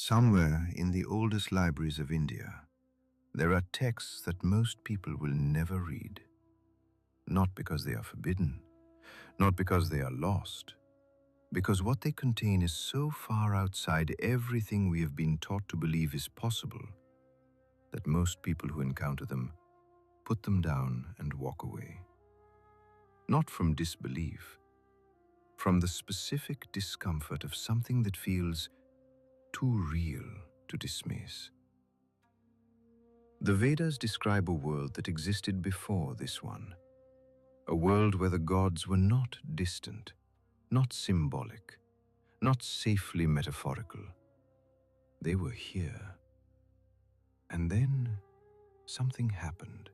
Somewhere in the oldest libraries of India, there are texts that most people will never read. Not because they are forbidden, not because they are lost, because what they contain is so far outside everything we have been taught to believe is possible that most people who encounter them put them down and walk away. Not from disbelief, from the specific discomfort of something that feels too real to dismiss. The Vedas describe a world that existed before this one, a world where the gods were not distant, not symbolic, not safely metaphorical. They were here. And then something happened.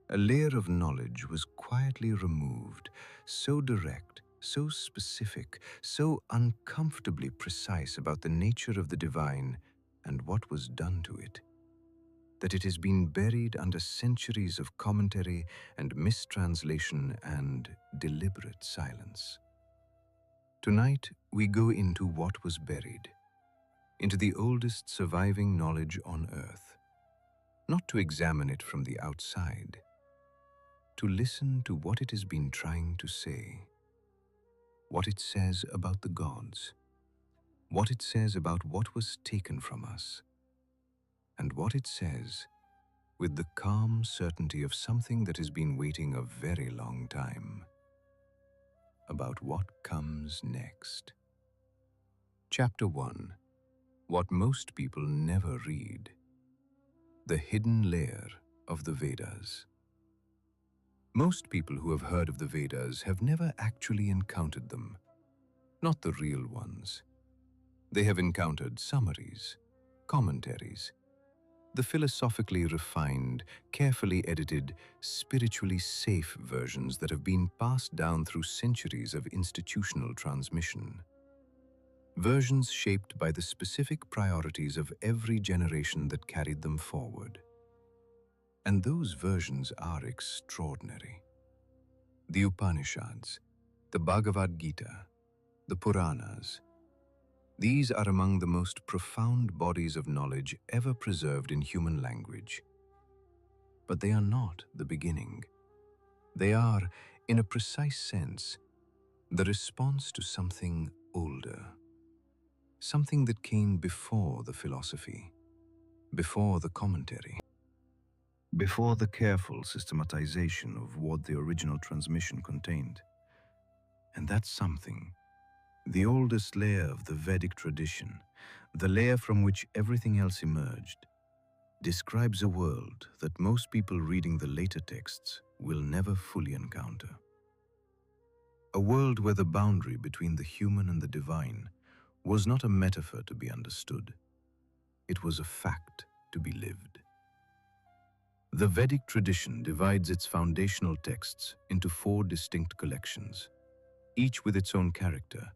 A layer of knowledge was quietly removed, so direct, so specific, so uncomfortably precise about the nature of the divine and what was done to it, that it has been buried under centuries of commentary and mistranslation and deliberate silence. Tonight, we go into what was buried, into the oldest surviving knowledge on earth, not to examine it from the outside, to listen to what it has been trying to say, what it says about the gods, what it says about what was taken from us, and what it says with the calm certainty of something that has been waiting a very long time, about what comes next. Chapter 1. What most people never read. The hidden layer of the Vedas. Most people who have heard of the Vedas have never actually encountered them, not the real ones. They have encountered summaries, commentaries, the philosophically refined, carefully edited, spiritually safe versions that have been passed down through centuries of institutional transmission. Versions shaped by the specific priorities of every generation that carried them forward. And those versions are extraordinary. The Upanishads, the Bhagavad Gita, the Puranas, these are among the most profound bodies of knowledge ever preserved in human language. But they are not the beginning. They are, in a precise sense, the response to something older, something that came before the philosophy, before the commentary, before the careful systematization of what the original transmission contained. And that something, the oldest layer of the Vedic tradition, the layer from which everything else emerged, describes a world that most people reading the later texts will never fully encounter. A world where the boundary between the human and the divine was not a metaphor to be understood. It was a fact to be lived. The Vedic tradition divides its foundational texts into 4 distinct collections, each with its own character,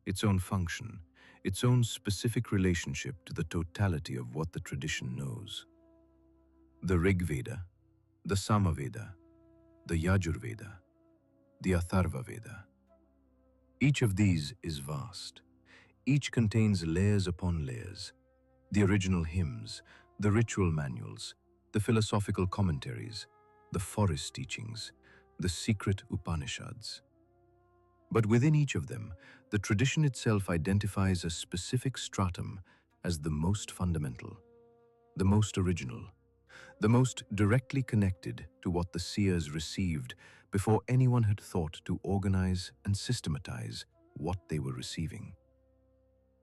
its own function, its own specific relationship to the totality of what the tradition knows. The Rig Veda, the Samaveda, the Yajurveda, the Atharva Veda. Each of these is vast. Each contains layers upon layers, the original hymns, the ritual manuals, the philosophical commentaries, the forest teachings, the secret Upanishads. But within each of them, the tradition itself identifies a specific stratum as the most fundamental, the most original, the most directly connected to what the seers received before anyone had thought to organize and systematize what they were receiving.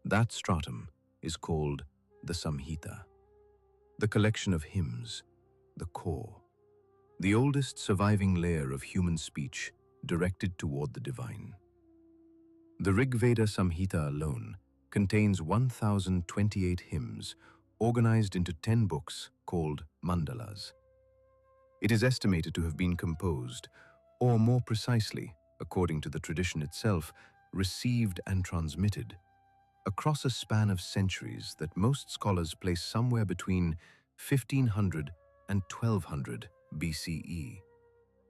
That stratum is called the Samhita, the collection of hymns, the core, the oldest surviving layer of human speech directed toward the divine. The Rig Veda Samhita alone contains 1,028 hymns organized into 10 books called mandalas. It is estimated to have been composed, or more precisely, according to the tradition itself, received and transmitted, across a span of centuries that most scholars place somewhere between 1500 and 1200 BCE,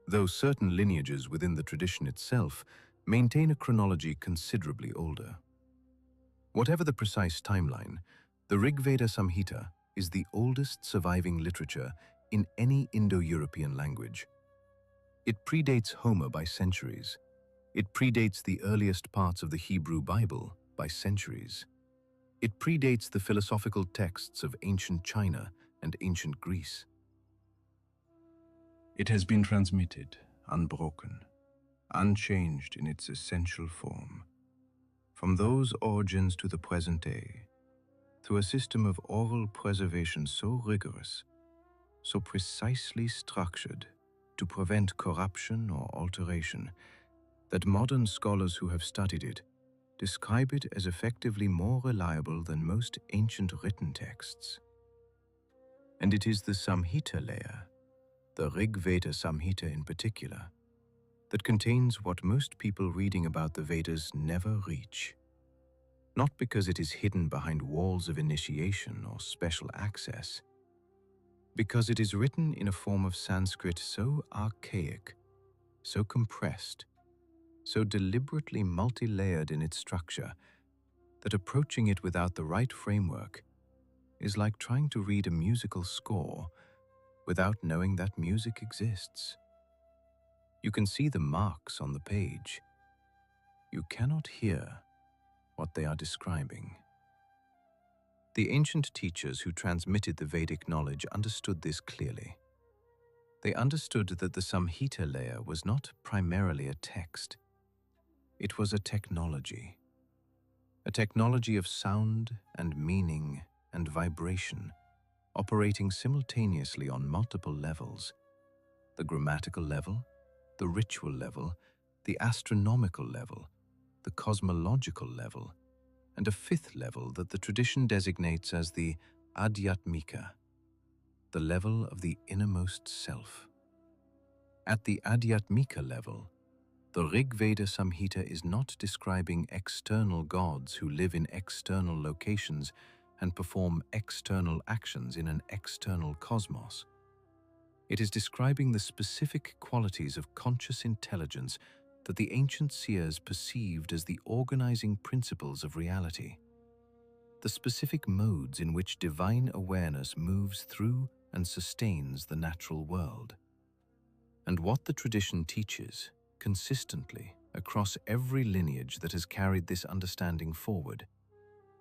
though certain lineages within the tradition itself maintain a chronology considerably older. Whatever the precise timeline, The Rig Veda Samhita is the oldest surviving literature in any Indo-European language. It predates Homer by centuries. It predates the earliest parts of the Hebrew Bible by centuries. It predates the philosophical texts of ancient China and ancient Greece. It has been transmitted, unbroken, unchanged in its essential form, from those origins to the present day, through a system of oral preservation so rigorous, so precisely structured to prevent corruption or alteration, that modern scholars who have studied it describe it as effectively more reliable than most ancient written texts. And it is the Samhita layer, the Rig Veda Samhita in particular, that contains what most people reading about the Vedas never reach. Not because it is hidden behind walls of initiation or special access, because it is written in a form of Sanskrit so archaic, so compressed, so deliberately multi-layered in its structure, that approaching it without the right framework is like trying to read a musical score without knowing that music exists. You can see the marks on the page. You cannot hear what they are describing. The ancient teachers who transmitted the Vedic knowledge understood this clearly. They understood that the Samhita layer was not primarily a text. It was a technology of sound and meaning and vibration, operating simultaneously on multiple levels: the grammatical level, the ritual level, the astronomical level, the cosmological level, and a fifth level that the tradition designates as the Adhyatmika, the level of the innermost self. At the Adhyatmika level, the Rig Veda Samhita is not describing external gods who live in external locations and perform external actions in an external cosmos. It is describing the specific qualities of conscious intelligence that the ancient seers perceived as the organizing principles of reality, the specific modes in which divine awareness moves through and sustains the natural world. And what the tradition teaches consistently across every lineage that has carried this understanding forward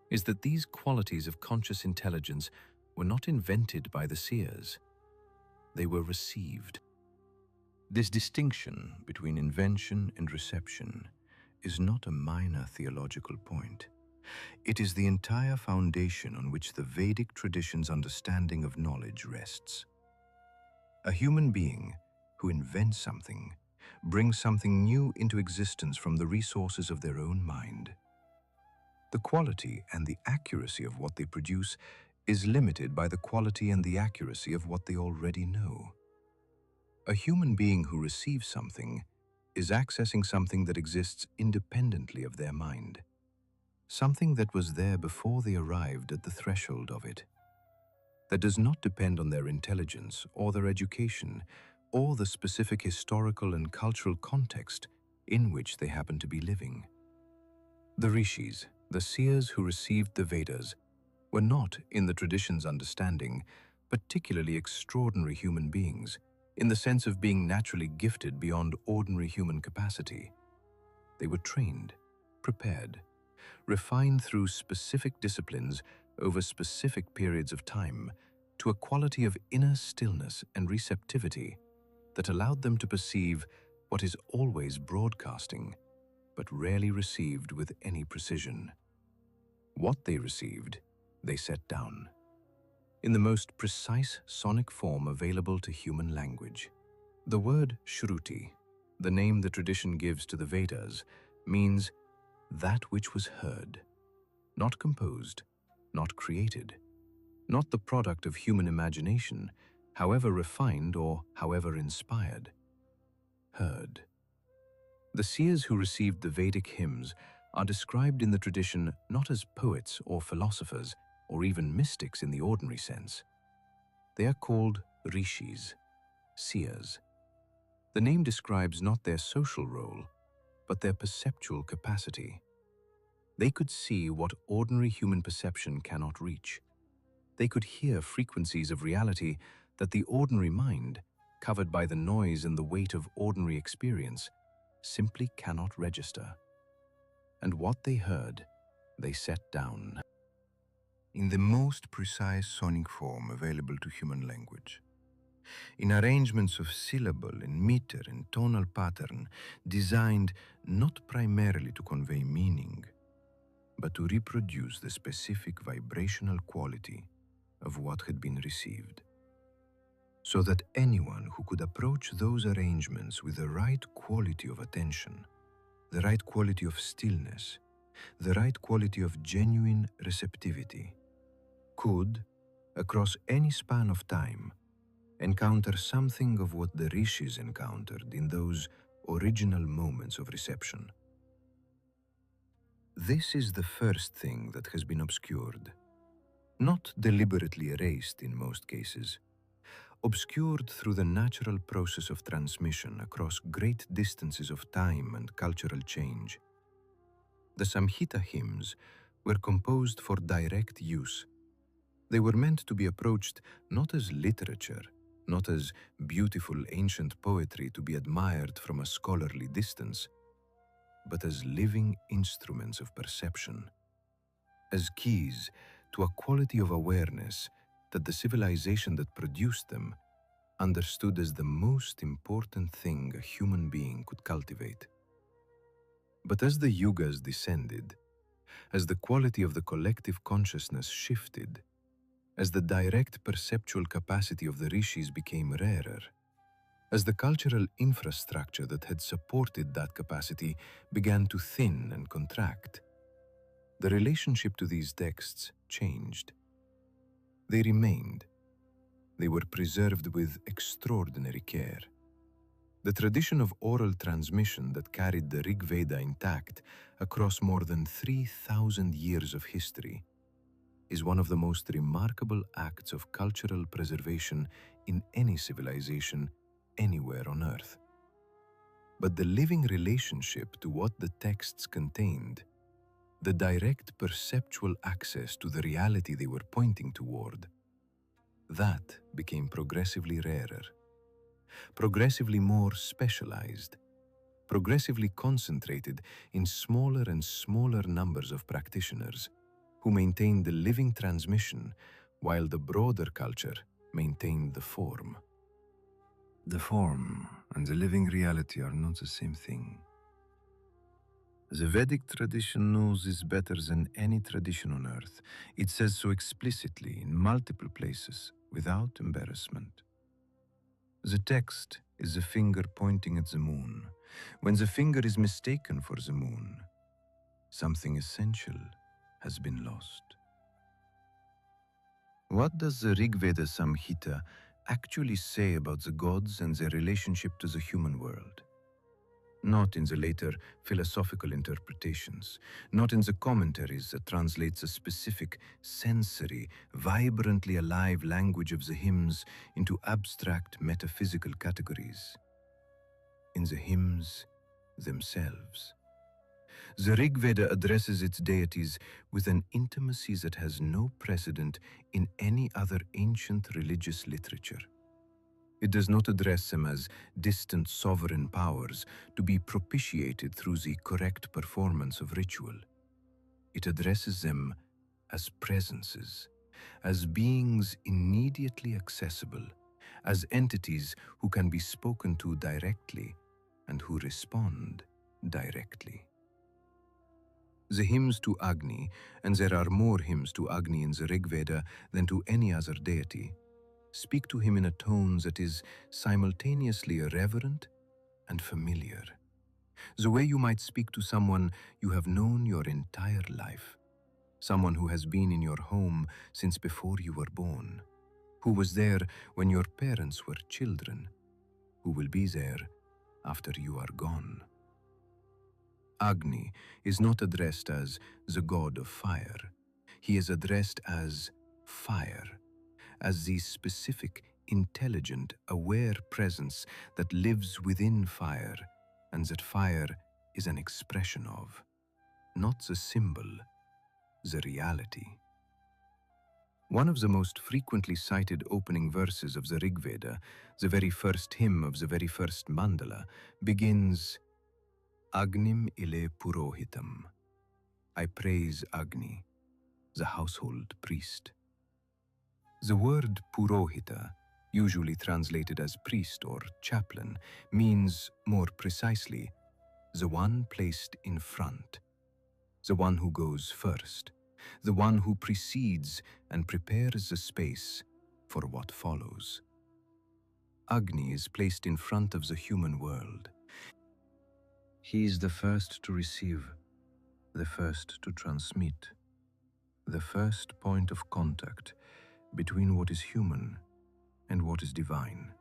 is that these qualities of conscious intelligence were not invented by the seers. They were received. This distinction between invention and reception is not a minor theological point. It is the entire foundation on which the Vedic tradition's understanding of knowledge rests. A human being who invents something brings something new into existence from the resources of their own mind. The quality and the accuracy of what they produce is limited by the quality and the accuracy of what they already know. A human being who receives something is accessing something that exists independently of their mind, something that was there before they arrived at the threshold of it, that does not depend on their intelligence or their education or the specific historical and cultural context in which they happen to be living. The rishis, the seers who received the Vedas, were not, in the tradition's understanding, particularly extraordinary human beings, in the sense of being naturally gifted beyond ordinary human capacity. They were trained, prepared, refined through specific disciplines over specific periods of time to a quality of inner stillness and receptivity that allowed them to perceive what is always broadcasting, but rarely received with any precision. What they received, they set down, in the most precise sonic form available to human language. The word Shruti, the name the tradition gives to the Vedas, means that which was heard, not composed, not created, not the product of human imagination, however refined or however inspired. Heard. The seers who received the Vedic hymns are described in the tradition not as poets or philosophers or even mystics in the ordinary sense. They are called rishis, seers. The name describes not their social role, but their perceptual capacity. They could see what ordinary human perception cannot reach. They could hear frequencies of reality that the ordinary mind, covered by the noise and the weight of ordinary experience, simply cannot register. And what they heard, they set down in the most precise sonic form available to human language, in arrangements of syllable and meter and tonal pattern designed not primarily to convey meaning, but to reproduce the specific vibrational quality of what had been received, so that anyone who could approach those arrangements with the right quality of attention, the right quality of stillness, the right quality of genuine receptivity, could, across any span of time, encounter something of what the rishis encountered in those original moments of reception. This is the first thing that has been obscured, not deliberately erased in most cases, obscured through the natural process of transmission across great distances of time and cultural change. The Samhita hymns were composed for direct use. They were meant to be approached not as literature, not as beautiful ancient poetry to be admired from a scholarly distance, but as living instruments of perception, as keys to a quality of awareness that the civilization that produced them understood as the most important thing a human being could cultivate. But as the yugas descended, as the quality of the collective consciousness shifted, as the direct perceptual capacity of the rishis became rarer, as the cultural infrastructure that had supported that capacity began to thin and contract, the relationship to these texts changed. They remained. They were preserved with extraordinary care. The tradition of oral transmission that carried the Rig Veda intact across more than 3,000 years of history is one of the most remarkable acts of cultural preservation in any civilization anywhere on Earth. But the living relationship to what the texts contained, the direct perceptual access to the reality they were pointing toward, that became progressively rarer, progressively more specialized, progressively concentrated in smaller and smaller numbers of practitioners who maintained the living transmission while the broader culture maintained the form. The form and the living reality are not the same thing. The Vedic tradition knows this better than any tradition on earth. It says so explicitly in multiple places, without embarrassment. The text is the finger pointing at the moon. When the finger is mistaken for the moon, something essential has been lost. What does the Rig Veda Samhita actually say about the gods and their relationship to the human world? Not in the later philosophical interpretations, not in the commentaries that translates a specific, sensory, vibrantly alive language of the hymns into abstract metaphysical categories. In the hymns themselves. The Rig Veda addresses its deities with an intimacy that has no precedent in any other ancient religious literature. It does not address them as distant sovereign powers to be propitiated through the correct performance of ritual. It addresses them as presences, as beings immediately accessible, as entities who can be spoken to directly and who respond directly. The hymns to Agni, and there are more hymns to Agni in the Rig Veda than to any other deity, speak to him in a tone that is simultaneously reverent and familiar, the way you might speak to someone you have known your entire life, someone who has been in your home since before you were born, who was there when your parents were children, who will be there after you are gone. Agni is not addressed as the god of fire. He is addressed as fire, as the specific, intelligent, aware presence that lives within fire and that fire is an expression of. not the symbol, the reality. One of the most frequently cited opening verses of the Rig Veda, the very first hymn of the very first mandala, begins, Agnim ile purohitam. I praise Agni, the household priest. The word purohita, usually translated as priest or chaplain, means, more precisely, the one placed in front, the one who goes first, the one who precedes and prepares the space for what follows. Agni is placed in front of the human world. He is the first to receive, the first to transmit, the first point of contact between what is human and what is divine.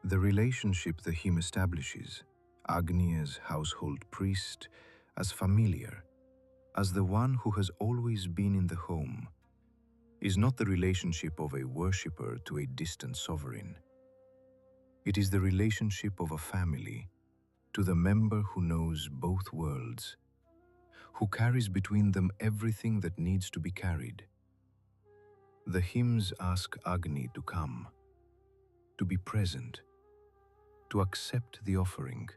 The relationship the hymn establishes, Agni as household priest, as familiar, as the one who has always been in the home, is not the relationship of a worshipper to a distant sovereign. It is the relationship of a family to the member who knows both worlds, who carries between them everything that needs to be carried. The hymns ask Agni to come, to be present, to accept the offering,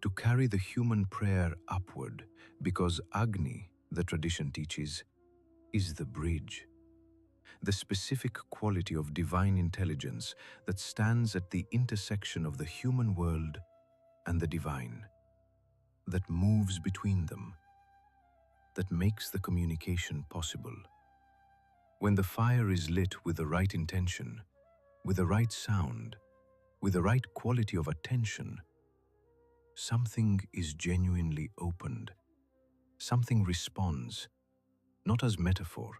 to carry the human prayer upward, because Agni, the tradition teaches, is the bridge, the specific quality of divine intelligence that stands at the intersection of the human world and the divine, that moves between them, that makes the communication possible. When the fire is lit with the right intention, with the right sound, with the right quality of attention, something is genuinely opened. Something responds, not as metaphor,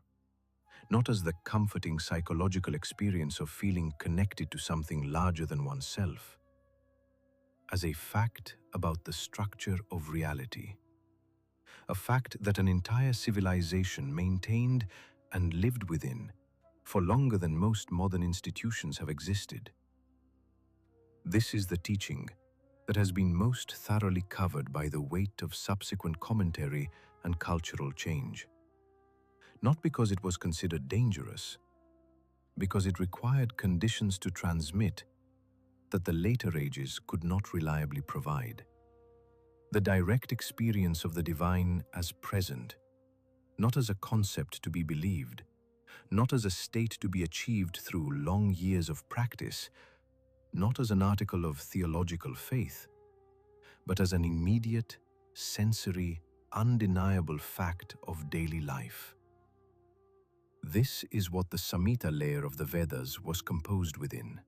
not as the comforting psychological experience of feeling connected to something larger than oneself, as a fact about the structure of reality, a fact that an entire civilization maintained and lived within for longer than most modern institutions have existed. This is the teaching that has been most thoroughly covered by the weight of subsequent commentary and cultural change. Not because it was considered dangerous, because it required conditions to transmit that the later ages could not reliably provide. The direct experience of the divine as present, not as a concept to be believed, not as a state to be achieved through long years of practice, not as an article of theological faith, but as an immediate, sensory, undeniable fact of daily life. This is what the Samhita layer of the Vedas was composed within.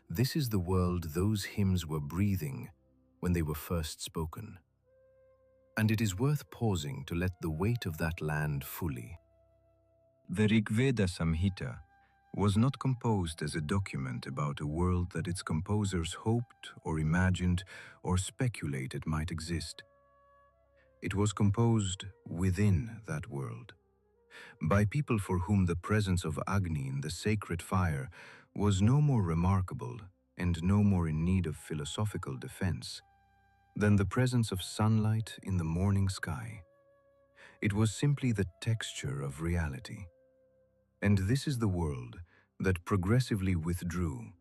This is the world those hymns were breathing when they were first spoken. And it is worth pausing to let the weight of that land fully. The Rig Veda Samhita was not composed as a document about a world that its composers hoped or imagined or speculated might exist. It was composed within that world, by people for whom the presence of Agni in the sacred fire was no more remarkable and no more in need of philosophical defense than the presence of sunlight in the morning sky. It was simply the texture of reality. And this is the world that progressively withdrew,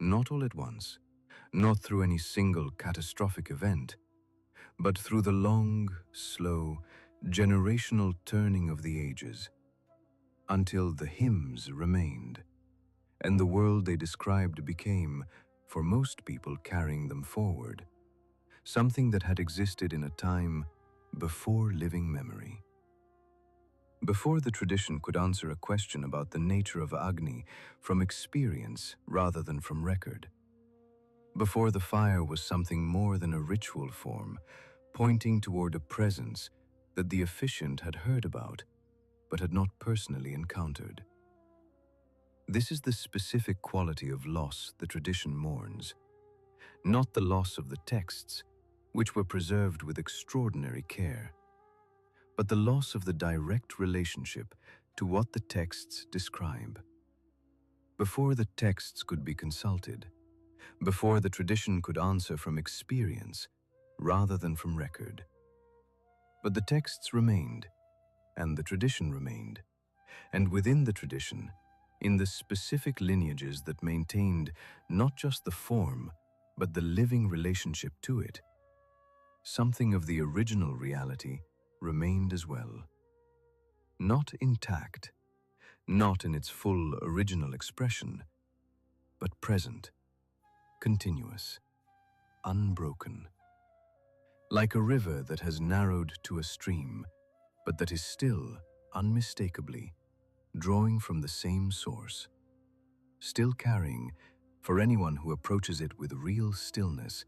not all at once, not through any single catastrophic event, but through the long, slow, generational turning of the ages, until the hymns remained, and the world they described became, for most people carrying them forward, something that had existed in a time before living memory. Before the tradition could answer a question about the nature of Agni from experience rather than from record. Before the fire was something more than a ritual form, pointing toward a presence that the officiant had heard about, but had not personally encountered. This is the specific quality of loss the tradition mourns, not the loss of the texts, which were preserved with extraordinary care, but the loss of the direct relationship to what the texts describe. Before the texts could be consulted, before the tradition could answer from experience rather than from record, But the texts remained, and the tradition remained, and within the tradition, in the specific lineages that maintained not just the form, but the living relationship to it, something of the original reality remained as well. Not intact, not in its full original expression, but present, continuous, unbroken. Like a river that has narrowed to a stream, but that is still, unmistakably, drawing from the same source, still carrying, for anyone who approaches it with real stillness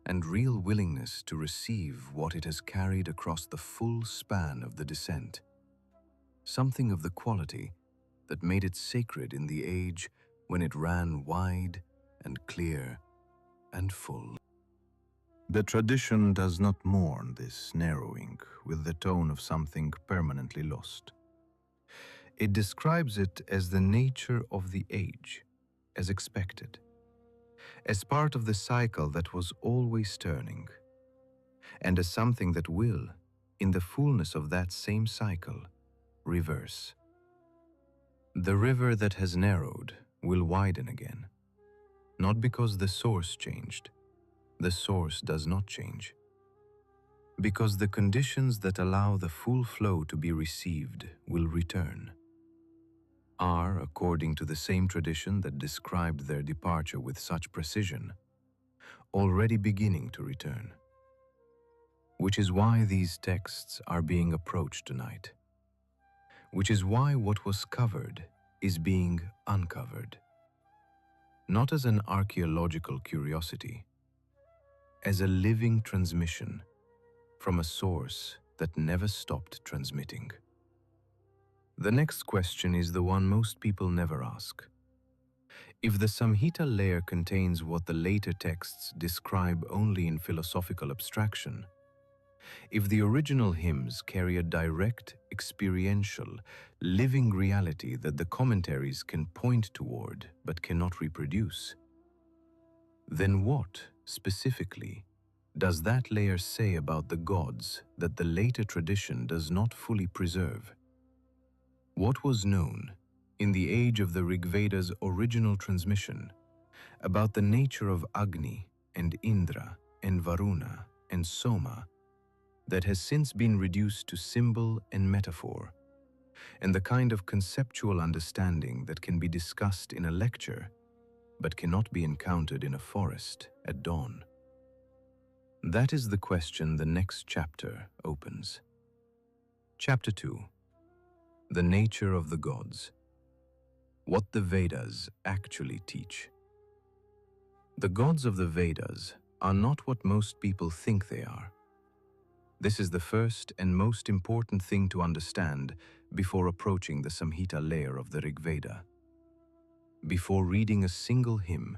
and real willingness to receive what it has carried across the full span of the descent, something of the quality that made it sacred in the age when it ran wide and clear and full. The tradition does not mourn this narrowing with the tone of something permanently lost. It describes it as the nature of the age, as expected, as part of the cycle that was always turning, and as something that will, in the fullness of that same cycle, reverse. The river that has narrowed will widen again, not because the source changed. The source does not change. Because the conditions that allow the full flow to be received will return, are, according to the same tradition that described their departure with such precision, already beginning to return. Which is why these texts are being approached tonight. Which is why what was covered is being uncovered. Not as an archaeological curiosity, as a living transmission from a source that never stopped transmitting. The next question is the one most people never ask. If the Samhita layer contains what the later texts describe only in philosophical abstraction, if the original hymns carry a direct, experiential, living reality that the commentaries can point toward but cannot reproduce, then what, specifically, does that layer say about the gods that the later tradition does not fully preserve? What was known, in the age of the Rig Veda's original transmission, about the nature of Agni and Indra and Varuna and Soma that has since been reduced to symbol and metaphor, and the kind of conceptual understanding that can be discussed in a lecture but cannot be encountered in a forest at dawn? That is the question the next chapter opens. Chapter 2. The nature of the gods. What the Vedas actually teach. The gods of the Vedas are not what most people think they are. This is the first and most important thing to understand before approaching the Samhita layer of the Rig Veda. Before reading a single hymn,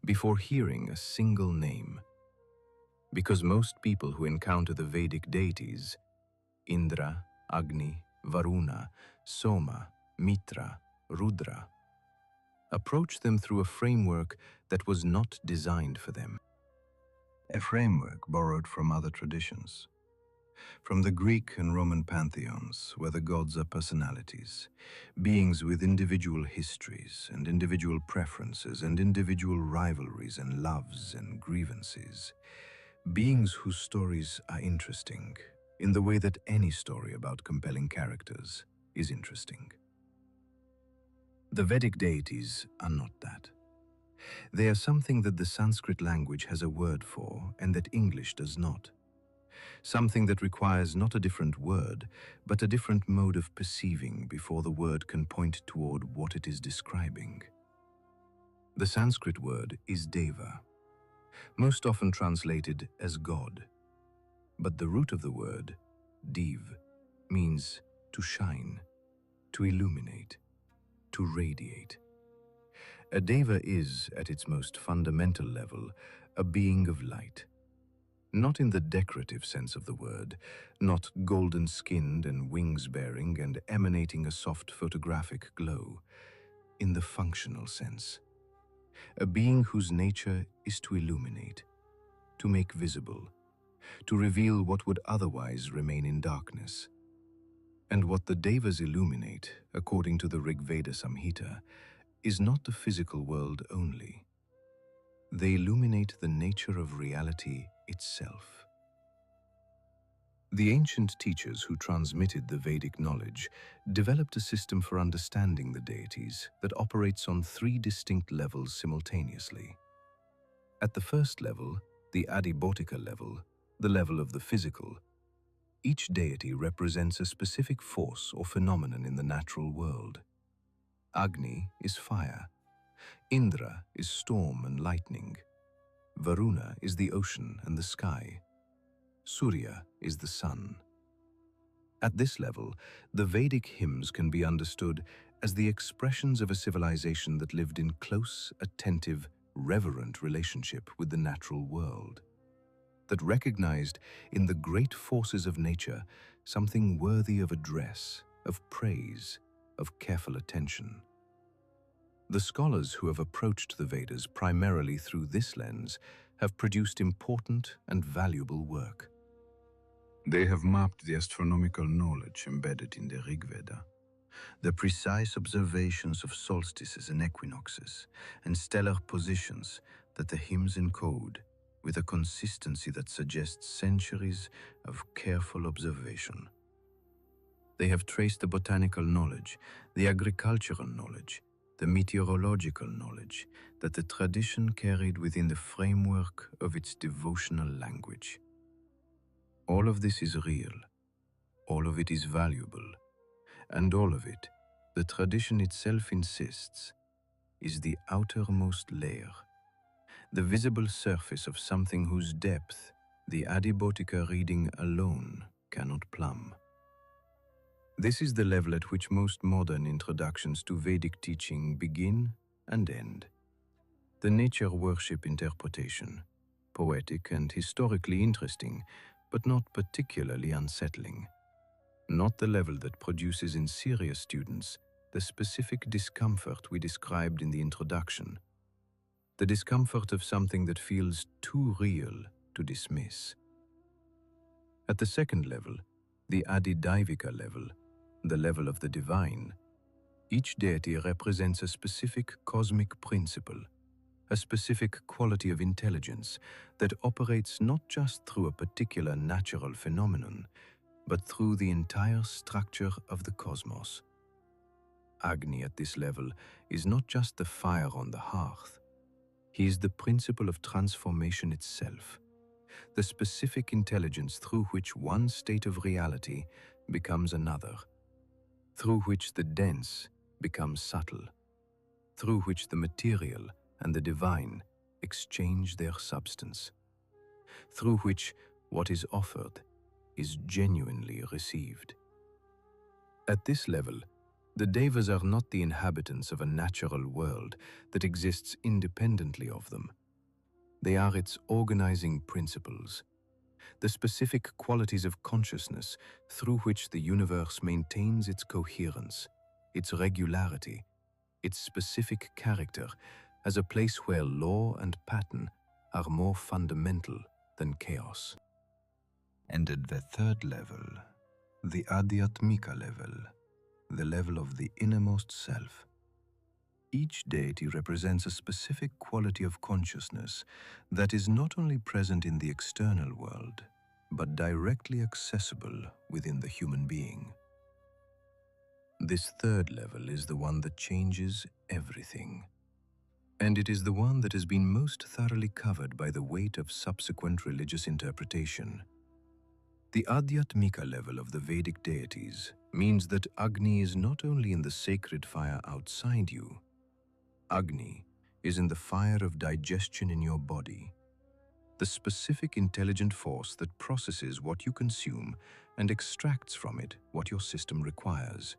before hearing a single name. Because most people who encounter the Vedic deities, Indra, Agni, Varuna, Soma, Mitra, Rudra, approach them through a framework that was not designed for them. A framework borrowed from other traditions. From the Greek and Roman pantheons, where the gods are personalities, beings with individual histories and individual preferences and individual rivalries and loves and grievances. Beings whose stories are interesting, in the way that any story about compelling characters is interesting. The Vedic deities are not that. They are something that the Sanskrit language has a word for and that English does not. Something that requires not a different word, but a different mode of perceiving before the word can point toward what it is describing. The Sanskrit word is deva, most often translated as God. But the root of the word, div, means to shine, to illuminate, to radiate. A deva is, at its most fundamental level, a being of light. Not in the decorative sense of the word, not golden-skinned and wings-bearing and emanating a soft photographic glow. In the functional sense. A being whose nature is to illuminate, to make visible, to reveal what would otherwise remain in darkness. And what the Devas illuminate, according to the Rig Veda Samhita, is not the physical world only. They illuminate the nature of reality itself. The ancient teachers who transmitted the Vedic knowledge developed a system for understanding the deities that operates on three distinct levels simultaneously. At the first level, the Adibhotika level, the level of the physical, each deity represents a specific force or phenomenon in the natural world. Agni is fire. Indra is storm and lightning. Varuna is the ocean and the sky. Surya is the sun. At this level, the Vedic hymns can be understood as the expressions of a civilization that lived in close, attentive, reverent relationship with the natural world, that recognized in the great forces of nature something worthy of address, of praise, of careful attention. The scholars who have approached the Vedas primarily through this lens have produced important and valuable work. They have mapped the astronomical knowledge embedded in the Rig Veda, the precise observations of solstices and equinoxes, and stellar positions that the hymns encode with a consistency that suggests centuries of careful observation. They have traced the botanical knowledge, the agricultural knowledge, the meteorological knowledge that the tradition carried within the framework of its devotional language. All of this is real, all of it is valuable, and all of it, the tradition itself insists, is the outermost layer, the visible surface of something whose depth the Adibhotika reading alone cannot plumb. This is the level at which most modern introductions to Vedic teaching begin and end. The nature worship interpretation, poetic and historically interesting, but not particularly unsettling. Not the level that produces in serious students the specific discomfort we described in the introduction, the discomfort of something that feels too real to dismiss. At the second level, the Adidaivika level, the level of the divine, each deity represents a specific cosmic principle, a specific quality of intelligence that operates not just through a particular natural phenomenon, but through the entire structure of the cosmos. Agni at this level is not just the fire on the hearth. He is the principle of transformation itself, the specific intelligence through which one state of reality becomes another, through which the dense becomes subtle, through which the material and the divine exchange their substance, through which what is offered is genuinely received. At this level, the Devas are not the inhabitants of a natural world that exists independently of them. They are its organizing principles, the specific qualities of consciousness through which the universe maintains its coherence, its regularity, its specific character as a place where law and pattern are more fundamental than chaos. And at the third level, the Adhyatmika level, the level of the innermost self, each deity represents a specific quality of consciousness that is not only present in the external world, but directly accessible within the human being. This third level is the one that changes everything. And it is the one that has been most thoroughly covered by the weight of subsequent religious interpretation. The Adhyatmika level of the Vedic deities means that Agni is not only in the sacred fire outside you. Agni is in the fire of digestion in your body, the specific intelligent force that processes what you consume and extracts from it what your system requires.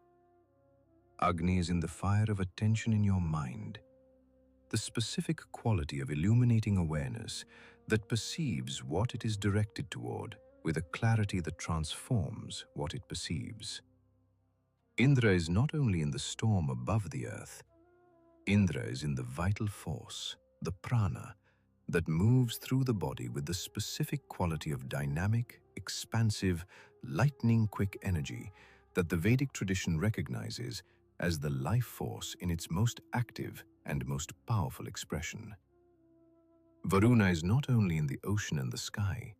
Agni is in the fire of attention in your mind, the specific quality of illuminating awareness that perceives what it is directed toward with a clarity that transforms what it perceives. Indra is not only in the storm above the earth. Indra is in the vital force, the prana, that moves through the body with the specific quality of dynamic, expansive, lightning-quick energy that the Vedic tradition recognizes as the life force in its most active and most powerful expression. Varuna is not only in the ocean and the sky.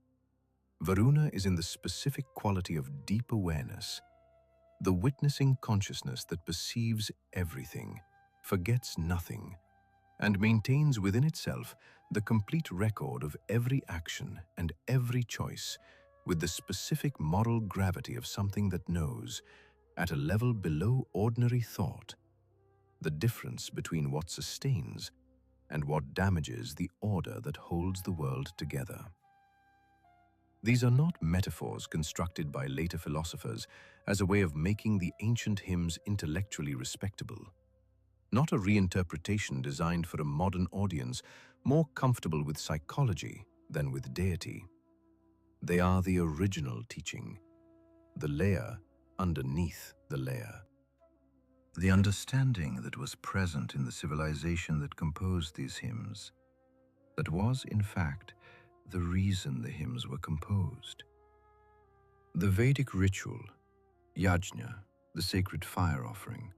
Varuna is in the specific quality of deep awareness, the witnessing consciousness that perceives everything, forgets nothing, and maintains within itself the complete record of every action and every choice with the specific moral gravity of something that knows, at a level below ordinary thought, the difference between what sustains and what damages the order that holds the world together. These are not metaphors constructed by later philosophers as a way of making the ancient hymns intellectually respectable, not a reinterpretation designed for a modern audience more comfortable with psychology than with deity. They are the original teaching, the layer underneath the layer. The understanding that was present in the civilization that composed these hymns, that was, in fact, the reason the hymns were composed. The Vedic ritual, yagna, the sacred fire offering,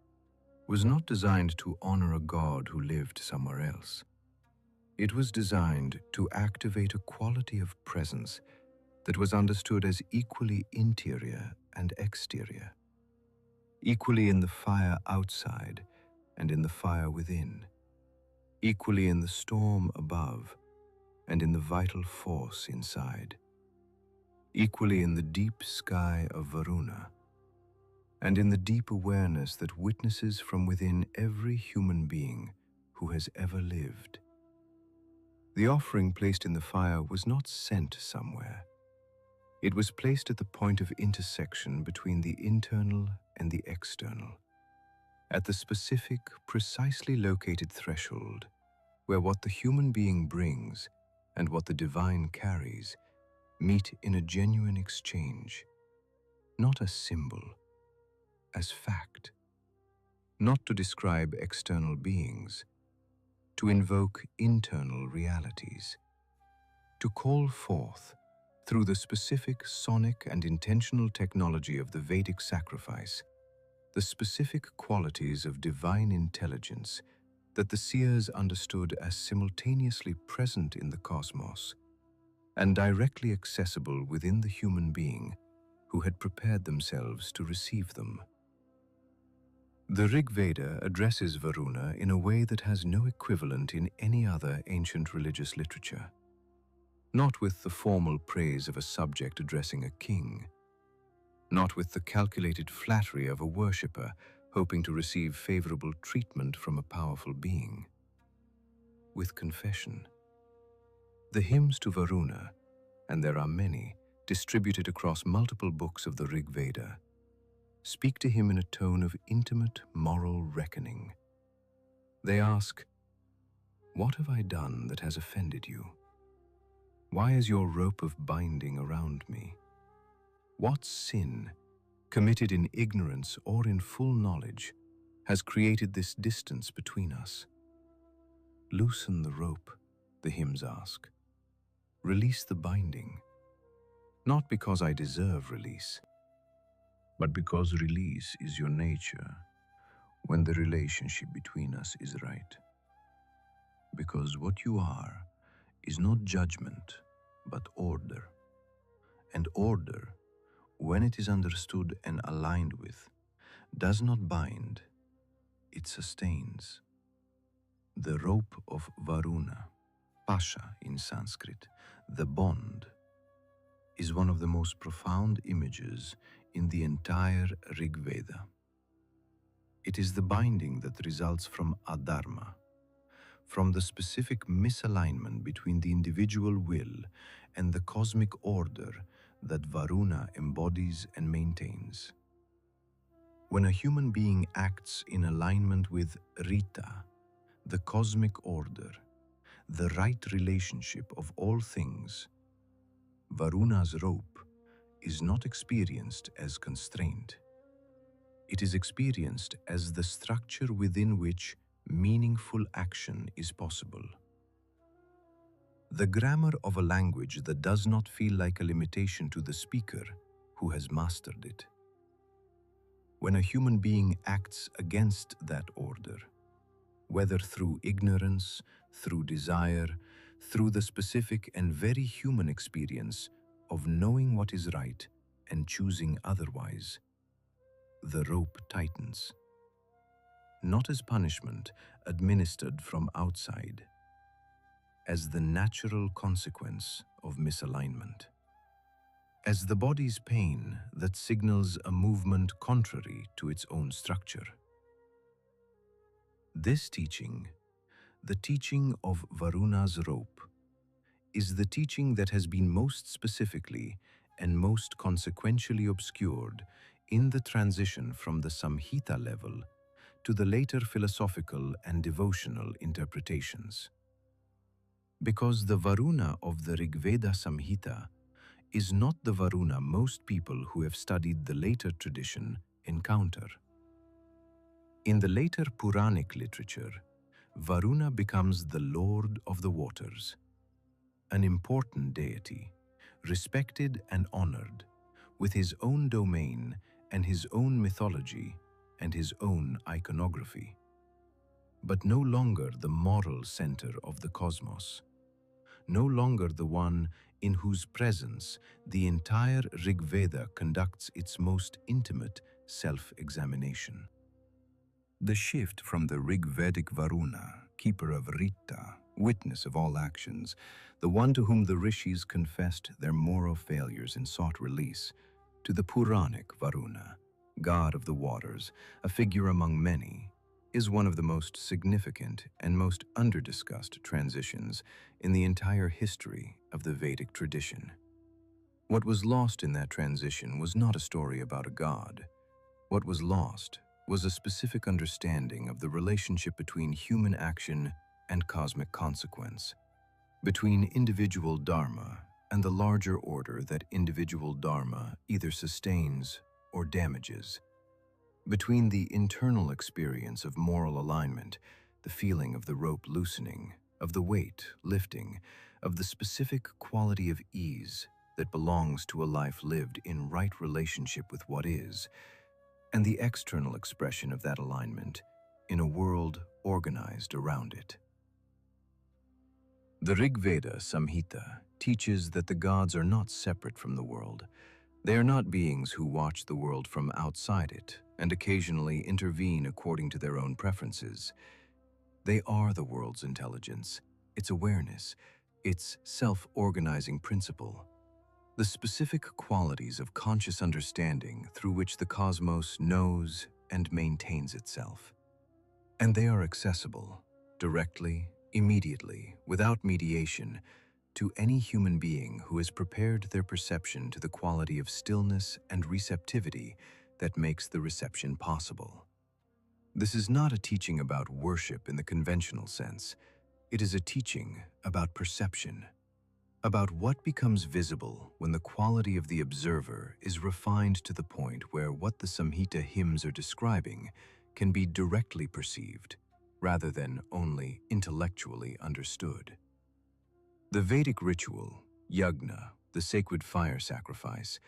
was not designed to honor a god who lived somewhere else. It was designed to activate a quality of presence that was understood as equally interior and exterior, equally in the fire outside and in the fire within, equally in the storm above and in the vital force inside, equally in the deep sky of Varuna, and in the deep awareness that witnesses from within every human being who has ever lived. The offering placed in the fire was not sent somewhere. It was placed at the point of intersection between the internal and the external, at the specific, precisely located threshold where what the human being brings and what the divine carries meet in a genuine exchange, not as symbol, as fact, not to describe external beings, to invoke internal realities, to call forth, through the specific sonic and intentional technology of the Vedic sacrifice, the specific qualities of divine intelligence that the seers understood as simultaneously present in the cosmos and directly accessible within the human being who had prepared themselves to receive them. The Rig Veda addresses Varuna in a way that has no equivalent in any other ancient religious literature, not with the formal praise of a subject addressing a king, not with the calculated flattery of a worshipper hoping to receive favorable treatment from a powerful being. With confession. The hymns to Varuna, and there are many, distributed across multiple books of the Rig Veda, speak to him in a tone of intimate moral reckoning. They ask, "What have I done that has offended you? Why is your rope of binding around me? What sin, committed in ignorance or in full knowledge, has created this distance between us? Loosen the rope," the hymns ask. Release the binding, not because I deserve release, but because release is your nature when the relationship between us is right. Because what you are is not judgment, but order. And order, when it is understood and aligned with, does not bind, it sustains. The rope of Varuna, Pasha in Sanskrit, the bond, is one of the most profound images in the entire Rig Veda. It is the binding that results from adharma, from the specific misalignment between the individual will and the cosmic order that Varuna embodies and maintains. When a human being acts in alignment with Rita, the cosmic order, the right relationship of all things, Varuna's rope is not experienced as constraint. It is experienced as the structure within which meaningful action is possible. the grammar of a language that does not feel like a limitation to the speaker who has mastered it. When a human being acts against that order, whether through ignorance, through desire, through the specific and very human experience of knowing what is right and choosing otherwise, the rope tightens. Not as punishment administered from outside, as the natural consequence of misalignment. As the body's pain that signals a movement contrary to its own structure. This teaching, the teaching of Varuna's rope, is the teaching that has been most specifically and most consequentially obscured in the transition from the Samhita level to the later philosophical and devotional interpretations. Because the Varuna of the Rigveda Samhita is not the Varuna most people who have studied the later tradition encounter. In the later Puranic literature, Varuna becomes the Lord of the Waters, an important deity, respected and honored, with his own domain and his own mythology and his own iconography, but no longer the moral center of the cosmos, no longer the one in whose presence the entire Rigveda conducts its most intimate self-examination. The shift from the Rigvedic Varuna, keeper of Rita, witness of all actions, the one to whom the rishis confessed their moral failures and sought release, to the Puranic Varuna, god of the waters, a figure among many, is one of the most significant and most under-discussed transitions in the entire history of the Vedic tradition. What was lost in that transition was not a story about a god. What was lost was a specific understanding of the relationship between human action and cosmic consequence, between individual dharma and the larger order that individual dharma either sustains or damages, between the internal experience of moral alignment, the feeling of the rope loosening, of the weight lifting, of the specific quality of ease that belongs to a life lived in right relationship with what is, and the external expression of that alignment in a world organized around it. The Rigveda Samhita teaches that the gods are not separate from the world. They are not beings who watch the world from outside it and occasionally intervene according to their own preferences. They are the world's intelligence, its awareness, its self-organizing principle, the specific qualities of conscious understanding through which the cosmos knows and maintains itself. And they are accessible, directly, immediately, without mediation, to any human being who has prepared their perception to the quality of stillness and receptivity that makes the reception possible. This is not a teaching about worship in the conventional sense. It is a teaching about perception, about what becomes visible when the quality of the observer is refined to the point where what the Samhita hymns are describing can be directly perceived, rather than only intellectually understood. The Vedic ritual, yagna, the sacred fire sacrifice,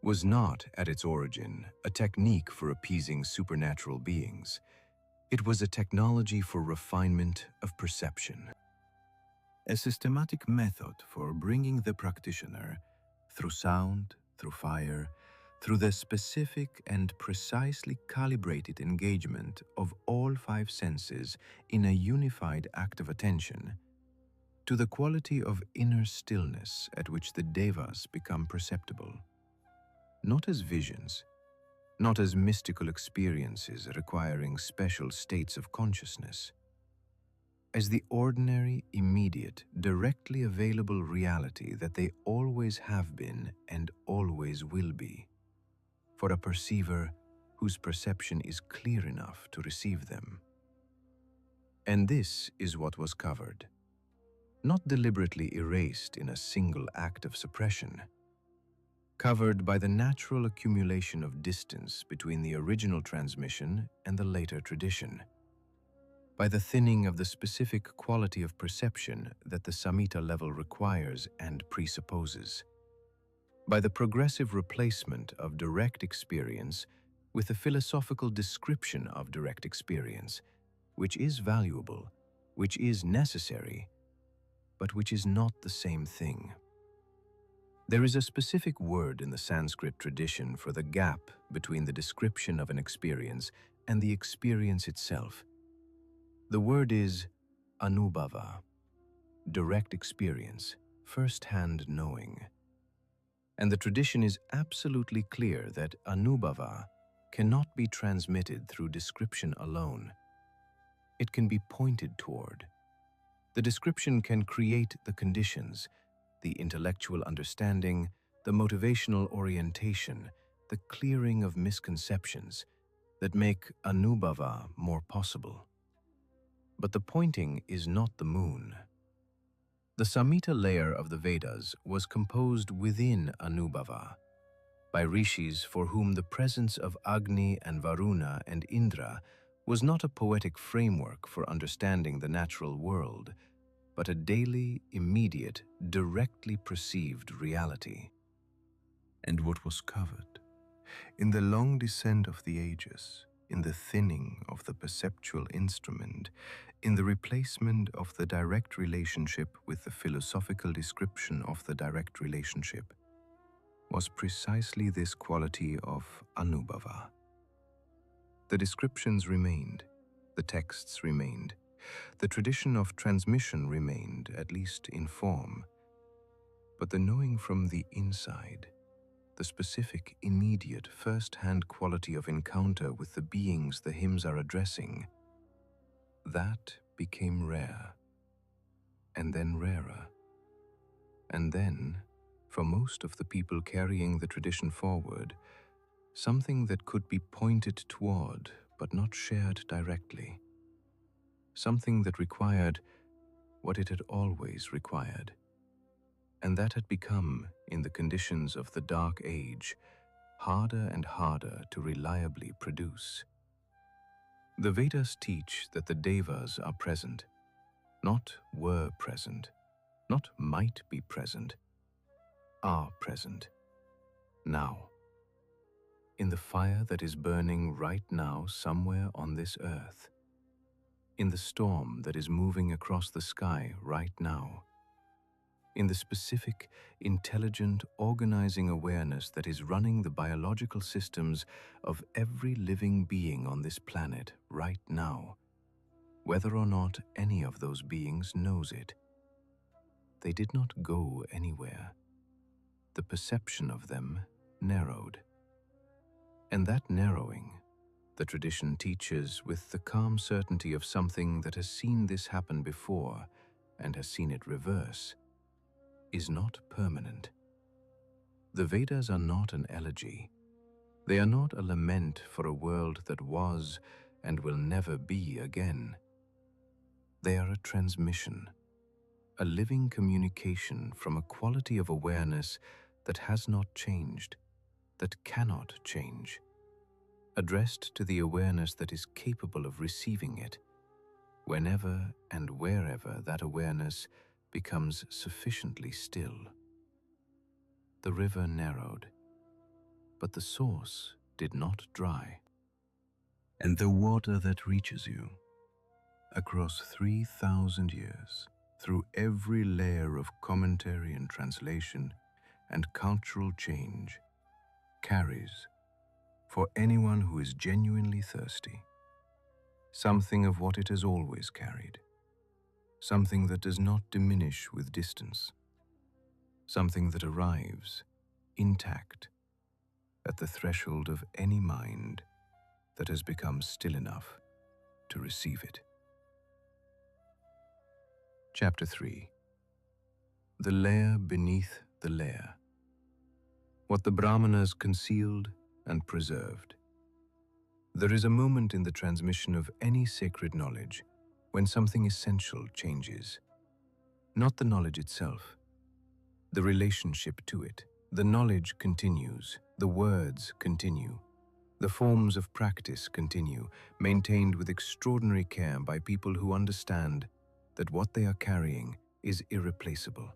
was not, at its origin, a technique for appeasing supernatural beings. It was a technology for refinement of perception, a systematic method for bringing the practitioner, through sound, through fire, through the specific and precisely calibrated engagement of all five senses in a unified act of attention, to the quality of inner stillness at which the devas become perceptible, not as visions, not as mystical experiences requiring special states of consciousness, as the ordinary, immediate, directly available reality that they always have been and always will be, for a perceiver whose perception is clear enough to receive them. And this is what was covered, not deliberately erased in a single act of suppression, covered by the natural accumulation of distance between the original transmission and the later tradition, by the thinning of the specific quality of perception that the Samhita level requires and presupposes, by the progressive replacement of direct experience with a philosophical description of direct experience, which is valuable, which is necessary, but which is not the same thing. There is a specific word in the Sanskrit tradition for the gap between the description of an experience and the experience itself. The word is anubhava, direct experience, first-hand knowing. And the tradition is absolutely clear that anubhava cannot be transmitted through description alone. It can be pointed toward. The description can create the conditions, the intellectual understanding, the motivational orientation, the clearing of misconceptions that make anubhava more possible. But the pointing is not the moon. The Samhita layer of the Vedas was composed within anubhava, by rishis for whom the presence of Agni and Varuna and Indra was not a poetic framework for understanding the natural world, but a daily, immediate, directly perceived reality. And what was covered? In the long descent of the ages, in the thinning of the perceptual instrument, in the replacement of the direct relationship with the philosophical description of the direct relationship, was precisely this quality of anubhava. The descriptions remained, the texts remained, the tradition of transmission remained, at least in form, but the knowing from the inside, the specific, immediate, first-hand quality of encounter with the beings the hymns are addressing, that became rare, and then rarer, and then, for most of the people carrying the tradition forward, something that could be pointed toward but not shared directly, something that required what it had always required, and that had become, in the conditions of the Dark Age, harder and harder to reliably produce. The Vedas teach that the Devas are present, not were present, not might be present, are present, now, in the fire that is burning right now somewhere on this earth, in the storm that is moving across the sky right now, in the specific, intelligent, organizing awareness that is running the biological systems of every living being on this planet right now, whether or not any of those beings knows it. They did not go anywhere. The perception of them narrowed. And that narrowing, the tradition teaches with the calm certainty of something that has seen this happen before and has seen it reverse, is not permanent. The Vedas are not an elegy. They are not a lament for a world that was and will never be again. They are a transmission, a living communication from a quality of awareness that has not changed, that cannot change, addressed to the awareness that is capable of receiving it, whenever and wherever that awareness becomes sufficiently still. The river narrowed, but the source did not dry. And the water that reaches you, across 3,000 years, through every layer of commentary and translation and cultural change, carries, for anyone who is genuinely thirsty, something of what it has always carried, something that does not diminish with distance, something that arrives, intact, at the threshold of any mind that has become still enough to receive it. Chapter 3. The layer beneath the layer. What the Brahmanas concealed and preserved. There is a moment in the transmission of any sacred knowledge when something essential changes. Not the knowledge itself, the relationship to it. The knowledge continues, the words continue, The forms of practice continue, maintained with extraordinary care by people who understand that what they are carrying is irreplaceable,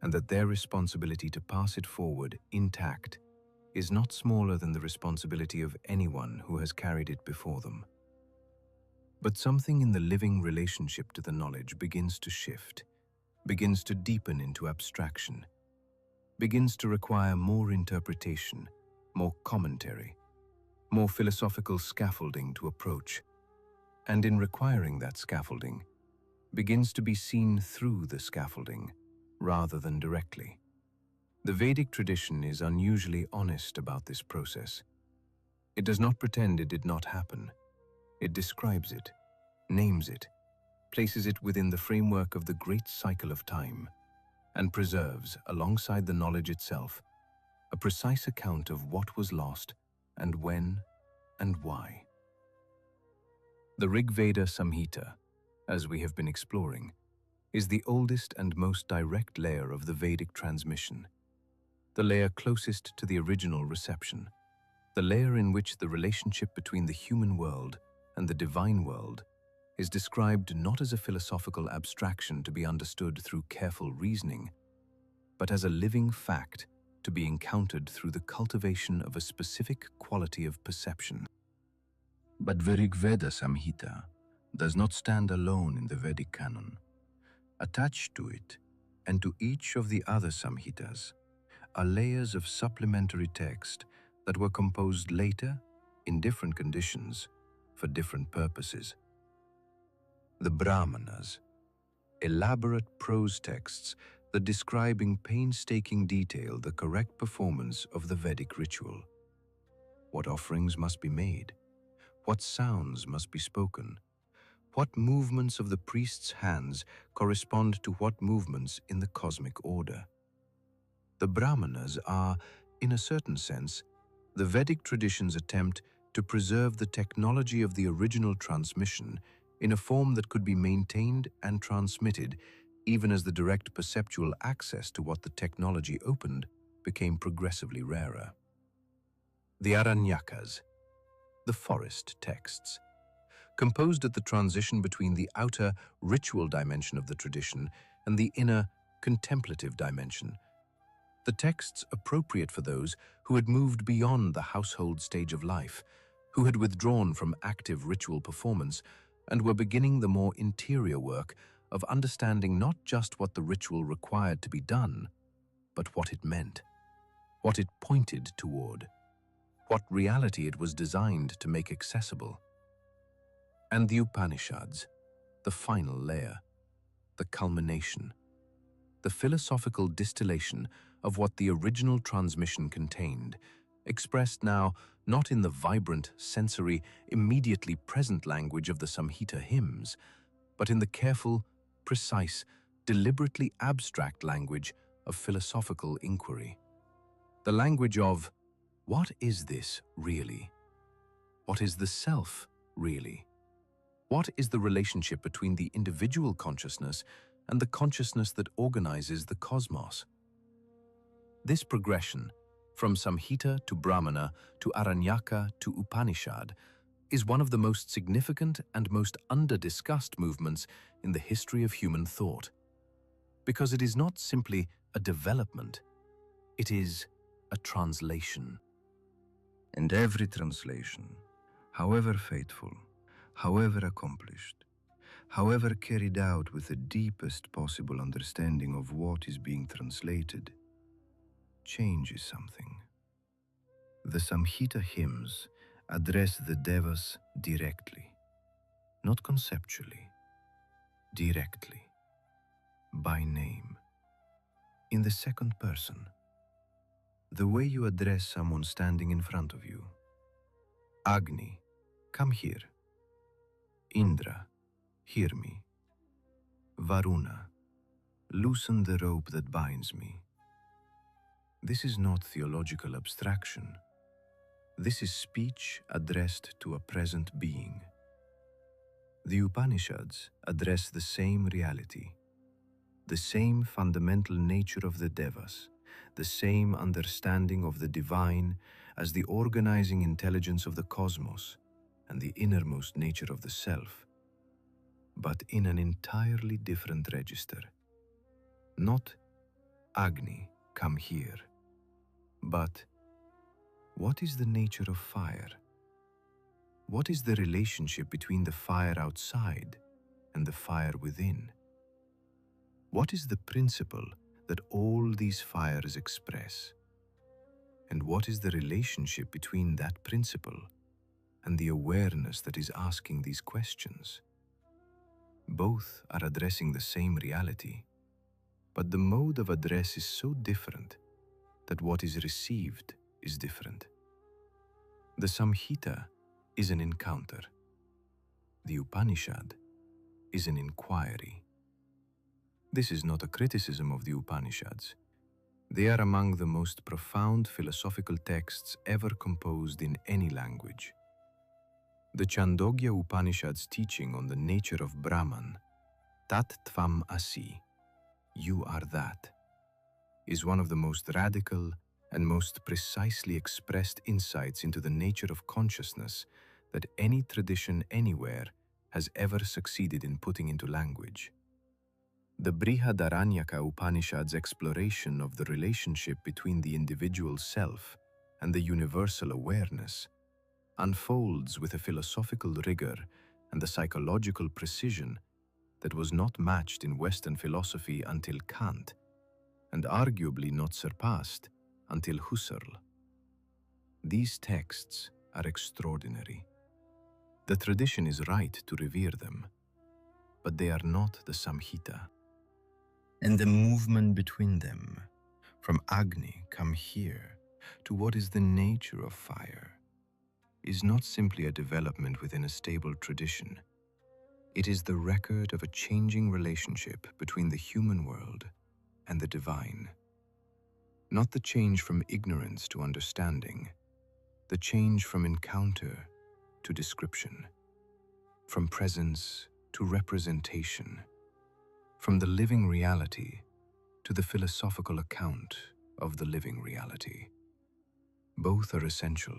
and that their responsibility to pass it forward intact is not smaller than the responsibility of anyone who has carried it before them. But something in the living relationship to the knowledge begins to shift, begins to deepen into abstraction, begins to require more interpretation, more commentary, more philosophical scaffolding to approach, and in requiring that scaffolding, begins to be seen through the scaffolding rather than directly. The Vedic tradition is unusually honest about this process. It does not pretend it did not happen. It describes it, names it, places it within the framework of the great cycle of time, and preserves, alongside the knowledge itself, a precise account of what was lost and when and why. The Rig Veda Samhita, as we have been exploring, is the oldest and most direct layer of the Vedic transmission, the layer closest to the original reception, the layer in which the relationship between the human world and the divine world is described not as a philosophical abstraction to be understood through careful reasoning, but as a living fact to be encountered through the cultivation of a specific quality of perception. But the Rig Veda Samhita does not stand alone in the Vedic canon. Attached to it, and to each of the other Samhitas, are layers of supplementary text that were composed later, in different conditions, for different purposes. The Brahmanas, elaborate prose texts that describe in painstaking detail the correct performance of the Vedic ritual. What offerings must be made, what sounds must be spoken, what movements of the priest's hands correspond to what movements in the cosmic order. The Brahmanas are, in a certain sense, the Vedic tradition's attempt to preserve the technology of the original transmission in a form that could be maintained and transmitted even as the direct perceptual access to what the technology opened became progressively rarer. The Aranyakas, the forest texts, composed at the transition between the outer ritual dimension of the tradition and the inner contemplative dimension, the texts appropriate for those who had moved beyond the household stage of life, who had withdrawn from active ritual performance and were beginning the more interior work of understanding not just what the ritual required to be done, but what it meant, what it pointed toward, what reality it was designed to make accessible. And the Upanishads, the final layer, the culmination, the philosophical distillation of what the original transmission contained, expressed now not in the vibrant, sensory, immediately present language of the Samhita hymns, but in the careful, precise, deliberately abstract language of philosophical inquiry. The language of, what is this really? What is the self really? What is the relationship between the individual consciousness and the consciousness that organizes the cosmos? This progression, from Samhita to Brahmana to Aranyaka to Upanishad, is one of the most significant and most under-discussed movements in the history of human thought, because it is not simply a development, it is a translation. And every translation, however faithful, however accomplished, however carried out with the deepest possible understanding of what is being translated, changes something. The Samhita hymns address the Devas directly, not conceptually, directly, by name, in the second person, the way you address someone standing in front of you. Agni, come here. Indra, hear me. Varuna, loosen the rope that binds me. This is not theological abstraction. This is speech addressed to a present being. The Upanishads address the same reality, the same fundamental nature of the Devas, the same understanding of the divine as the organizing intelligence of the cosmos and the innermost nature of the self, but in an entirely different register. Not Agni, come here, but what is the nature of fire? What is the relationship between the fire outside and the fire within? What is the principle that all these fires express? And what is the relationship between that principle and the awareness that is asking these questions? Both are addressing the same reality, but the mode of address is so different that what is received is different. The Samhita is an encounter. The Upanishad is an inquiry. This is not a criticism of the Upanishads. They are among the most profound philosophical texts ever composed in any language. The Chandogya Upanishad's teaching on the nature of Brahman, Tat Tvam Asi, you are that, is one of the most radical and most precisely expressed insights into the nature of consciousness that any tradition anywhere has ever succeeded in putting into language. The Brihadaranyaka Upanishad's exploration of the relationship between the individual self and the universal awareness unfolds with a philosophical rigor and the psychological precision that was not matched in Western philosophy until Kant, and arguably not surpassed until Husserl. These texts are extraordinary. The tradition is right to revere them, but they are not the Samhita. And the movement between them, from Agni, come here, to what is the nature of fire, is not simply a development within a stable tradition. It is the record of a changing relationship between the human world and the divine. Not the change from ignorance to understanding, the change from encounter to description, from presence to representation, from the living reality to the philosophical account of the living reality. Both are essential,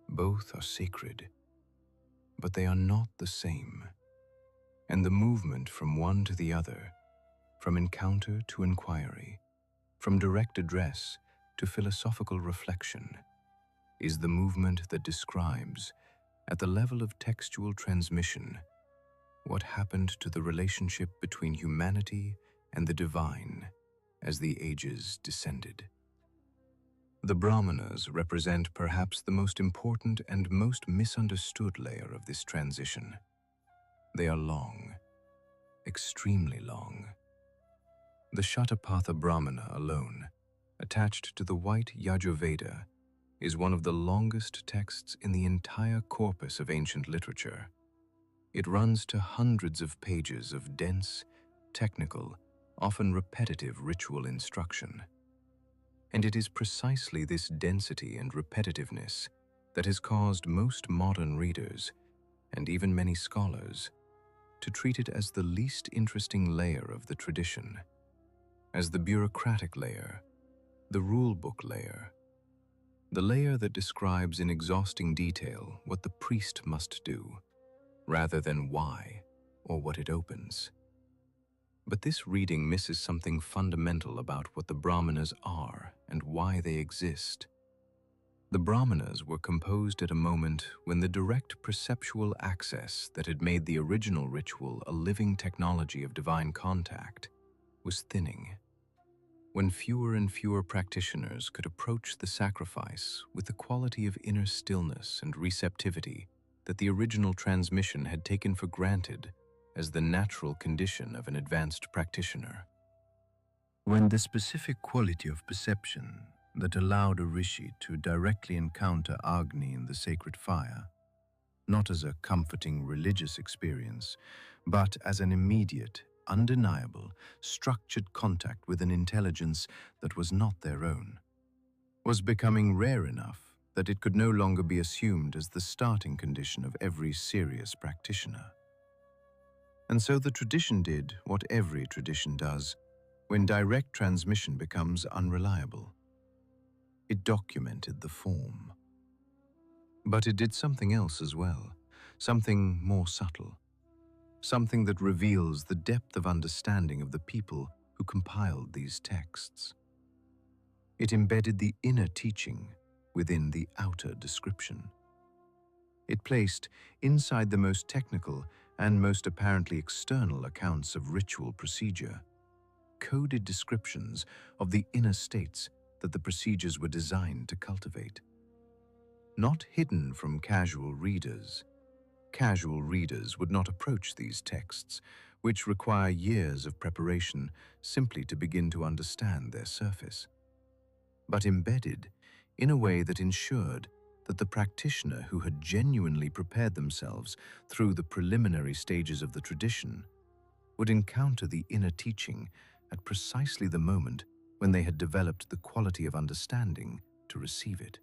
both are sacred, but they are not the same. And the movement from one to the other, from encounter to inquiry, from direct address to philosophical reflection, is the movement that describes, at the level of textual transmission, what happened to the relationship between humanity and the divine as the ages descended. The Brahmanas represent perhaps the most important and most misunderstood layer of this transition. They are long, extremely long. The Shatapatha Brahmana alone, attached to the white Yajurveda, is one of the longest texts in the entire corpus of ancient literature. It runs to hundreds of pages of dense, technical, often repetitive ritual instruction. And it is precisely this density and repetitiveness that has caused most modern readers, and even many scholars, to treat it as the least interesting layer of the tradition, as the bureaucratic layer, the rule-book layer, the layer that describes in exhausting detail what the priest must do, rather than why or what it opens. But this reading misses something fundamental about what the Brahmanas are and why they exist. The Brahmanas were composed at a moment when the direct perceptual access that had made the original ritual a living technology of divine contact was thinning. When fewer and fewer practitioners could approach the sacrifice with the quality of inner stillness and receptivity that the original transmission had taken for granted as the natural condition of an advanced practitioner. When the specific quality of perception that allowed a rishi to directly encounter Agni in the sacred fire, not as a comforting religious experience, but as an immediate, undeniable, structured contact with an intelligence that was not their own, was becoming rare enough that it could no longer be assumed as the starting condition of every serious practitioner. And so the tradition did what every tradition does when direct transmission becomes unreliable. It documented the form. But it did something else as well, something more subtle, something that reveals the depth of understanding of the people who compiled these texts. It embedded the inner teaching within the outer description. It placed inside the most technical and most apparently external accounts of ritual procedure coded descriptions of the inner states that the procedures were designed to cultivate. Not hidden from casual readers. Casual readers would not approach these texts, which require years of preparation simply to begin to understand their surface, but embedded in a way that ensured that the practitioner who had genuinely prepared themselves through the preliminary stages of the tradition would encounter the inner teaching at precisely the moment when they had developed the quality of understanding to receive it.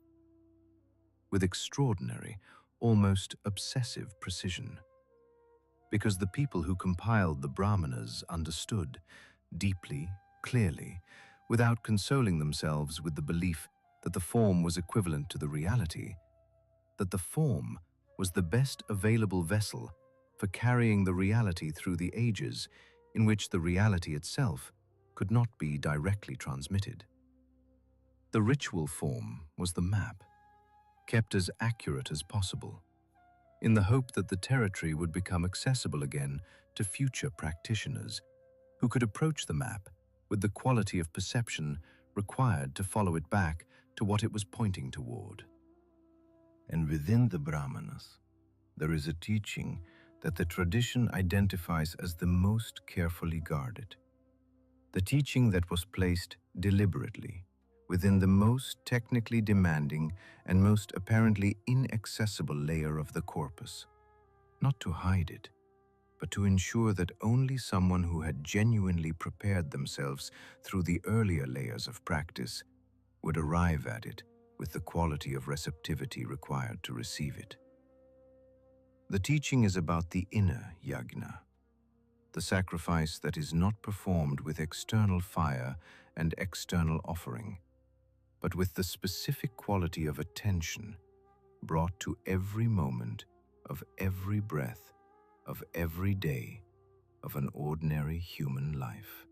With extraordinary, almost obsessive precision. Because the people who compiled the Brahmanas understood, deeply, clearly, without consoling themselves with the belief that the form was equivalent to the reality, that the form was the best available vessel for carrying the reality through the ages in which the reality itself could not be directly transmitted. The ritual form was the map, kept as accurate as possible, in the hope that the territory would become accessible again to future practitioners who could approach the map with the quality of perception required to follow it back to what it was pointing toward. And within the Brahmanas, there is a teaching that the tradition identifies as the most carefully guarded. The teaching that was placed deliberately within the most technically demanding and most apparently inaccessible layer of the corpus, not to hide it, but to ensure that only someone who had genuinely prepared themselves through the earlier layers of practice would arrive at it with the quality of receptivity required to receive it. The teaching is about the inner yagna, the sacrifice that is not performed with external fire and external offering, but with the specific quality of attention brought to every moment of every breath of every day of an ordinary human life.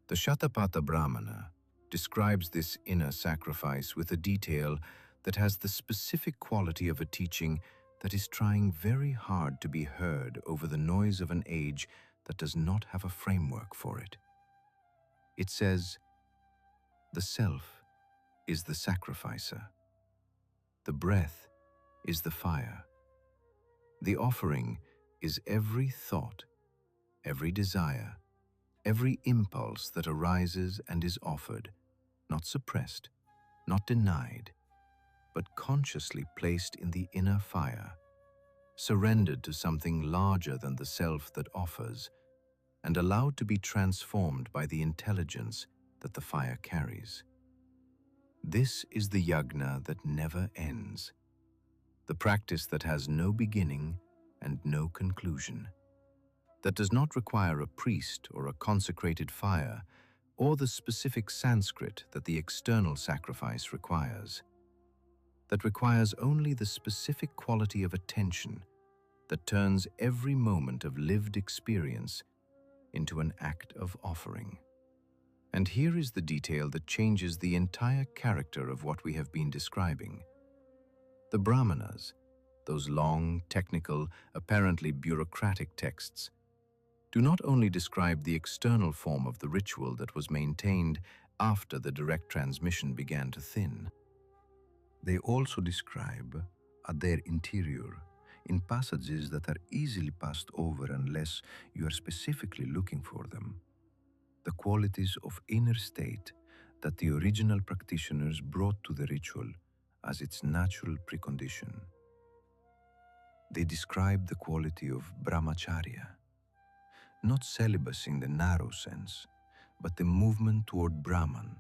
The Shatapatha Brahmana describes this inner sacrifice with a detail that has the specific quality of a teaching that is trying very hard to be heard over the noise of an age that does not have a framework for it. It says, "The self is the sacrificer. The breath is the fire. The offering is every thought, every desire, every impulse that arises and is offered, not suppressed, not denied, but consciously placed in the inner fire, surrendered to something larger than the self that offers, and allowed to be transformed by the intelligence that the fire carries. This is the yagna that never ends, the practice that has no beginning and no conclusion, that does not require a priest or a consecrated fire or the specific Sanskrit that the external sacrifice requires, that requires only the specific quality of attention that turns every moment of lived experience into an act of offering." And here is the detail that changes the entire character of what we have been describing. The Brahmanas, those long, technical, apparently bureaucratic texts, do not only describe the external form of the ritual that was maintained after the direct transmission began to thin. They also describe, at their interior, in passages that are easily passed over unless you are specifically looking for them, the qualities of inner state that the original practitioners brought to the ritual as its natural precondition. They describe the quality of brahmacharya, not celibacy in the narrow sense, but the movement toward Brahman,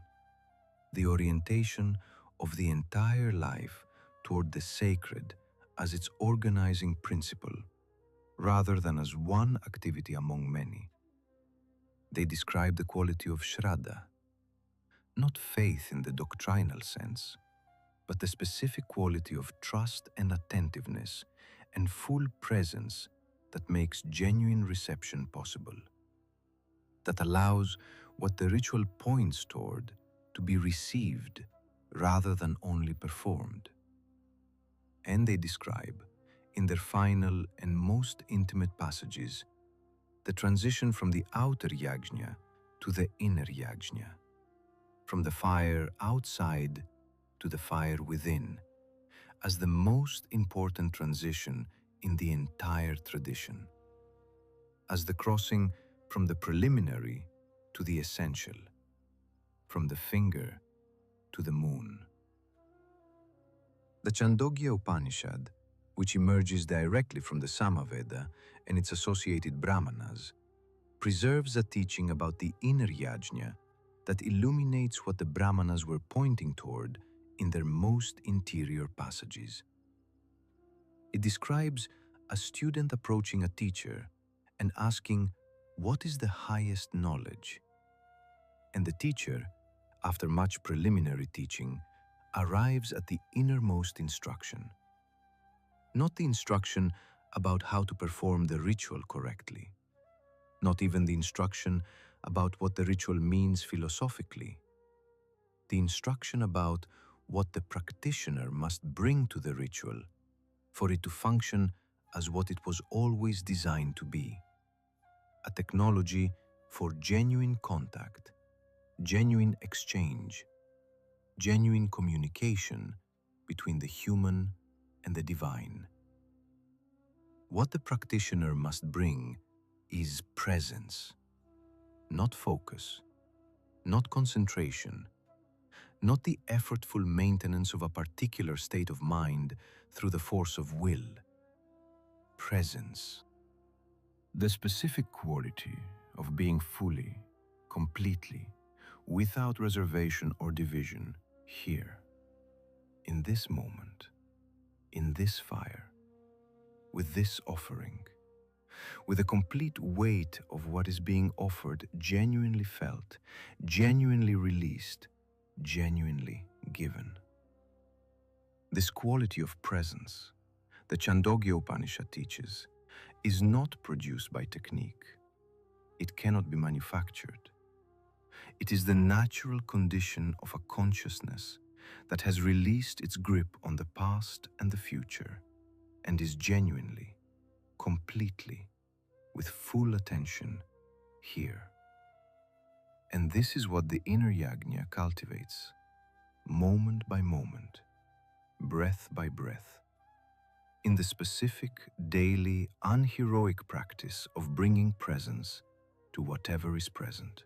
the orientation of the entire life toward the sacred as its organizing principle, rather than as one activity among many. They describe the quality of Shraddha, not faith in the doctrinal sense, but the specific quality of trust and attentiveness and full presence that makes genuine reception possible, that allows what the ritual points toward to be received rather than only performed. And they describe, in their final and most intimate passages, the transition from the outer yagna to the inner yagna, from the fire outside to the fire within, as the most important transition in the entire tradition, as the crossing from the preliminary to the essential, from the finger to the moon. The Chandogya Upanishad, which emerges directly from the Samaveda and its associated Brahmanas, preserves a teaching about the inner yajna that illuminates what the Brahmanas were pointing toward in their most interior passages. It describes a student approaching a teacher and asking, "What is the highest knowledge?" And the teacher, after much preliminary teaching, arrives at the innermost instruction. Not the instruction about how to perform the ritual correctly, not even the instruction about what the ritual means philosophically, the instruction about what the practitioner must bring to the ritual for it to function as what it was always designed to be: a technology for genuine contact, genuine exchange, genuine communication between the human and the divine. What the practitioner must bring is presence, not focus, not concentration, not the effortful maintenance of a particular state of mind through the force of will. Presence. The specific quality of being fully, completely, without reservation or division, here, in this moment, in this fire, with this offering, with the complete weight of what is being offered genuinely felt, genuinely released, genuinely given. This quality of presence, the Chandogya Upanishad teaches, is not produced by technique. It cannot be manufactured. It is the natural condition of a consciousness that has released its grip on the past and the future and is genuinely, completely, with full attention here. And this is what the inner yagna cultivates, moment by moment, breath by breath, in the specific, daily, unheroic practice of bringing presence to whatever is present.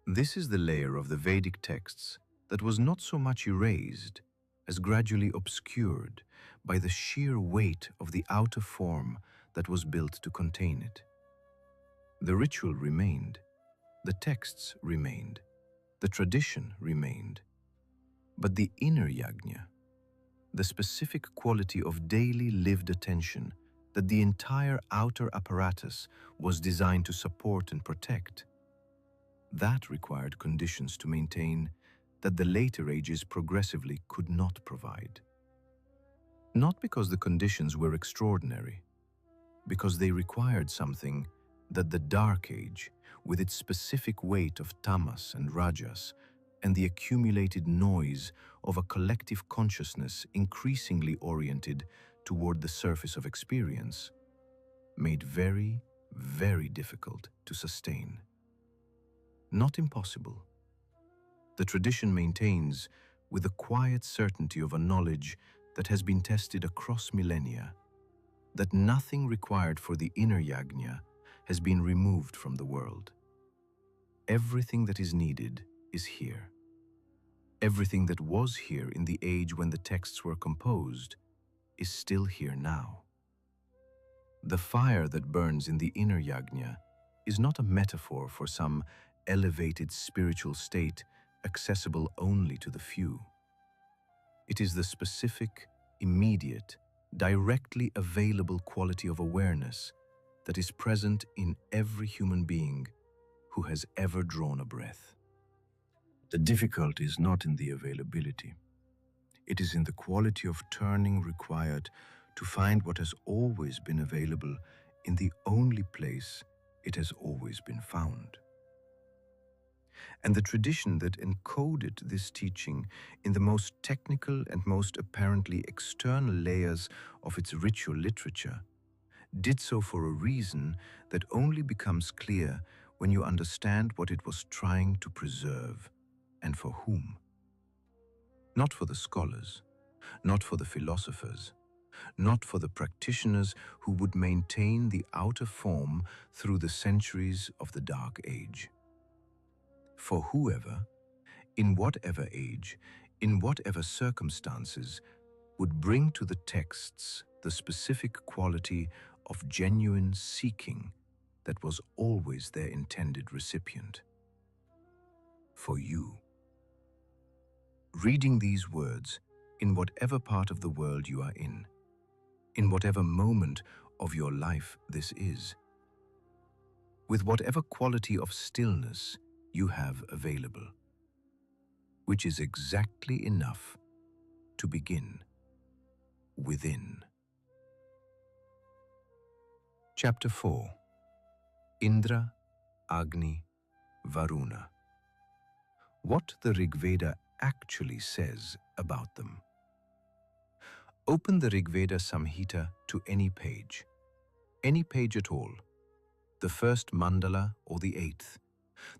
This is the layer of the Vedic texts that was not so much erased as gradually obscured by the sheer weight of the outer form that was built to contain it. The ritual remained, the texts remained, the tradition remained, but the inner yagna, the specific quality of daily lived attention that the entire outer apparatus was designed to support and protect, that required conditions to maintain that the later ages progressively could not provide. Not because the conditions were extraordinary, because they required something that the Dark Age, with its specific weight of tamas and rajas, and the accumulated noise of a collective consciousness increasingly oriented toward the surface of experience, made very, very difficult to sustain. Not impossible. The tradition maintains, with the quiet certainty of a knowledge that has been tested across millennia, that nothing required for the inner yagna has been removed from the world. Everything that is needed is here. Everything that was here in the age when the texts were composed is still here now. The fire that burns in the inner yagna is not a metaphor for some elevated spiritual state accessible only to the few. It is the specific, immediate, directly available quality of awareness that is present in every human being who has ever drawn a breath. The difficulty is not in the availability. It is in the quality of turning required to find what has always been available in the only place it has always been found. And the tradition that encoded this teaching in the most technical and most apparently external layers of its ritual literature did so for a reason that only becomes clear when you understand what it was trying to preserve and for whom. Not for the scholars, not for the philosophers, not for the practitioners who would maintain the outer form through the centuries of the Dark Age. For whoever, in whatever age, in whatever circumstances, would bring to the texts the specific quality of genuine seeking that was always their intended recipient. For you. Reading these words in whatever part of the world you are in whatever moment of your life this is, with whatever quality of stillness you have available, which is exactly enough to begin within. Chapter 4. Indra, Agni, Varuna. What the Rig Veda actually says about them. Open the Rig Veda Samhita to any page at all, the first mandala or the eighth,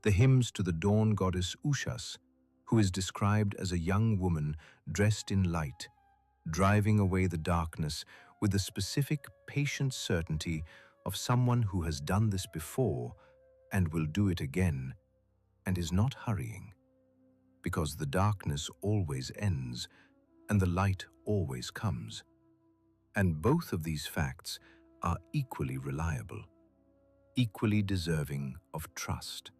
the hymns to the dawn goddess Ushas, who is described as a young woman dressed in light, driving away the darkness with the specific patient certainty of someone who has done this before and will do it again, and is not hurrying, because the darkness always ends and the light always comes. And both of these facts are equally reliable, equally deserving of trust.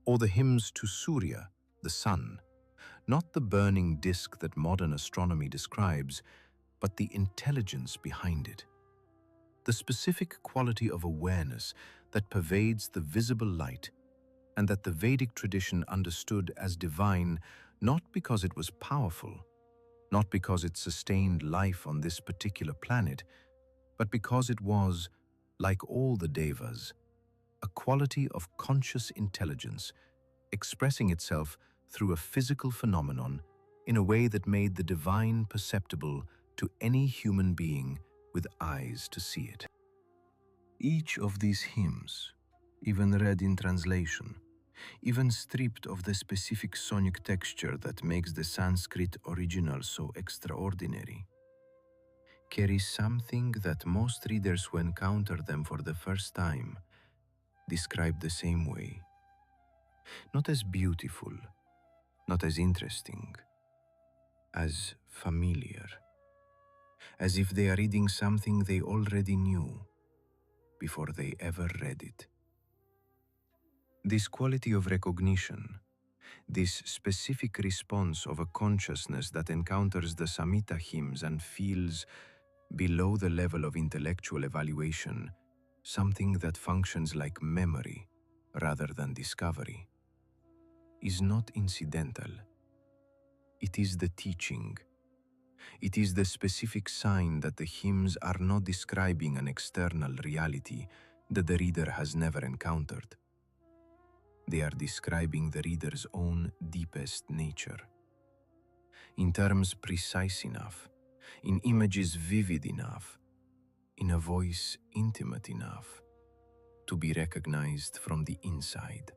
Or the hymns to Surya, the sun, not the burning disk that modern astronomy describes, but the intelligence behind it. The specific quality of awareness that pervades the visible light, and that the Vedic tradition understood as divine not because it was powerful, not because it sustained life on this particular planet, but because it was, like all the devas, a quality of conscious intelligence expressing itself through a physical phenomenon in a way that made the divine perceptible to any human being with eyes to see it. Each of these hymns, even read in translation, even stripped of the specific sonic texture that makes the Sanskrit original so extraordinary, carry something that most readers who encounter them for the first time describe the same way. Not as beautiful, not as interesting, as familiar, as if they are reading something they already knew before they ever read it. This quality of recognition, this specific response of a consciousness that encounters the Samhita hymns and feels, below the level of intellectual evaluation, something that functions like memory rather than discovery, is not incidental. It is the teaching. It is the specific sign that the hymns are not describing an external reality that the reader has never encountered. They are describing the reader's own deepest nature. In terms precise enough, in images vivid enough, in a voice intimate enough to be recognized from the inside.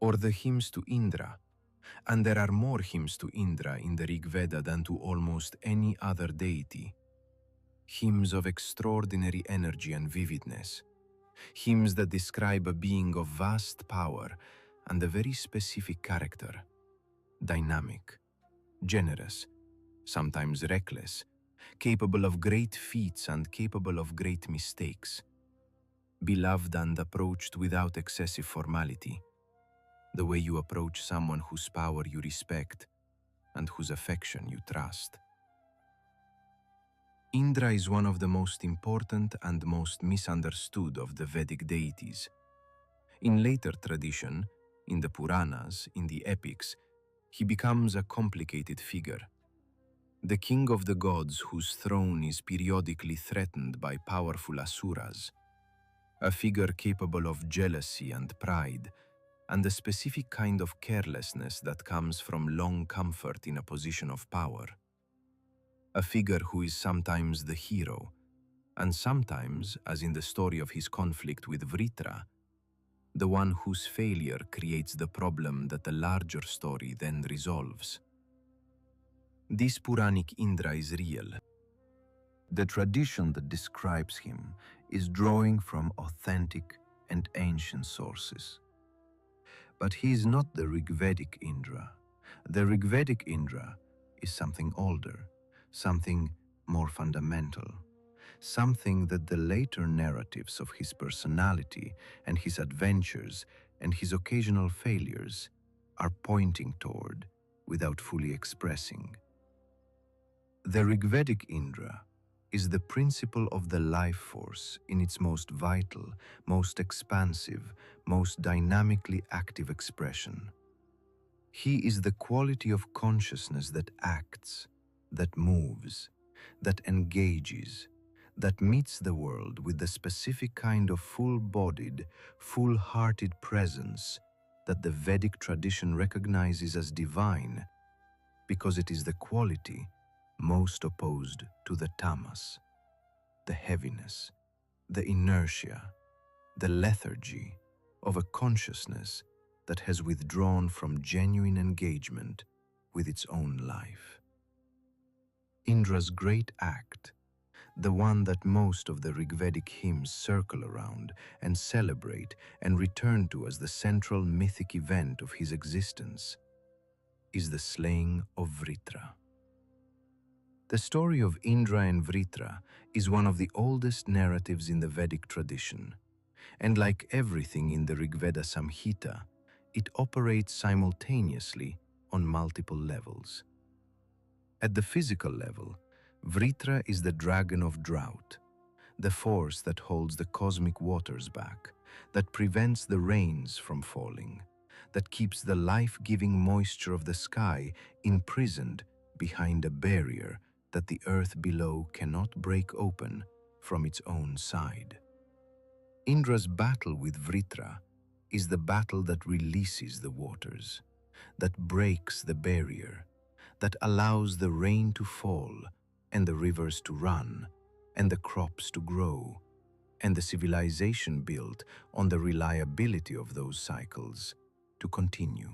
Or the hymns to Indra, and there are more hymns to Indra in the Rig Veda than to almost any other deity. Hymns of extraordinary energy and vividness. Hymns that describe a being of vast power and a very specific character. Dynamic, generous, sometimes reckless, capable of great feats and capable of great mistakes. Beloved and approached without excessive formality, the way you approach someone whose power you respect and whose affection you trust. Indra is one of the most important and most misunderstood of the Vedic deities. In later tradition, in the Puranas, in the epics, he becomes a complicated figure. The king of the gods whose throne is periodically threatened by powerful asuras, a figure capable of jealousy and pride, and the specific kind of carelessness that comes from long comfort in a position of power. A figure who is sometimes the hero, and sometimes, as in the story of his conflict with Vritra, the one whose failure creates the problem that the larger story then resolves. This Puranic Indra is real. The tradition that describes him is drawing from authentic and ancient sources. But he is not the Rigvedic Indra. The Rigvedic Indra is something older, something more fundamental, something that the later narratives of his personality and his adventures and his occasional failures are pointing toward without fully expressing. The Rigvedic Indra is the principle of the life force in its most vital, most expansive, most dynamically active expression. He is the quality of consciousness that acts, that moves, that engages, that meets the world with the specific kind of full-bodied, full-hearted presence that the Vedic tradition recognizes as divine, because it is the quality most opposed to the tamas, the heaviness, the inertia, the lethargy of a consciousness that has withdrawn from genuine engagement with its own life. Indra's great act, the one that most of the Rigvedic hymns circle around and celebrate and return to as the central mythic event of his existence, is the slaying of Vritra. The story of Indra and Vritra is one of the oldest narratives in the Vedic tradition, and like everything in the Rigveda Samhita, it operates simultaneously on multiple levels. At the physical level, Vritra is the dragon of drought, the force that holds the cosmic waters back, that prevents the rains from falling, that keeps the life-giving moisture of the sky imprisoned behind a barrier that the earth below cannot break open from its own side. Indra's battle with Vritra is the battle that releases the waters, that breaks the barrier, that allows the rain to fall and the rivers to run and the crops to grow and the civilization built on the reliability of those cycles to continue.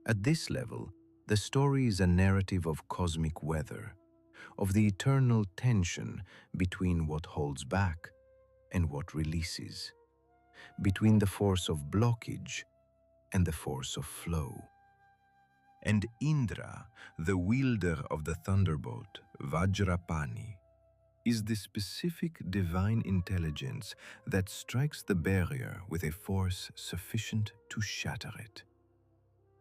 At this level, the story is a narrative of cosmic weather, of the eternal tension between what holds back and what releases, between the force of blockage and the force of flow. And Indra, the wielder of the thunderbolt, Vajrapani, is the specific divine intelligence that strikes the barrier with a force sufficient to shatter it.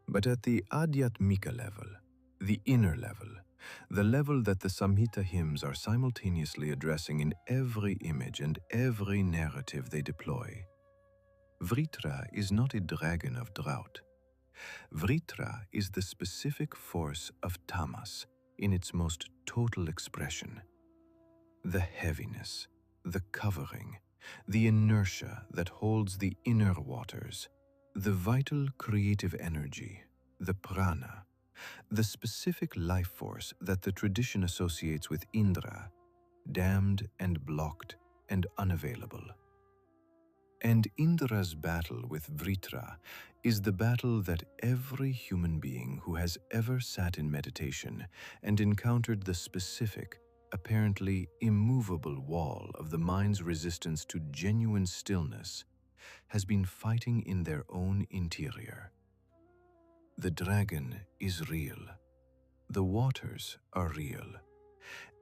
But at the Adhyatmika level, the inner level, the level that the Samhita hymns are simultaneously addressing in every image and every narrative they deploy, Vritra is not a dragon of drought. Vritra is the specific force of tamas in its most total expression. The heaviness, the covering, the inertia that holds the inner waters, the vital creative energy, the prana, the specific life force that the tradition associates with Indra, damned and blocked and unavailable. And Indra's battle with Vritra is the battle that every human being who has ever sat in meditation and encountered the specific, apparently immovable wall of the mind's resistance to genuine stillness has been fighting in their own interior. The dragon is real. The waters are real.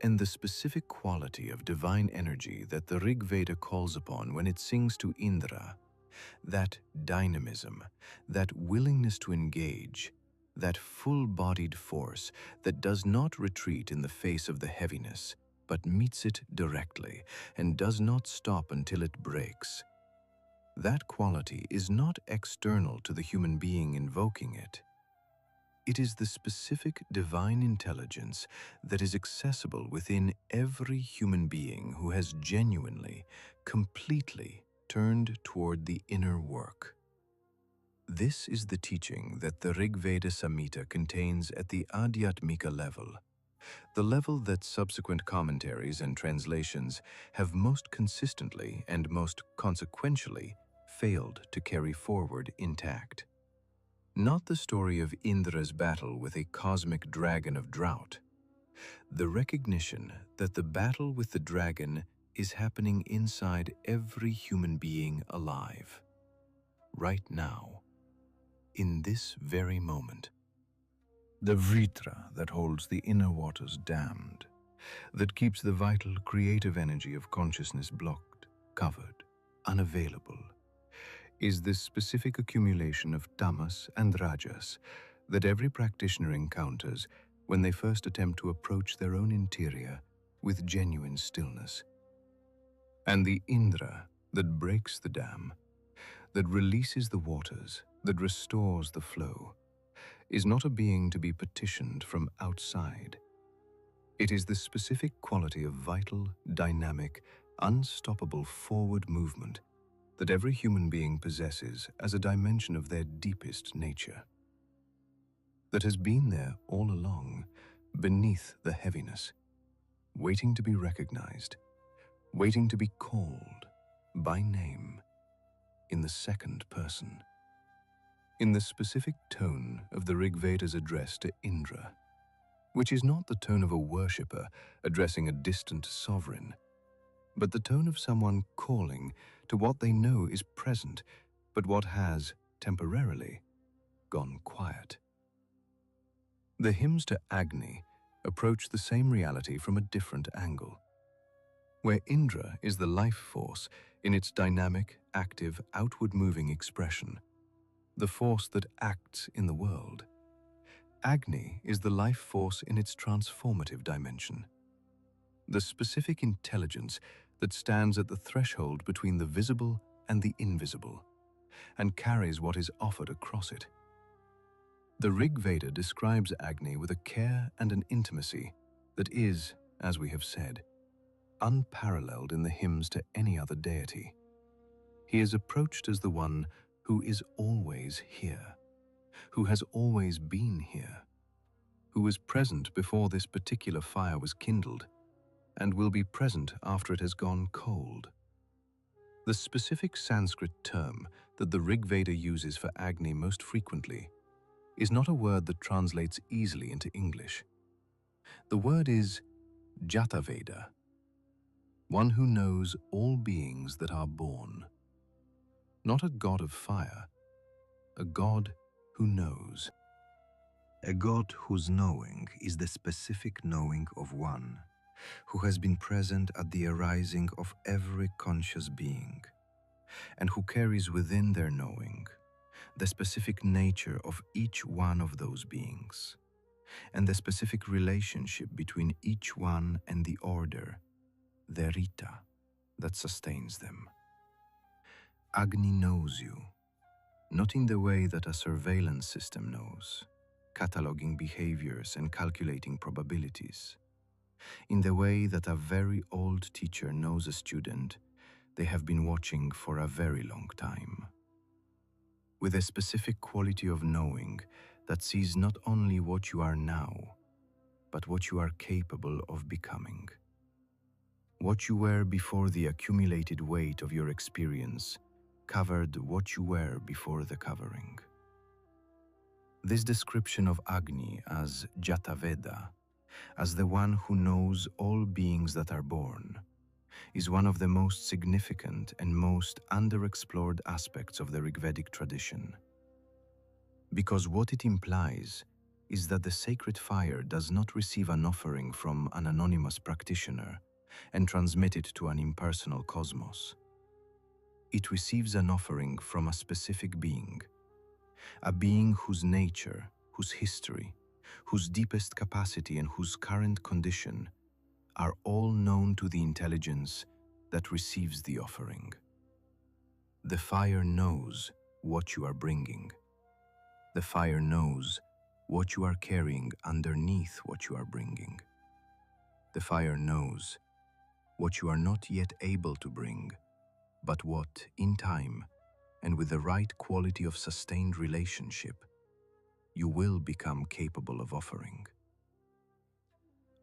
And the specific quality of divine energy that the Rig Veda calls upon when it sings to Indra, that dynamism, that willingness to engage, that full-bodied force that does not retreat in the face of the heaviness, but meets it directly and does not stop until it breaks. That quality is not external to the human being invoking it. It is the specific divine intelligence that is accessible within every human being who has genuinely, completely turned toward the inner work. This is the teaching that the Rig Veda Samhita contains at the Adhyatmika level, the level that subsequent commentaries and translations have most consistently and most consequentially failed to carry forward intact. Not the story of Indra's battle with a cosmic dragon of drought, the recognition that the battle with the dragon is happening inside every human being alive, right now, in this very moment. The vritra that holds the inner waters dammed, that keeps the vital creative energy of consciousness blocked, covered, unavailable, is this specific accumulation of tamas and rajas that every practitioner encounters when they first attempt to approach their own interior with genuine stillness. And the Indra that breaks the dam, that releases the waters, that restores the flow, is not a being to be petitioned from outside. It is the specific quality of vital, dynamic, unstoppable forward movement that every human being possesses as a dimension of their deepest nature, that has been there all along, beneath the heaviness, waiting to be recognized, waiting to be called by name in the second person. In the specific tone of the Rig Veda's address to Indra, which is not the tone of a worshipper addressing a distant sovereign, but the tone of someone calling to what they know is present, but what has, temporarily, gone quiet. The hymns to Agni approach the same reality from a different angle, where Indra is the life force in its dynamic, active, outward-moving expression, the force that acts in the world. Agni is the life force in its transformative dimension, the specific intelligence that stands at the threshold between the visible and the invisible, and carries what is offered across it. The Rig Veda describes Agni with a care and an intimacy that is, as we have said, unparalleled in the hymns to any other deity. He is approached as the one who is always here, who has always been here, who was present before this particular fire was kindled, and will be present after it has gone cold. The specific Sanskrit term that the Rig Veda uses for Agni most frequently is not a word that translates easily into English. The word is Jataveda, one who knows all beings that are born. Not a god of fire, a god who knows. A god whose knowing is the specific knowing of one who has been present at the arising of every conscious being, and who carries within their knowing the specific nature of each one of those beings, and the specific relationship between each one and the order, the Rita, that sustains them. Agni knows you, not in the way that a surveillance system knows, cataloging behaviors and calculating probabilities. In the way that a very old teacher knows a student they have been watching for a very long time. With a specific quality of knowing that sees not only what you are now, but what you are capable of becoming. What you were before the accumulated weight of your experience covered what you were before the covering. This description of Agni as Jataveda, as the one who knows all beings that are born, is one of the most significant and most underexplored aspects of the Rigvedic tradition. Because what it implies is that the sacred fire does not receive an offering from an anonymous practitioner and transmit it to an impersonal cosmos. It receives an offering from a specific being, a being whose nature, whose history, whose deepest capacity and whose current condition are all known to the intelligence that receives the offering. The fire knows what you are bringing. The fire knows what you are carrying underneath what you are bringing. The fire knows what you are not yet able to bring, but what, in time, and with the right quality of sustained relationship, you will become capable of offering.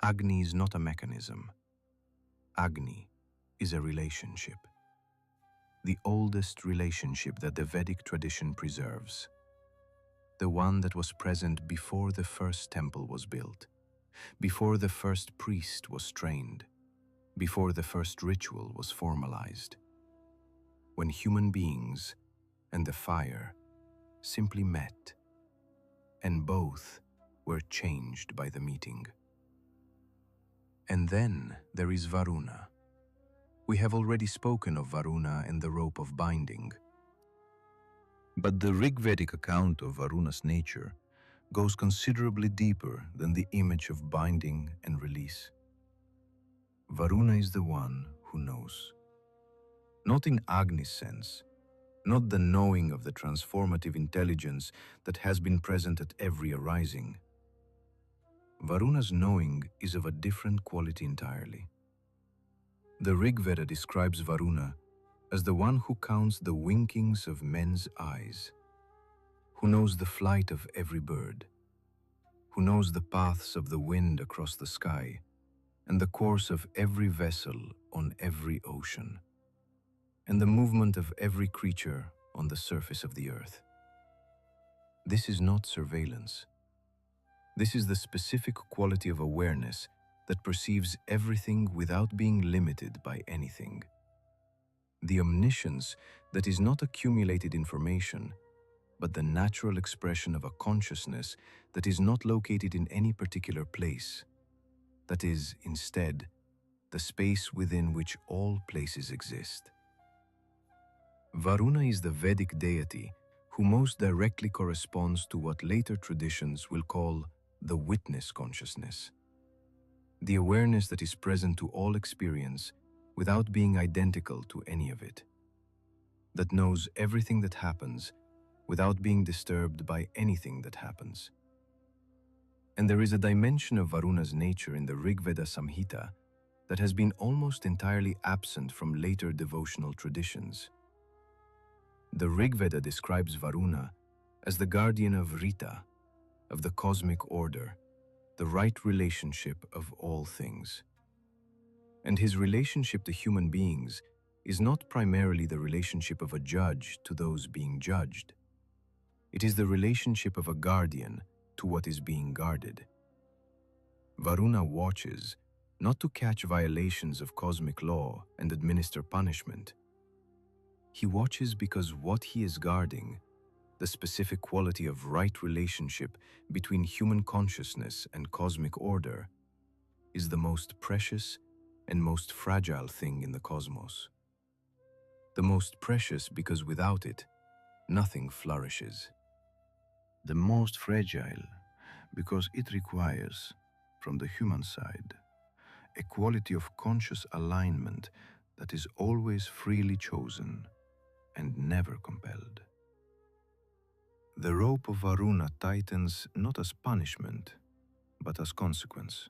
Agni is not a mechanism. Agni is a relationship. The oldest relationship that the Vedic tradition preserves. The one that was present before the first temple was built, before the first priest was trained, before the first ritual was formalized. When human beings and the fire simply met, and both were changed by the meeting. And then there is Varuna. We have already spoken of Varuna and the rope of binding. But the Rig Vedic account of Varuna's nature goes considerably deeper than the image of binding and release. Varuna is the one who knows. Not in Agni's sense, not the knowing of the transformative intelligence that has been present at every arising. Varuna's knowing is of a different quality entirely. The Rig Veda describes Varuna as the one who counts the winkings of men's eyes, who knows the flight of every bird, who knows the paths of the wind across the sky, and the course of every vessel on every ocean, and the movement of every creature on the surface of the earth. This is not surveillance. This is the specific quality of awareness that perceives everything without being limited by anything. The omniscience that is not accumulated information, but the natural expression of a consciousness that is not located in any particular place, that is, instead, the space within which all places exist. Varuna is the Vedic deity who most directly corresponds to what later traditions will call the witness consciousness. The awareness that is present to all experience without being identical to any of it. That knows everything that happens without being disturbed by anything that happens. And there is a dimension of Varuna's nature in the Rig Veda Samhita that has been almost entirely absent from later devotional traditions. The Rig Veda describes Varuna as the guardian of Rita, of the cosmic order, the right relationship of all things. And his relationship to human beings is not primarily the relationship of a judge to those being judged. It is the relationship of a guardian to what is being guarded. Varuna watches not to catch violations of cosmic law and administer punishment. He watches because what he is guarding, the specific quality of right relationship between human consciousness and cosmic order, is the most precious and most fragile thing in the cosmos. The most precious because without it, nothing flourishes. The most fragile because it requires, from the human side, a quality of conscious alignment that is always freely chosen and never compelled. The rope of Varuna tightens not as punishment, but as consequence.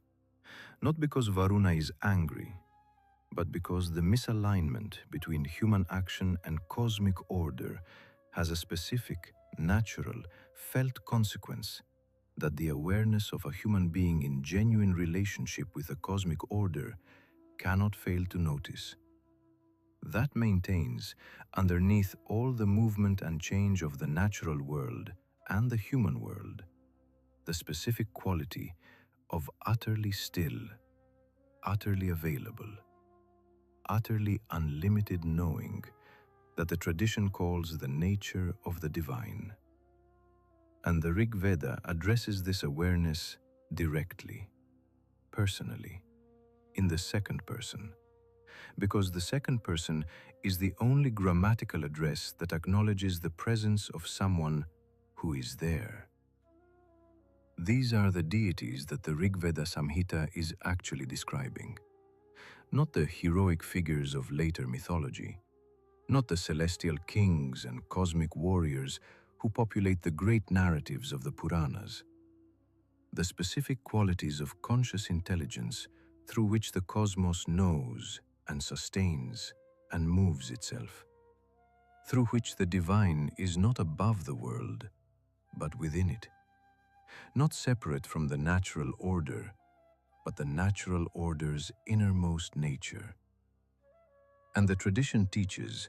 Not because Varuna is angry, but because the misalignment between human action and cosmic order has a specific, natural, felt consequence that the awareness of a human being in genuine relationship with the cosmic order cannot fail to notice. That maintains, underneath all the movement and change of the natural world and the human world, the specific quality of utterly still, utterly available, utterly unlimited knowing that the tradition calls the nature of the divine. And the Rig Veda addresses this awareness directly, personally, in the second person, because the second person is the only grammatical address that acknowledges the presence of someone who is there. These are the deities that the Rig Veda Samhita is actually describing. not the heroic figures of later mythology, not the celestial kings and cosmic warriors who populate the great narratives of the Puranas. The specific qualities of conscious intelligence through which the cosmos knows and sustains and moves itself, through which the divine is not above the world, but within it, not separate from the natural order, but the natural order's innermost nature. And the tradition teaches,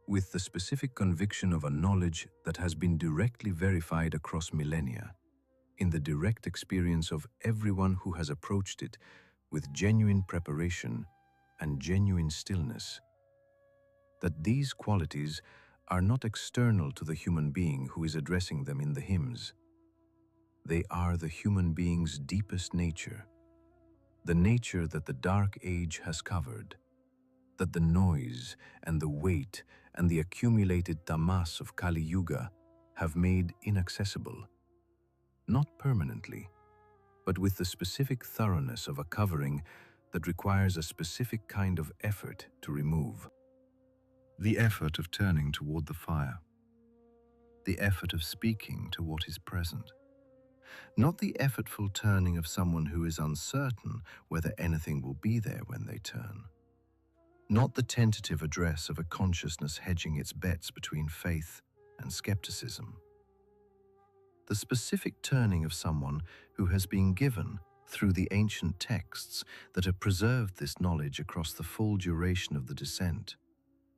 with the specific conviction of a knowledge that has been directly verified across millennia, in the direct experience of everyone who has approached it with genuine preparation and genuine stillness, that these qualities are not external to the human being who is addressing them in the hymns. They are the human being's deepest nature, the nature that the dark age has covered, that the noise and the weight and the accumulated tamas of Kali Yuga have made inaccessible, not permanently, but with the specific thoroughness of a covering that requires a specific kind of effort to remove. The effort of turning toward the fire, the effort of speaking to what is present, not the effortful turning of someone who is uncertain whether anything will be there when they turn, not the tentative address of a consciousness hedging its bets between faith and skepticism. The specific turning of someone who has been given, through the ancient texts that have preserved this knowledge across the full duration of the descent,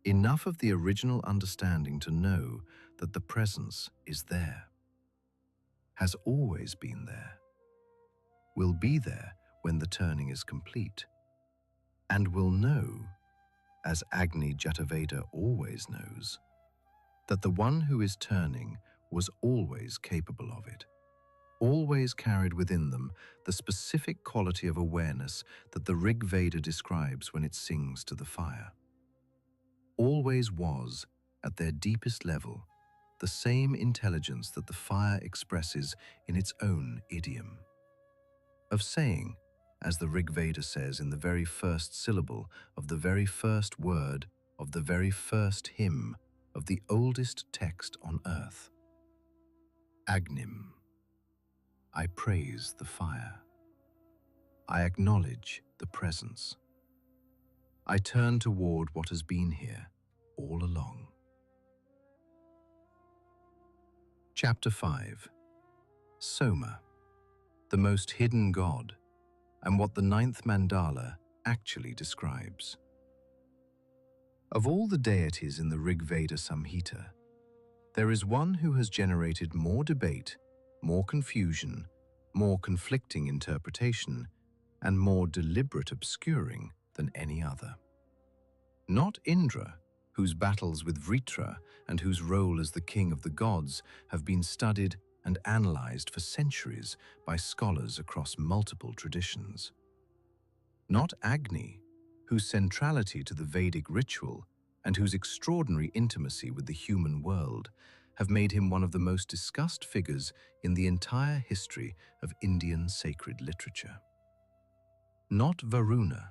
enough of the original understanding to know that the presence is there, has always been there, will be there when the turning is complete, and will know, as Agni Jataveda always knows, that the one who is turning was always capable of it, always carried within them the specific quality of awareness that the Rig Veda describes when it sings to the fire. Always was, at their deepest level, the same intelligence that the fire expresses in its own idiom. Of saying, as the Rig Veda says in the very first syllable of the very first word of the very first hymn of the oldest text on earth. Agnim. I praise the fire. I acknowledge the presence. I turn toward what has been here all along. Chapter 5. Soma, the most hidden god, and what the ninth mandala actually describes. Of all the deities in the Rig Veda Samhita, there is one who has generated more debate, more confusion, more conflicting interpretation, and more deliberate obscuring than any other. Not Indra, whose battles with Vritra and whose role as the king of the gods have been studied and analyzed for centuries by scholars across multiple traditions. Not Agni, whose centrality to the Vedic ritual and whose extraordinary intimacy with the human world have made him one of the most discussed figures in the entire history of Indian sacred literature. Not Varuna,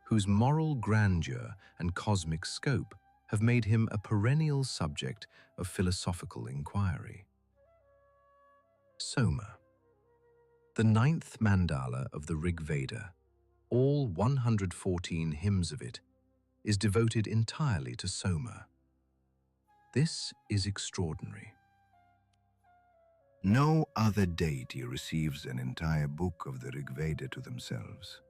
whose moral grandeur and cosmic scope have made him a perennial subject of philosophical inquiry. Soma, the ninth mandala of the Rig Veda, all 114 hymns of it, is devoted entirely to Soma. This is extraordinary. No other deity receives an entire book of the Rig Veda to themselves.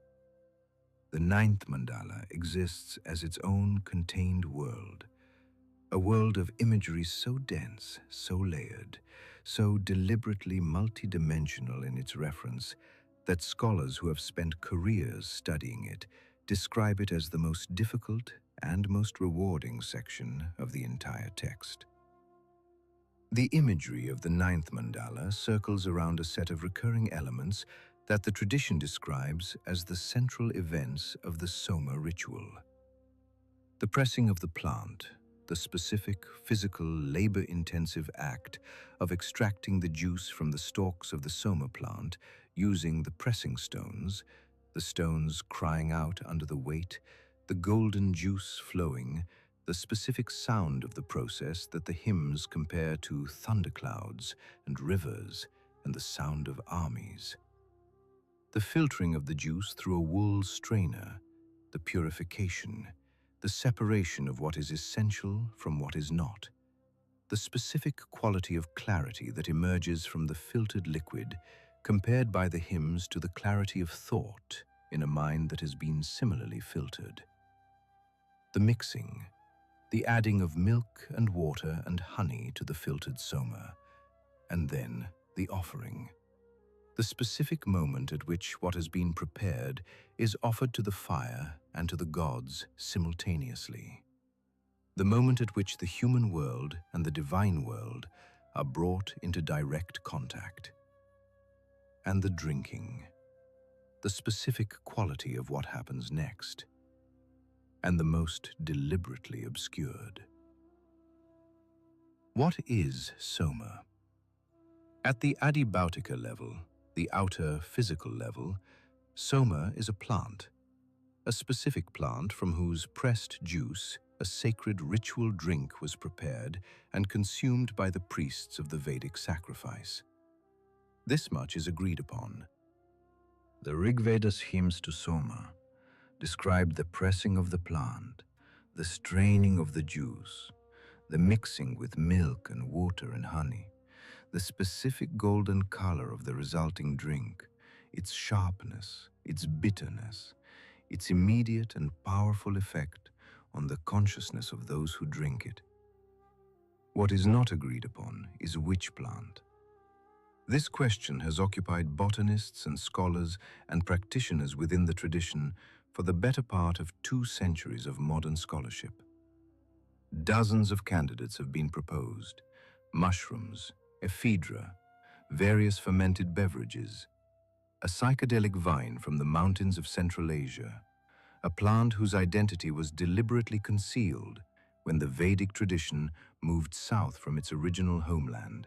The ninth mandala exists as its own contained world, a world of imagery so dense, so layered, so deliberately multidimensional in its reference that scholars who have spent careers studying it describe it as the most difficult and most rewarding section of the entire text. The imagery of the ninth mandala circles around a set of recurring elements that the tradition describes as the central events of the Soma ritual. The pressing of the plant, the specific, physical, labor-intensive act of extracting the juice from the stalks of the Soma plant using the pressing stones, the stones crying out under the weight, the golden juice flowing, the specific sound of the process that the hymns compare to thunderclouds and rivers and the sound of armies. The filtering of the juice through a wool strainer, the purification, the separation of what is essential from what is not, the specific quality of clarity that emerges from the filtered liquid compared by the hymns to the clarity of thought in a mind that has been similarly filtered. The mixing, the adding of milk and water and honey to the filtered Soma, and then the offering. The specific moment at which what has been prepared is offered to the fire and to the gods simultaneously. The moment at which the human world and the divine world are brought into direct contact. And the drinking, the specific quality of what happens next, and the most deliberately obscured. What is Soma? At the Adibautica level, the outer physical level, Soma is a plant, a specific plant from whose pressed juice a sacred ritual drink was prepared and consumed by the priests of the Vedic sacrifice. This much is agreed upon. The Rig Vedas hymns to Soma describe the pressing of the plant, the straining of the juice, the mixing with milk and water and honey, the specific golden color of the resulting drink, its sharpness, its bitterness, its immediate and powerful effect on the consciousness of those who drink it. What is not agreed upon is which plant. This question has occupied botanists and scholars and practitioners within the tradition for the better part of 2 centuries of modern scholarship. Dozens of candidates have been proposed: mushrooms, ephedra, various fermented beverages, a psychedelic vine from the mountains of Central Asia, a plant whose identity was deliberately concealed when the Vedic tradition moved south from its original homeland,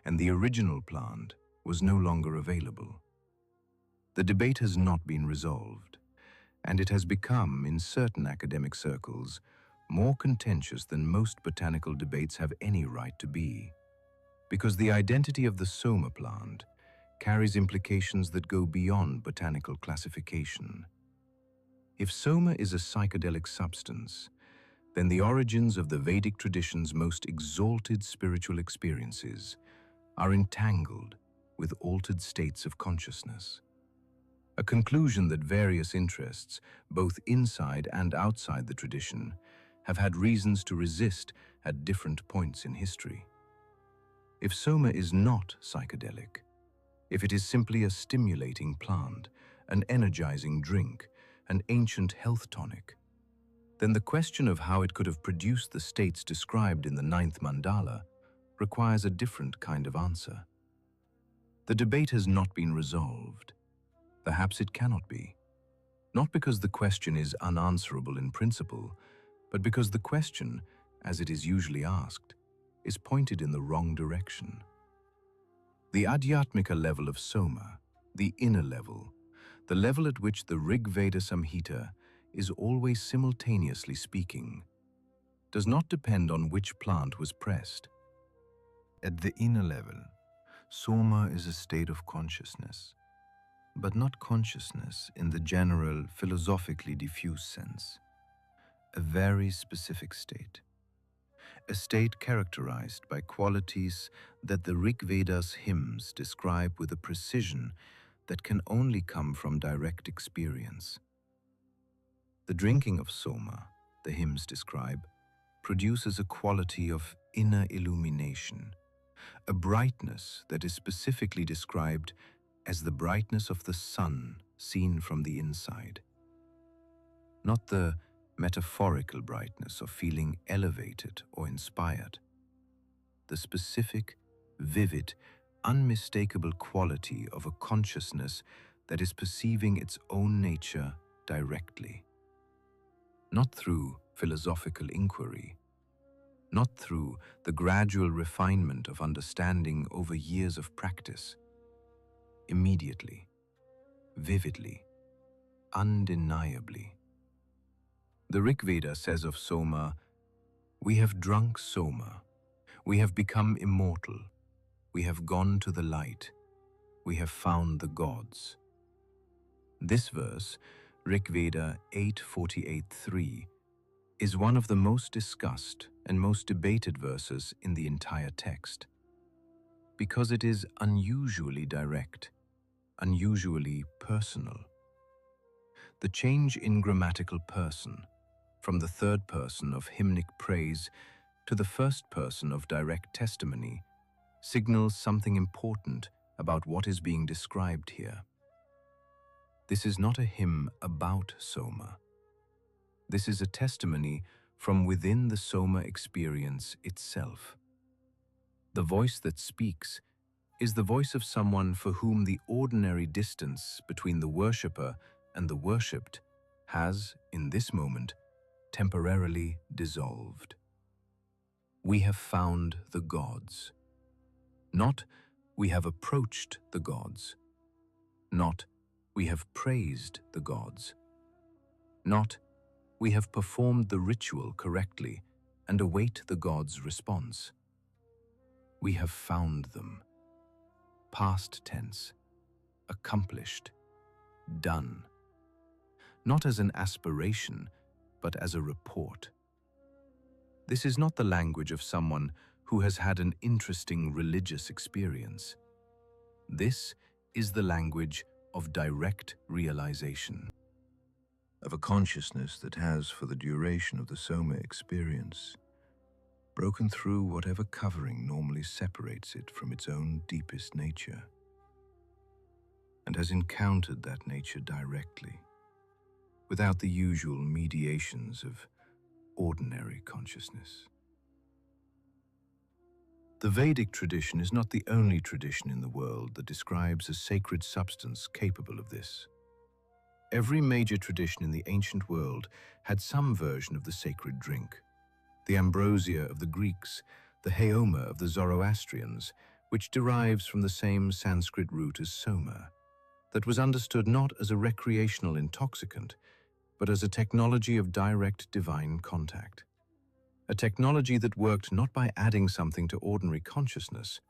and the original plant was no longer available. The debate has not been resolved, and it has become, in certain academic circles, more contentious than most botanical debates have any right to be, because the identity of the Soma plant carries implications that go beyond botanical classification. If Soma is a psychedelic substance, then the origins of the Vedic tradition's most exalted spiritual experiences are entangled with altered states of consciousness. A conclusion that various interests, both inside and outside the tradition, have had reasons to resist at different points in history. If Soma is not psychedelic, if it is simply a stimulating plant, an energizing drink, an ancient health tonic, then the question of how it could have produced the states described in the 9th mandala requires a different kind of answer. The debate has not been resolved. Perhaps it cannot be. Not because the question is unanswerable in principle, but because the question, as it is usually asked, is pointed in the wrong direction. The Adhyatmika level of Soma, the inner level, the level at which the Rig Veda Samhita is always simultaneously speaking, does not depend on which plant was pressed. At the inner level, Soma is a state of consciousness, but not consciousness in the general, philosophically diffuse sense. A very specific state. A state characterized by qualities that the Rig Vedas hymns describe with a precision that can only come from direct experience. The drinking of Soma, the hymns describe, produces a quality of inner illumination, a brightness that is specifically described as the brightness of the sun seen from the inside. Not the metaphorical brightness of feeling elevated or inspired. The specific, vivid, unmistakable quality of a consciousness that is perceiving its own nature directly. Not through philosophical inquiry, not through the gradual refinement of understanding over years of practice. Immediately, vividly, undeniably. The Rig Veda says of Soma, "We have drunk Soma, we have become immortal, we have gone to the light, we have found the gods." This verse, Rig Veda 8.48.3, is one of the most discussed and most debated verses in the entire text, because it is unusually direct, unusually personal. The change in grammatical person, from the third person of hymnic praise to the first person of direct testimony, signals something important about what is being described here. This is not a hymn about Soma. This is a testimony from within the Soma experience itself. The voice that speaks is the voice of someone for whom the ordinary distance between the worshipper and the worshipped has, in this moment, temporarily dissolved. We have found the gods. Not, we have approached the gods. Not, we have praised the gods. Not, we have performed the ritual correctly and await the gods' response. We have found them. Past tense, accomplished, done. Not as an aspiration, but as a report. This is not the language of someone who has had an interesting religious experience. This is the language of direct realization, of a consciousness that has, for the duration of the Soma experience, broken through whatever covering normally separates it from its own deepest nature, and has encountered that nature directly, without the usual mediations of ordinary consciousness. The Vedic tradition is not the only tradition in the world that describes a sacred substance capable of this. Every major tradition in the ancient world had some version of the sacred drink. The ambrosia of the Greeks, the haoma of the Zoroastrians, which derives from the same Sanskrit root as soma, that was understood not as a recreational intoxicant, but as a technology of direct divine contact. A technology that worked not by adding something to ordinary consciousness,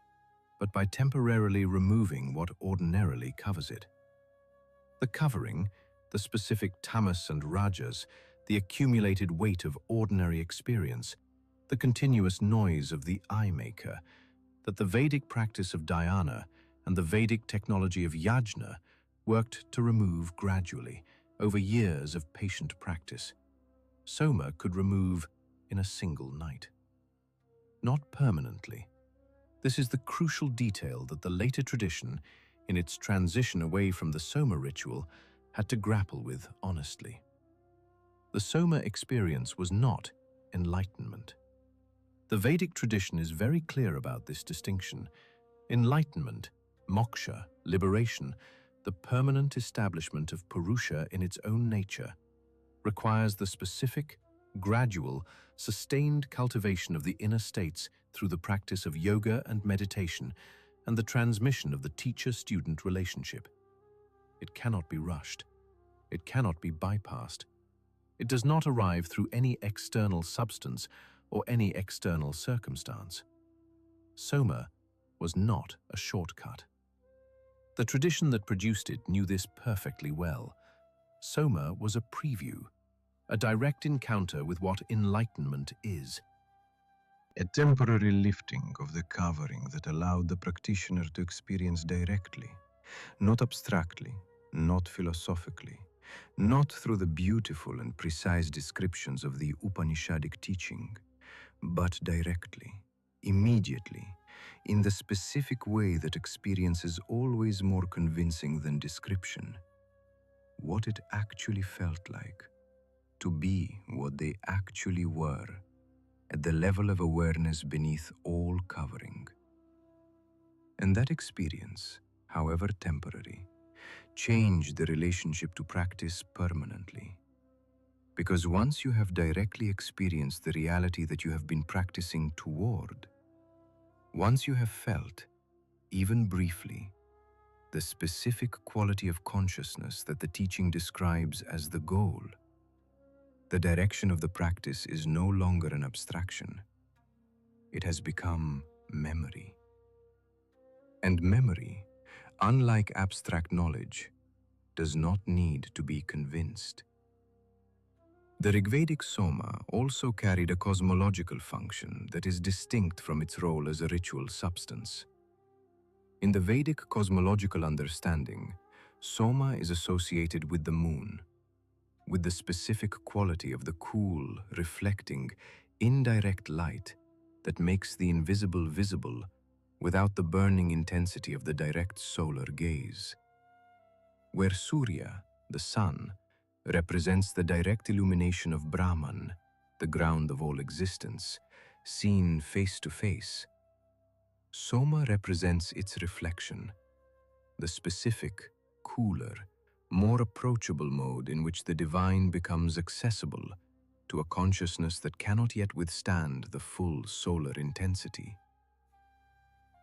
but by temporarily removing what ordinarily covers it. The covering, the specific tamas and rajas, the accumulated weight of ordinary experience, the continuous noise of the eye-maker, that the Vedic practice of dhyana and the Vedic technology of yagna worked to remove gradually, over years of patient practice. Soma could remove in a single night. Not permanently. This is the crucial detail that the later tradition, in its transition away from the Soma ritual, had to grapple with honestly. The Soma experience was not enlightenment. The Vedic tradition is very clear about this distinction. Enlightenment, moksha, liberation, the permanent establishment of Purusha in its own nature, requires the specific, gradual, sustained cultivation of the inner states through the practice of yoga and meditation and the transmission of the teacher-student relationship. It cannot be rushed. It cannot be bypassed. It does not arrive through any external substance or any external circumstance. Soma was not a shortcut. The tradition that produced it knew this perfectly well. Soma was a preview, a direct encounter with what enlightenment is. A temporary lifting of the covering that allowed the practitioner to experience directly, not abstractly, not philosophically, not through the beautiful and precise descriptions of the Upanishadic teaching, but directly, immediately, in the specific way that experience is always more convincing than description. What it actually felt like, to be what they actually were, at the level of awareness beneath all covering. And that experience, however temporary, changed the relationship to practice permanently. Because once you have directly experienced the reality that you have been practicing toward, once you have felt, even briefly, the specific quality of consciousness that the teaching describes as the goal. The direction of the practice is no longer an abstraction. It has become memory. And memory, unlike abstract knowledge, does not need to be convinced. The Rigvedic Soma also carried a cosmological function that is distinct from its role as a ritual substance. In the Vedic cosmological understanding, Soma is associated with the moon, with the specific quality of the cool, reflecting, indirect light that makes the invisible visible without the burning intensity of the direct solar gaze. Where Surya, the sun, represents the direct illumination of Brahman, the ground of all existence, seen face to face, Soma represents its reflection, the specific, cooler, more approachable mode in which the divine becomes accessible to a consciousness that cannot yet withstand the full solar intensity.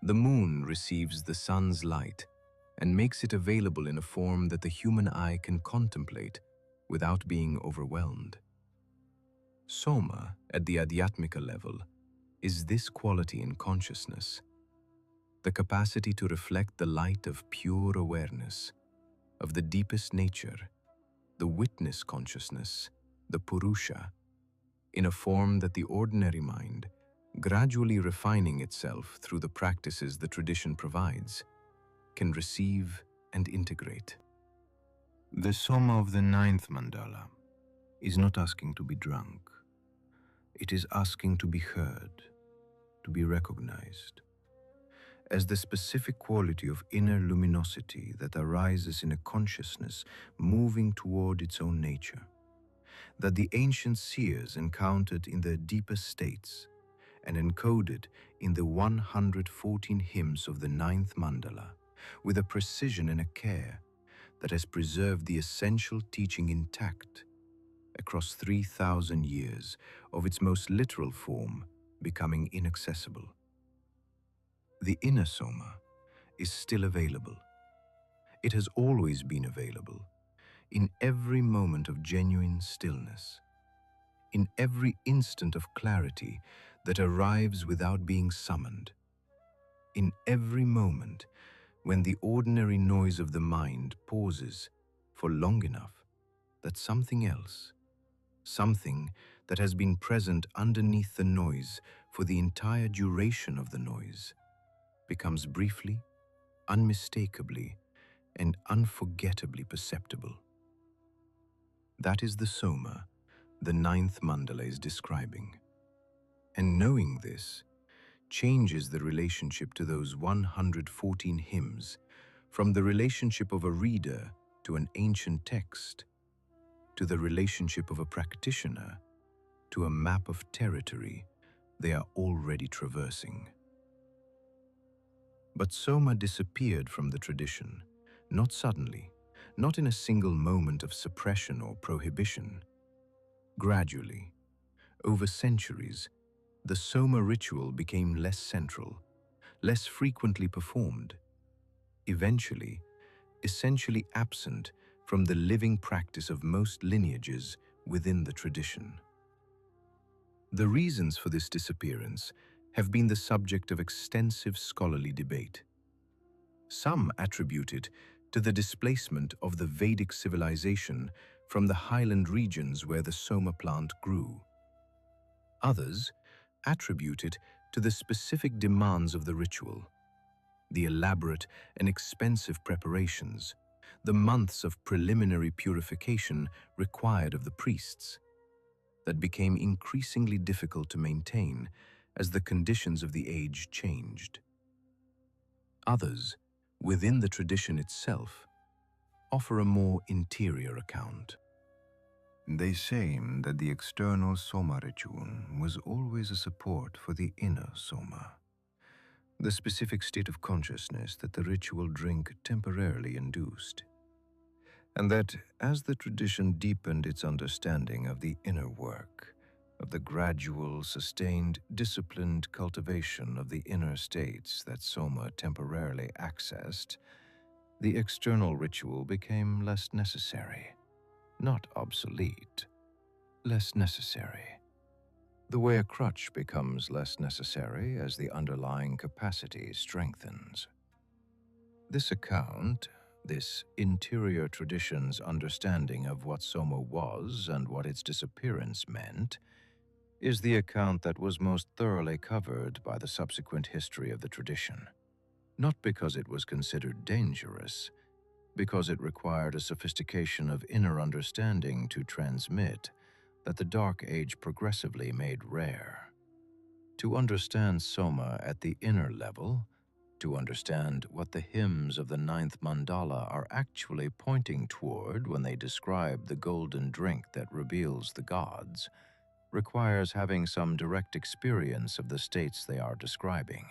The moon receives the sun's light and makes it available in a form that the human eye can contemplate without being overwhelmed. Soma, at the Adhyatmika level, is this quality in consciousness, the capacity to reflect the light of pure awareness, of the deepest nature, the witness consciousness, the Purusha, in a form that the ordinary mind, gradually refining itself through the practices the tradition provides, can receive and integrate. The Soma of the ninth mandala is not asking to be drunk. It is asking to be heard, to be recognized, as the specific quality of inner luminosity that arises in a consciousness moving toward its own nature, that the ancient seers encountered in their deepest states and encoded in the 114 hymns of the ninth mandala with a precision and a care that has preserved the essential teaching intact across 3,000 years of its most literal form becoming inaccessible. The inner Soma is still available. It has always been available, in every moment of genuine stillness, in every instant of clarity that arrives without being summoned, in every moment when the ordinary noise of the mind pauses for long enough that something else, something that has been present underneath the noise for the entire duration of the noise, becomes briefly, unmistakably, and unforgettably perceptible. That is the Soma the ninth mandala is describing. And knowing this changes the relationship to those 114 hymns from the relationship of a reader to an ancient text, to the relationship of a practitioner to a map of territory they are already traversing. But Soma disappeared from the tradition, not suddenly, not in a single moment of suppression or prohibition. Gradually, over centuries, the Soma ritual became less central, less frequently performed, eventually, essentially absent from the living practice of most lineages within the tradition. The reasons for this disappearance have been the subject of extensive scholarly debate. Some attribute it to the displacement of the Vedic civilization from the highland regions where the Soma plant grew. Others attribute it to the specific demands of the ritual, the elaborate and expensive preparations, the months of preliminary purification required of the priests, that became increasingly difficult to maintain as the conditions of the age changed. Others, within the tradition itself, offer a more interior account. They say that the external Soma ritual was always a support for the inner Soma, the specific state of consciousness that the ritual drink temporarily induced, and that as the tradition deepened its understanding of the inner work, of the gradual, sustained, disciplined cultivation of the inner states that Soma temporarily accessed, The external ritual became less necessary, not obsolete, less necessary. The way a crutch becomes less necessary as the underlying capacity strengthens. This account, this interior tradition's understanding of what Soma was and what its disappearance meant, is the account that was most thoroughly covered by the subsequent history of the tradition. Not because it was considered dangerous, because it required a sophistication of inner understanding to transmit that the Dark Age progressively made rare. To understand Soma at the inner level, to understand what the hymns of the ninth mandala are actually pointing toward when they describe the golden drink that reveals the gods, requires having some direct experience of the states they are describing.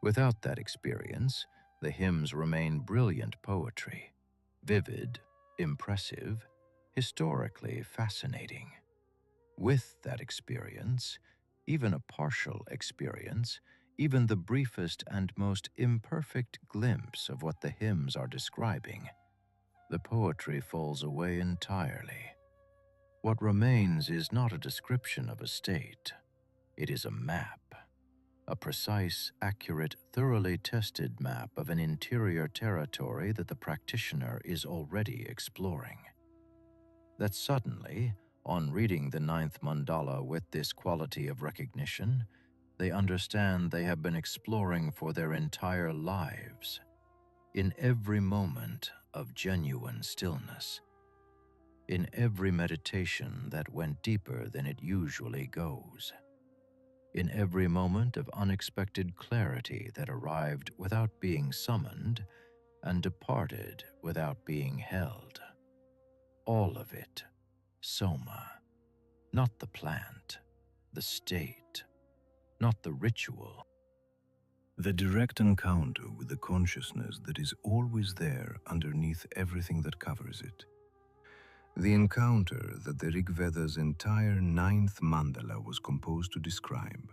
Without that experience, the hymns remain brilliant poetry, vivid, impressive, historically fascinating. With that experience, even a partial experience, even the briefest and most imperfect glimpse of what the hymns are describing, the poetry falls away entirely. What remains is not a description of a state. It is a map, a precise, accurate, thoroughly tested map of an interior territory that the practitioner is already exploring. That suddenly, on reading the ninth mandala with this quality of recognition, they understand they have been exploring for their entire lives, in every moment of genuine stillness, in every meditation that went deeper than it usually goes, in every moment of unexpected clarity that arrived without being summoned and departed without being held. All of it, Soma, not the plant, the state, not the ritual. The direct encounter with the consciousness that is always there underneath everything that covers it. The encounter that the Rig Veda's entire ninth mandala was composed to describe,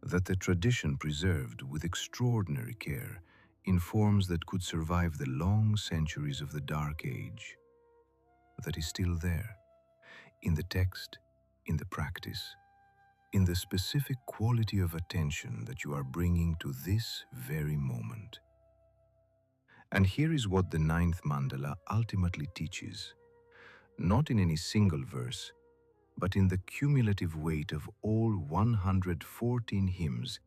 that the tradition preserved with extraordinary care in forms that could survive the long centuries of the Dark Age, that is still there, in the text, in the practice, in the specific quality of attention that you are bringing to this very moment. And here is what the ninth mandala ultimately teaches, not in any single verse, but in the cumulative weight of all 114 hymns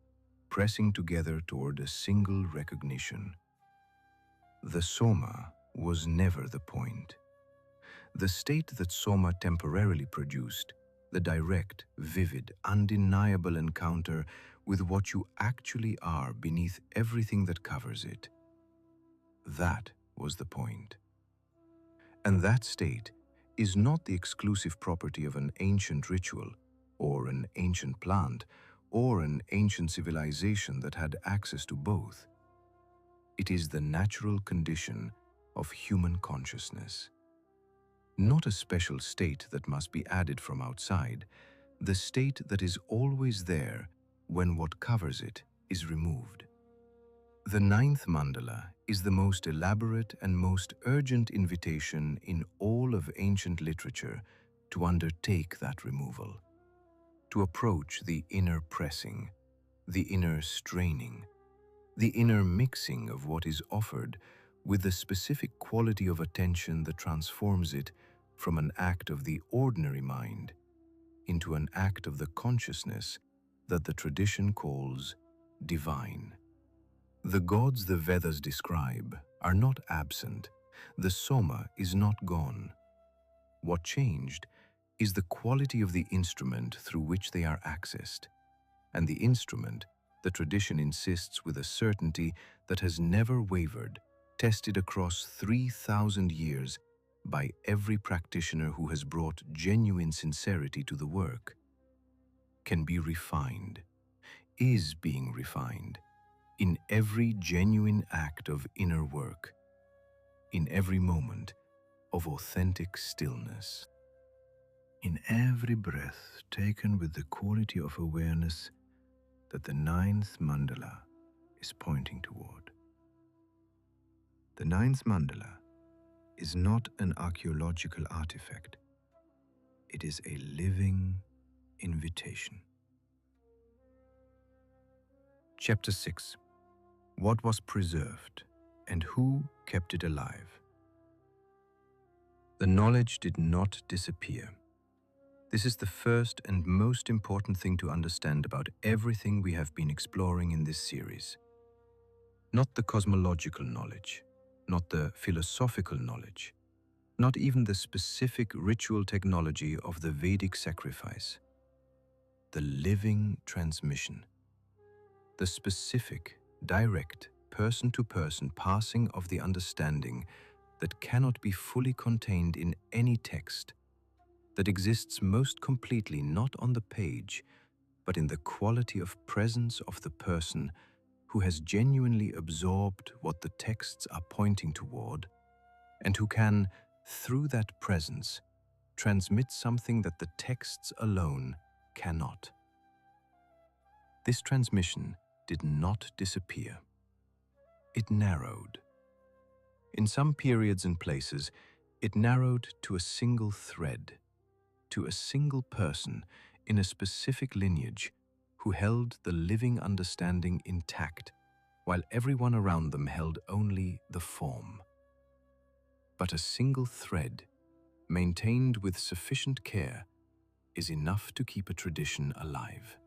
pressing together toward a single recognition. The Soma was never the point. The state that Soma temporarily produced, the direct, vivid, undeniable encounter with what you actually are beneath everything that covers it, that was the point. And that state is not the exclusive property of an ancient ritual, or an ancient plant, or an ancient civilization that had access to both. It is the natural condition of human consciousness. Not a special state that must be added from outside, the state that is always there when what covers it is removed. The ninth mandala is the most elaborate and most urgent invitation in all of ancient literature to undertake that removal, to approach the inner pressing, the inner straining, the inner mixing of what is offered with the specific quality of attention that transforms it from an act of the ordinary mind into an act of the consciousness that the tradition calls divine. The gods the Vedas describe are not absent. The Soma is not gone. What changed is the quality of the instrument through which they are accessed. And the instrument, the tradition insists with a certainty that has never wavered, tested across 3,000 years by every practitioner who has brought genuine sincerity to the work, can be refined, is being refined, in every genuine act of inner work, in every moment of authentic stillness, in every breath taken with the quality of awareness that the ninth mandala is pointing toward. The ninth mandala is not an archaeological artifact. It is a living invitation. Chapter 6. What was preserved and who kept it alive? The knowledge did not disappear. This is the first and most important thing to understand about everything we have been exploring in this series. Not the cosmological knowledge, not the philosophical knowledge, not even the specific ritual technology of the Vedic sacrifice. The living transmission. The specific, direct, person-to-person passing of the understanding that cannot be fully contained in any text, that exists most completely not on the page, but in the quality of presence of the person who has genuinely absorbed what the texts are pointing toward, and who can, through that presence, transmit something that the texts alone cannot. This transmission did not disappear. It narrowed. In some periods and places, it narrowed to a single thread, to a single person in a specific lineage who held the living understanding intact, while everyone around them held only the form. But a single thread, maintained with sufficient care, is enough to keep a tradition alive.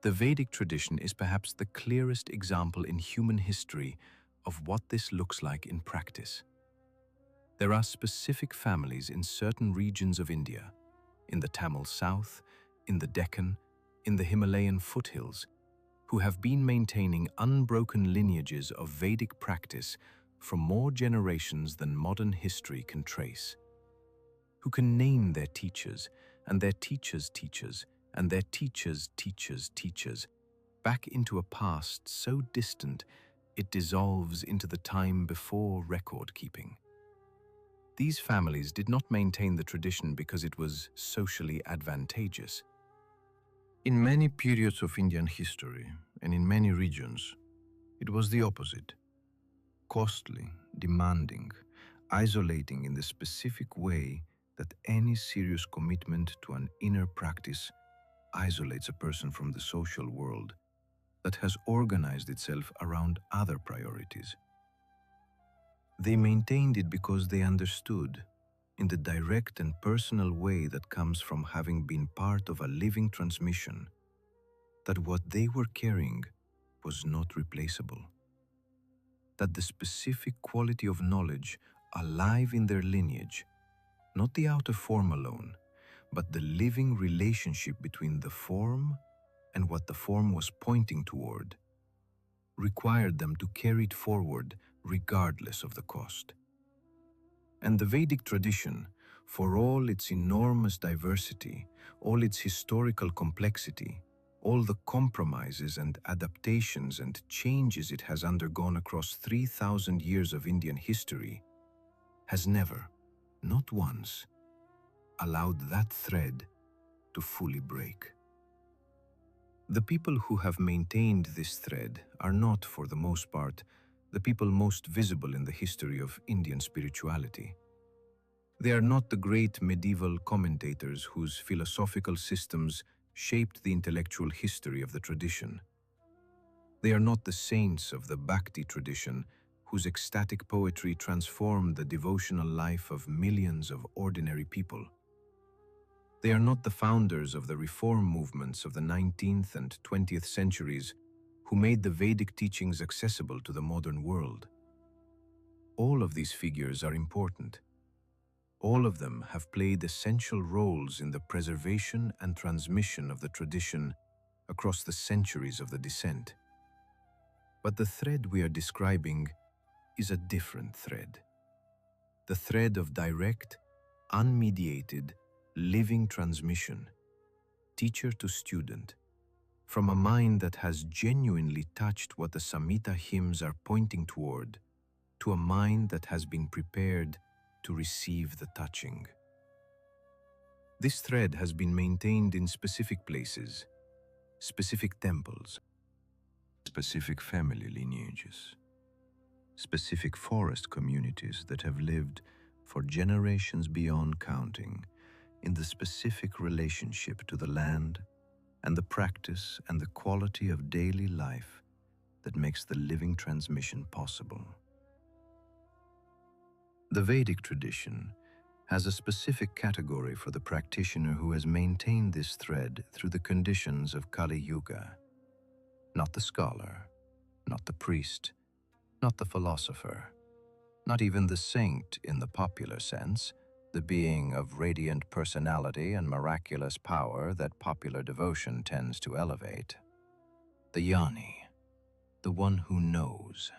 The Vedic tradition is perhaps the clearest example in human history of what this looks like in practice. There are specific families in certain regions of India, in the Tamil South, in the Deccan, in the Himalayan foothills, who have been maintaining unbroken lineages of Vedic practice for more generations than modern history can trace, who can name their teachers and their teachers' teachers and their teachers' teachers' teachers back into a past so distant it dissolves into the time before record-keeping. These families did not maintain the tradition because it was socially advantageous. In many periods of Indian history and in many regions, it was the opposite. Costly, demanding, isolating in the specific way that any serious commitment to an inner practice isolates a person from the social world that has organized itself around other priorities. They maintained it because they understood, in the direct and personal way that comes from having been part of a living transmission, that what they were carrying was not replaceable. That the specific quality of knowledge alive in their lineage, not the outer form alone, but the living relationship between the form and what the form was pointing toward, required them to carry it forward regardless of the cost. And the Vedic tradition, for all its enormous diversity, all its historical complexity, all the compromises and adaptations and changes it has undergone across 3,000 years of Indian history, has never, not once, allowed that thread to fully break. The people who have maintained this thread are not, for the most part, the people most visible in the history of Indian spirituality. They are not the great medieval commentators whose philosophical systems shaped the intellectual history of the tradition. They are not the saints of the Bhakti tradition whose ecstatic poetry transformed the devotional life of millions of ordinary people. They are not the founders of the reform movements of the 19th and 20th centuries who made the Vedic teachings accessible to the modern world. All of these figures are important. All of them have played essential roles in the preservation and transmission of the tradition across the centuries of the descent. But the thread we are describing is a different thread. The thread of direct, unmediated, living transmission, teacher to student, from a mind that has genuinely touched what the Samhita hymns are pointing toward, to a mind that has been prepared to receive the touching. This thread has been maintained in specific places, specific temples, specific family lineages, specific forest communities that have lived for generations beyond counting in the specific relationship to the land and the practice and the quality of daily life that makes the living transmission possible. The Vedic tradition has a specific category for the practitioner who has maintained this thread through the conditions of Kali Yuga, not the scholar, not the priest, not the philosopher, not even the saint in the popular sense, the being of radiant personality and miraculous power that popular devotion tends to elevate. The Jnani, the one who knows,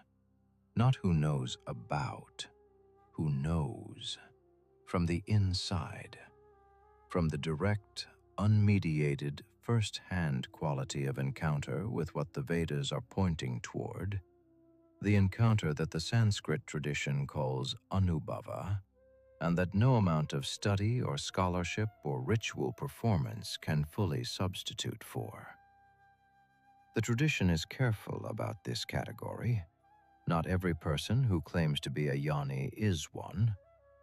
not who knows about, who knows, from the inside, from the direct, unmediated, first-hand quality of encounter with what the Vedas are pointing toward, the encounter that the Sanskrit tradition calls anubhava, and that no amount of study or scholarship or ritual performance can fully substitute for. The tradition is careful about this category. Not every person who claims to be a Jnani is one.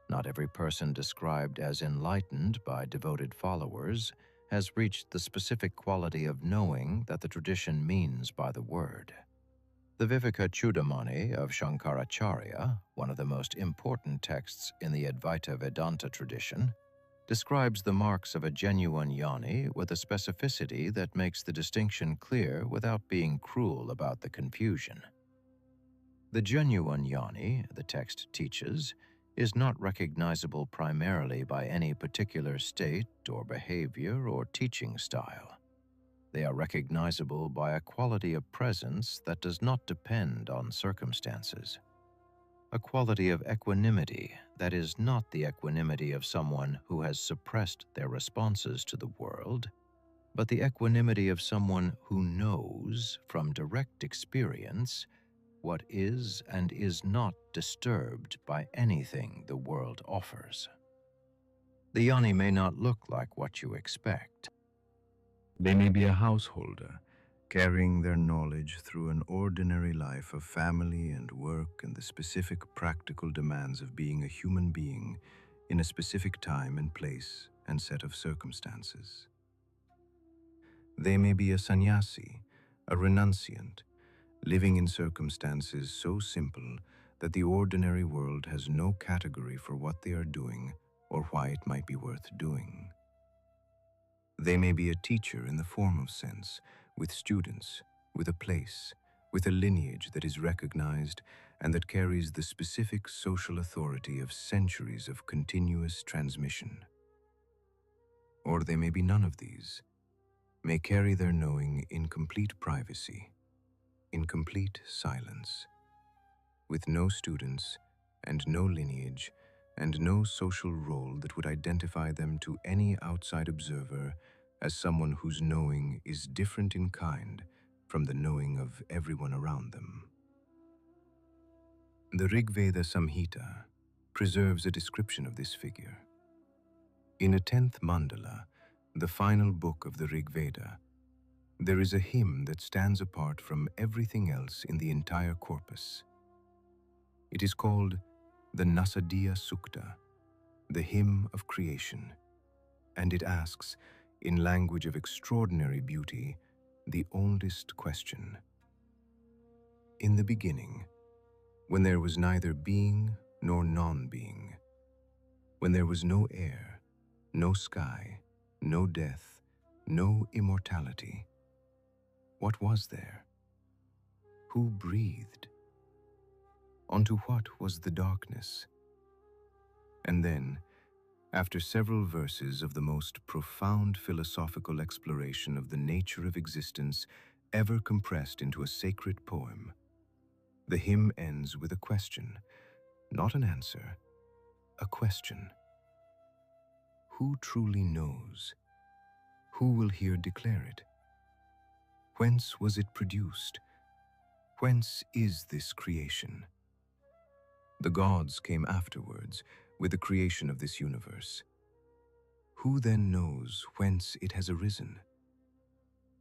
Not every person described as enlightened by devoted followers has reached the specific quality of knowing that the tradition means by the word. The Viveka Chudamani of Shankaracharya, one of the most important texts in the Advaita Vedanta tradition, describes the marks of a genuine Jnani with a specificity that makes the distinction clear without being cruel about the confusion. The genuine Jnani, the text teaches, is not recognizable primarily by any particular state or behavior or teaching style. They are recognizable by a quality of presence that does not depend on circumstances. A quality of equanimity that is not the equanimity of someone who has suppressed their responses to the world, but the equanimity of someone who knows from direct experience what is and is not disturbed by anything the world offers. The Jnani may not look like what you expect. They may be a householder, carrying their knowledge through an ordinary life of family and work and the specific practical demands of being a human being in a specific time and place and set of circumstances. They may be a sannyasi, a renunciant, living in circumstances so simple that the ordinary world has no category for what they are doing or why it might be worth doing. They may be a teacher in the form of sense, with students, with a place, with a lineage that is recognized and that carries the specific social authority of centuries of continuous transmission. Or they may be none of these, may carry their knowing in complete privacy, in complete silence, with no students and no lineage and no social role that would identify them to any outside observer as someone whose knowing is different in kind from the knowing of everyone around them. The Rig Veda Samhita preserves a description of this figure. In a 10th mandala, the final book of the Rig Veda, there is a hymn that stands apart from everything else in the entire corpus. It is called the Nasadiya Sukta, the hymn of creation, and it asks, in language of extraordinary beauty, the oldest question. In the beginning, when there was neither being nor non-being, when there was no air, no sky, no death, no immortality, what was there? Who breathed? Onto what was the darkness? And then, after several verses of the most profound philosophical exploration of the nature of existence ever compressed into a sacred poem, the hymn ends with a question, not an answer, a question. Who truly knows? Who will here declare it? Whence was it produced? Whence is this creation? The gods came afterwards with the creation of this universe. Who then knows whence it has arisen?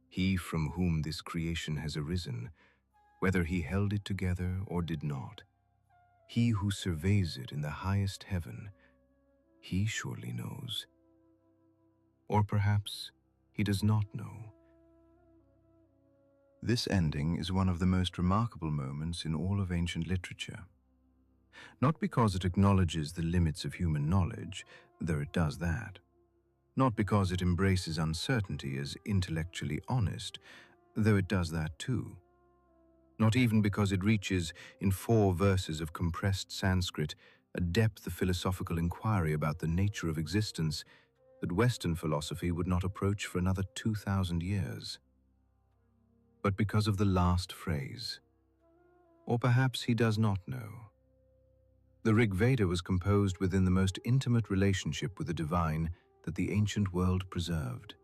He from whom this creation has arisen, whether he held it together or did not, He who surveys it in the highest heaven, he surely knows. Or perhaps he does not know. This ending is one of the most remarkable moments in all of ancient literature. Not because it acknowledges the limits of human knowledge, though it does that. Not because it embraces uncertainty as intellectually honest, though it does that too. Not even because it reaches, in 4 verses of compressed Sanskrit, a depth of philosophical inquiry about the nature of existence that Western philosophy would not approach for another 2,000 years. But because of the last phrase. Or perhaps he does not know. The Rig Veda was composed within the most intimate relationship with the divine that the ancient world preserved.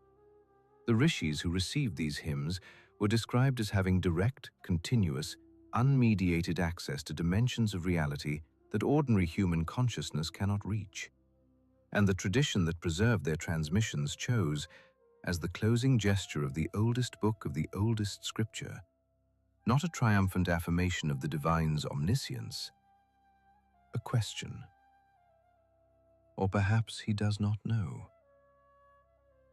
The rishis who received these hymns were described as having direct, continuous, unmediated access to dimensions of reality that ordinary human consciousness cannot reach. And the tradition that preserved their transmissions chose, as the closing gesture of the oldest book of the oldest scripture, not a triumphant affirmation of the divine's omniscience, a question. Or perhaps he does not know.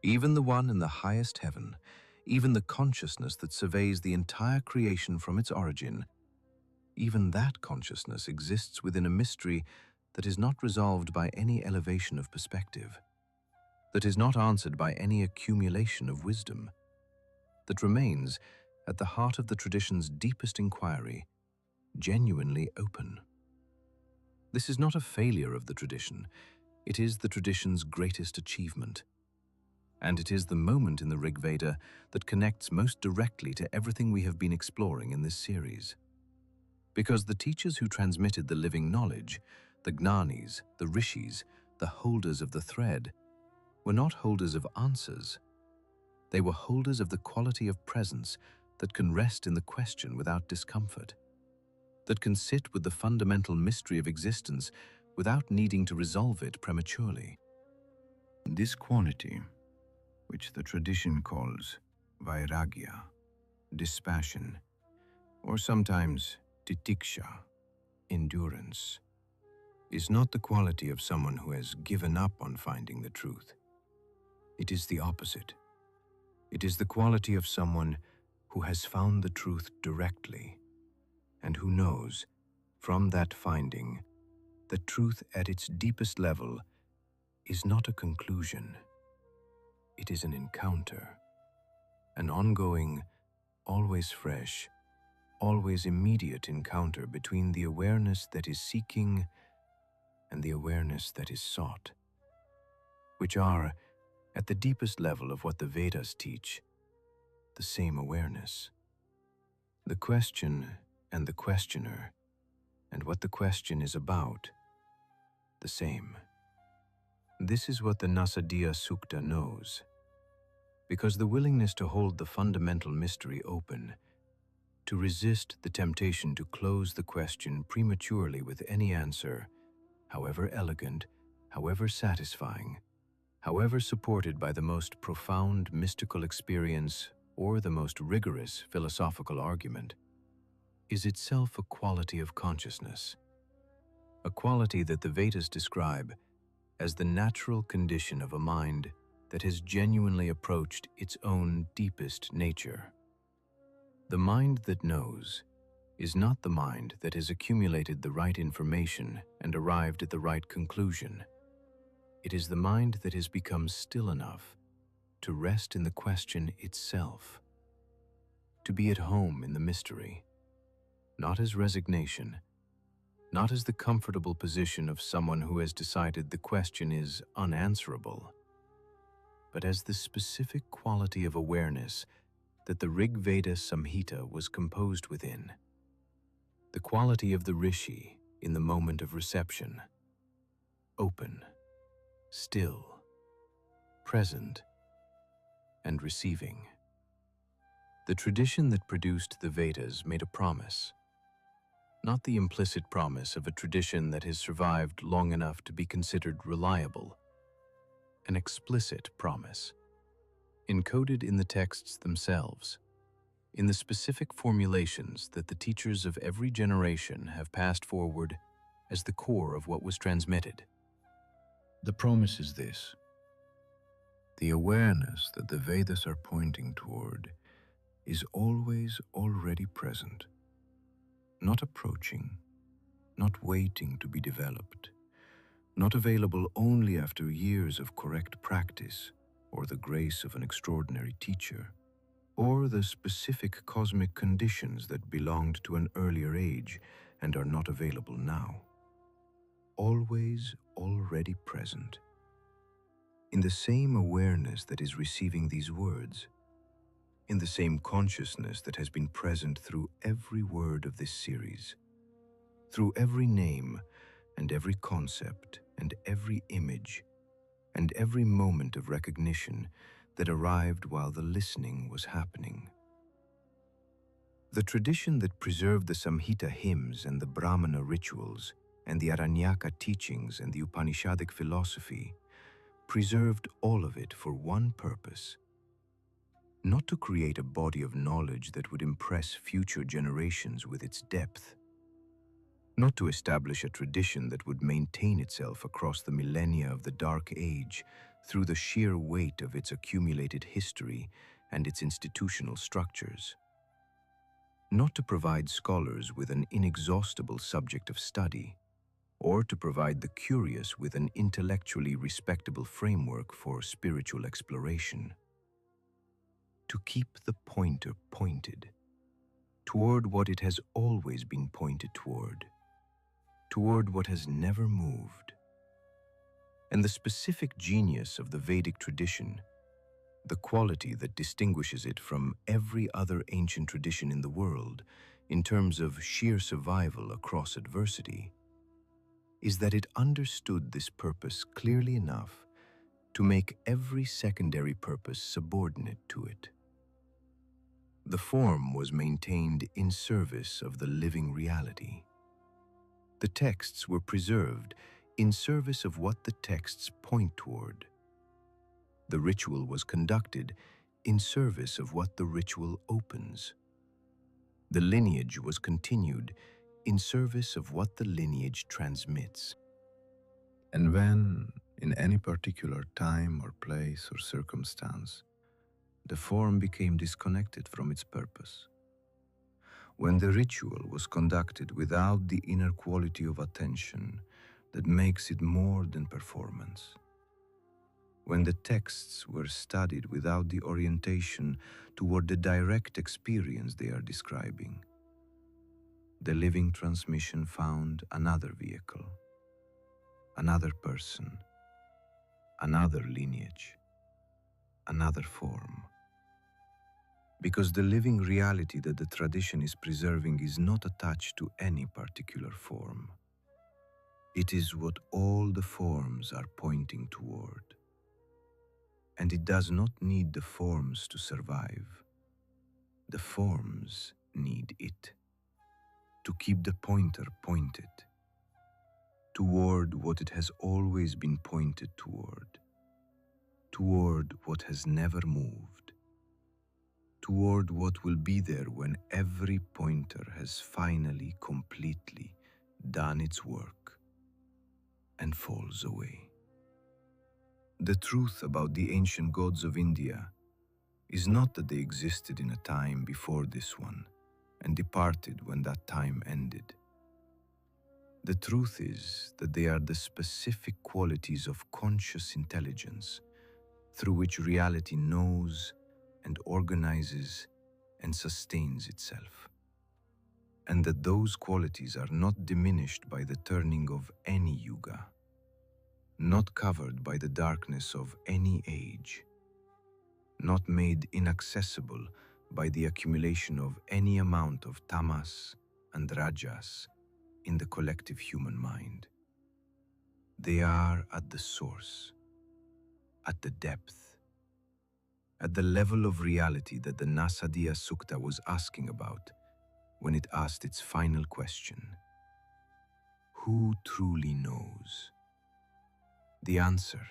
Even the one in the highest heaven, even the consciousness that surveys the entire creation from its origin, even that consciousness exists within a mystery that is not resolved by any elevation of perspective, that is not answered by any accumulation of wisdom, that remains at the heart of the tradition's deepest inquiry, genuinely open. This is not a failure of the tradition, it is the tradition's greatest achievement. And it is the moment in the Rig Veda that connects most directly to everything we have been exploring in this series. Because the teachers who transmitted the living knowledge, the Gnanis, the Rishis, the holders of the thread, were not holders of answers. They were holders of the quality of presence that can rest in the question without discomfort, that can sit with the fundamental mystery of existence without needing to resolve it prematurely. This quality, which the tradition calls vairagya, dispassion, or sometimes titiksha, endurance, is not the quality of someone who has given up on finding the truth. It is the opposite. It is the quality of someone who has found the truth directly and who knows, from that finding, that truth at its deepest level is not a conclusion. It is an encounter, an ongoing, always fresh, always immediate encounter between the awareness that is seeking and the awareness that is sought, which are, at the deepest level of what the Vedas teach, the same awareness. The question and the questioner, and what the question is about, the same. This is what the Nasadiya Sukta knows, because the willingness to hold the fundamental mystery open, to resist the temptation to close the question prematurely with any answer, however elegant, however satisfying, however supported by the most profound mystical experience or the most rigorous philosophical argument, is itself a quality of consciousness, a quality that the Vedas describe as the natural condition of a mind that has genuinely approached its own deepest nature. The mind that knows is not the mind that has accumulated the right information and arrived at the right conclusion. It is the mind that has become still enough to rest in the question itself, to be at home in the mystery, not as resignation, not as the comfortable position of someone who has decided the question is unanswerable, but as the specific quality of awareness that the Rig Veda Samhita was composed within, the quality of the rishi in the moment of reception, open, still, present, and receiving. The tradition that produced the Vedas made a promise, not the implicit promise of a tradition that has survived long enough to be considered reliable, an explicit promise, encoded in the texts themselves, in the specific formulations that the teachers of every generation have passed forward as the core of what was transmitted. The promise is this: the awareness that the Vedas are pointing toward is always already present, not approaching, not waiting to be developed, not available only after years of correct practice or the grace of an extraordinary teacher, or the specific cosmic conditions that belonged to an earlier age and are not available now. Always already present. In the same awareness that is receiving these words, in the same consciousness that has been present through every word of this series, through every name and every concept and every image and every moment of recognition that arrived while the listening was happening. The tradition that preserved the Samhita hymns and the Brahmana rituals and the Aranyaka teachings and the Upanishadic philosophy preserved all of it for one purpose: not to create a body of knowledge that would impress future generations with its depth, not to establish a tradition that would maintain itself across the millennia of the Dark Age through the sheer weight of its accumulated history and its institutional structures, not to provide scholars with an inexhaustible subject of study, or to provide the curious with an intellectually respectable framework for spiritual exploration. To keep the pointer pointed toward what it has always been pointed toward what has never moved. And the specific genius of the Vedic tradition, the quality that distinguishes it from every other ancient tradition in the world in terms of sheer survival across adversity, is that it understood this purpose clearly enough to make every secondary purpose subordinate to it. The form was maintained in service of the living reality. The texts were preserved in service of what the texts point toward. The ritual was conducted in service of what the ritual opens. The lineage was continued in service of what the lineage transmits. And when, in any particular time or place or circumstance, the form became disconnected from its purpose, when the ritual was conducted without the inner quality of attention that makes it more than performance, when the texts were studied without the orientation toward the direct experience they are describing, the living transmission found another vehicle, another person, another lineage, another form. Because the living reality that the tradition is preserving is not attached to any particular form. It is what all the forms are pointing toward. And it does not need the forms to survive. The forms need it to keep the pointer pointed toward what it has always been pointed toward what has never moved, toward what will be there when every pointer has finally, completely done its work and falls away. The truth about the ancient gods of India is not that they existed in a time before this one and departed when that time ended. The truth is that they are the specific qualities of conscious intelligence through which reality knows and organizes and sustains itself, and that those qualities are not diminished by the turning of any yuga, not covered by the darkness of any age, not made inaccessible by the accumulation of any amount of tamas and rajas in the collective human mind. They are at the source, at the depth, at the level of reality that the Nasadiya Sukta was asking about when it asked its final question: who truly knows? The answer,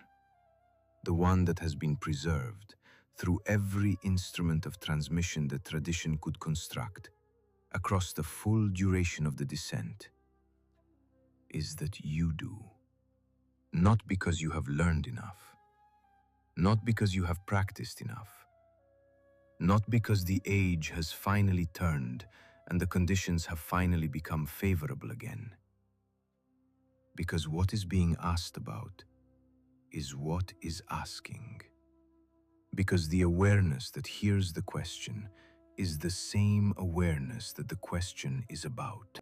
the one that has been preserved through every instrument of transmission that tradition could construct across the full duration of the descent, is that you do. Not because you have learned enough, not because you have practiced enough, not because the age has finally turned and the conditions have finally become favorable again. Because what is being asked about is what is asking. Because the awareness that hears the question is the same awareness that the question is about.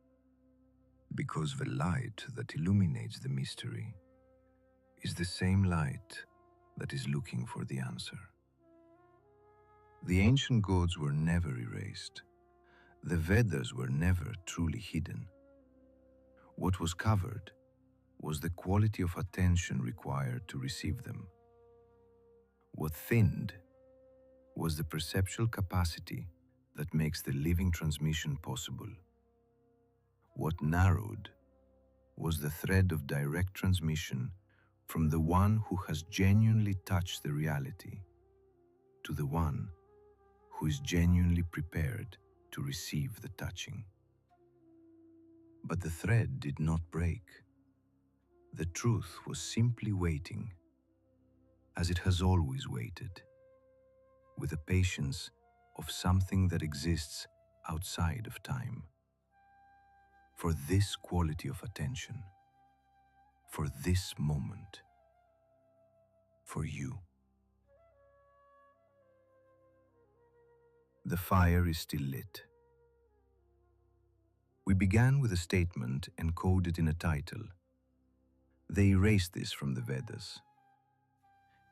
Because the light that illuminates the mystery is the same light that is looking for the answer. The ancient gods were never erased. The Vedas were never truly hidden. What was covered was the quality of attention required to receive them. What thinned was the perceptual capacity that makes the living transmission possible. What narrowed was the thread of direct transmission from the one who has genuinely touched the reality to the one who is genuinely prepared to receive the touching. But the thread did not break. The truth was simply waiting, as it has always waited, with the patience of something that exists outside of time. For this quality of attention, for this moment, for you. The fire is still lit. We began with a statement encoded in a title. They erased this from the Vedas.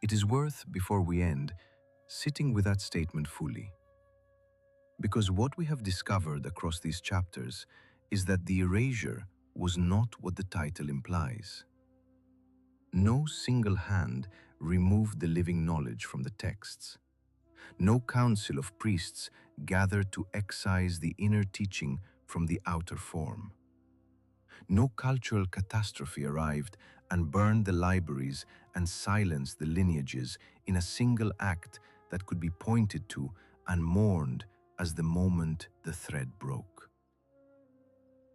It is worth, before we end, sitting with that statement fully. Because what we have discovered across these chapters is that the erasure was not what the title implies. No single hand removed the living knowledge from the texts. No council of priests gathered to excise the inner teaching from the outer form. No cultural catastrophe arrived and burned the libraries and silenced the lineages in a single act that could be pointed to and mourned as the moment the thread broke.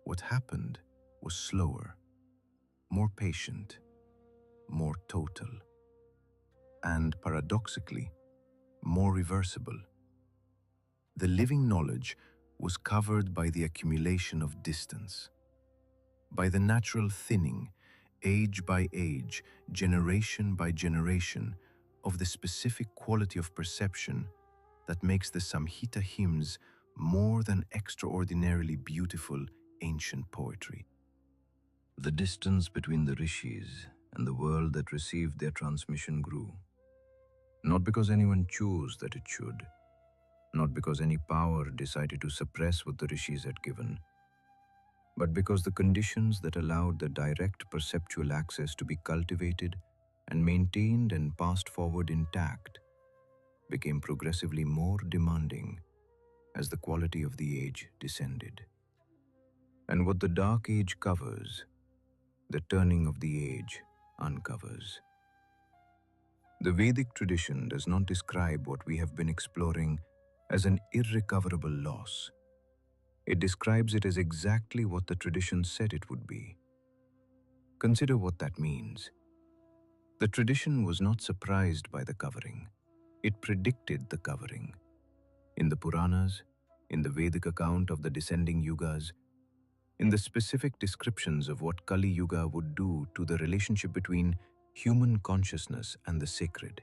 What happened was slower, more patient, more total, and paradoxically, more reversible. The living knowledge was covered by the accumulation of distance, by the natural thinning, age by age, generation by generation, of the specific quality of perception that makes the Samhita hymns more than extraordinarily beautiful ancient poetry. The distance between the rishis and the world that received their transmission grew, not because anyone chose that it should, not because any power decided to suppress what the rishis had given, but because the conditions that allowed the direct perceptual access to be cultivated and maintained and passed forward intact became progressively more demanding as the quality of the age descended. And what the dark age covers, the turning of the age uncovers. The Vedic tradition does not describe what we have been exploring as an irrecoverable loss. It describes it as exactly what the tradition said it would be. Consider what that means. The tradition was not surprised by the covering. It predicted the covering. In the Puranas, in the Vedic account of the descending yugas, in the specific descriptions of what Kali Yuga would do to the relationship between human consciousness and the sacred.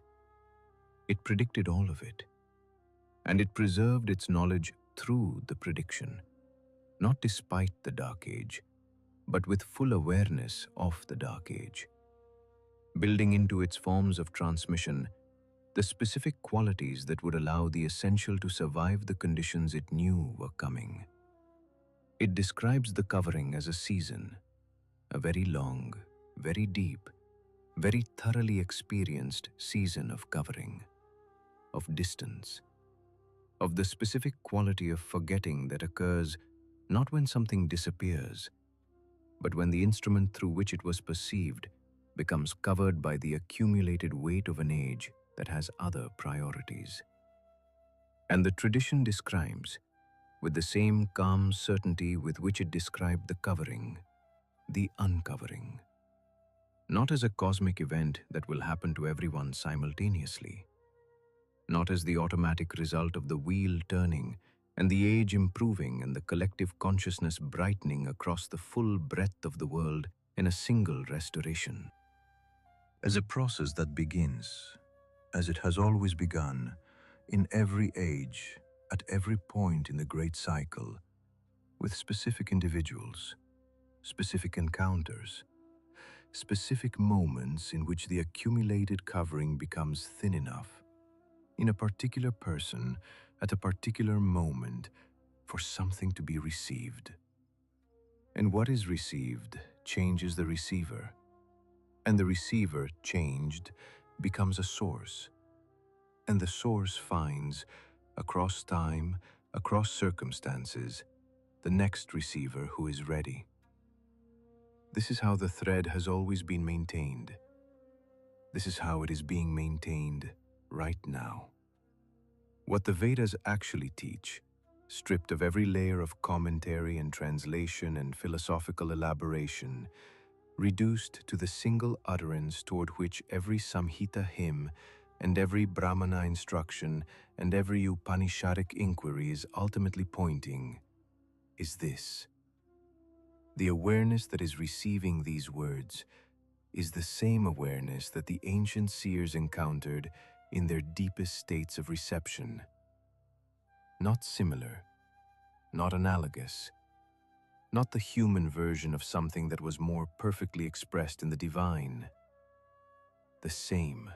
It predicted all of it, and it preserved its knowledge through the prediction, not despite the Dark Age, but with full awareness of the Dark Age, building into its forms of transmission the specific qualities that would allow the essential to survive the conditions it knew were coming. It describes the covering as a season, a very long, very deep, very thoroughly experienced season of covering, of distance, of the specific quality of forgetting that occurs not when something disappears, but when the instrument through which it was perceived becomes covered by the accumulated weight of an age that has other priorities. And the tradition describes, with the same calm certainty with which it described the covering, the uncovering. Not as a cosmic event that will happen to everyone simultaneously, not as the automatic result of the wheel turning and the age improving and the collective consciousness brightening across the full breadth of the world in a single restoration. As a process that begins, as it has always begun, in every age, at every point in the great cycle, with specific individuals, specific encounters, specific moments in which the accumulated covering becomes thin enough, in a particular person, at a particular moment, for something to be received. And what is received changes the receiver, and the receiver, changed, becomes a source, and the source finds, across time, across circumstances, the next receiver who is ready. This is how the thread has always been maintained. This is how it is being maintained right now. What the Vedas actually teach, stripped of every layer of commentary and translation and philosophical elaboration, reduced to the single utterance toward which every Samhita hymn and every Brahmana instruction and every Upanishadic inquiry is ultimately pointing, is this. The awareness that is receiving these words is the same awareness that the ancient seers encountered in their deepest states of reception. Not similar, not analogous, not the human version of something that was more perfectly expressed in the divine. The same.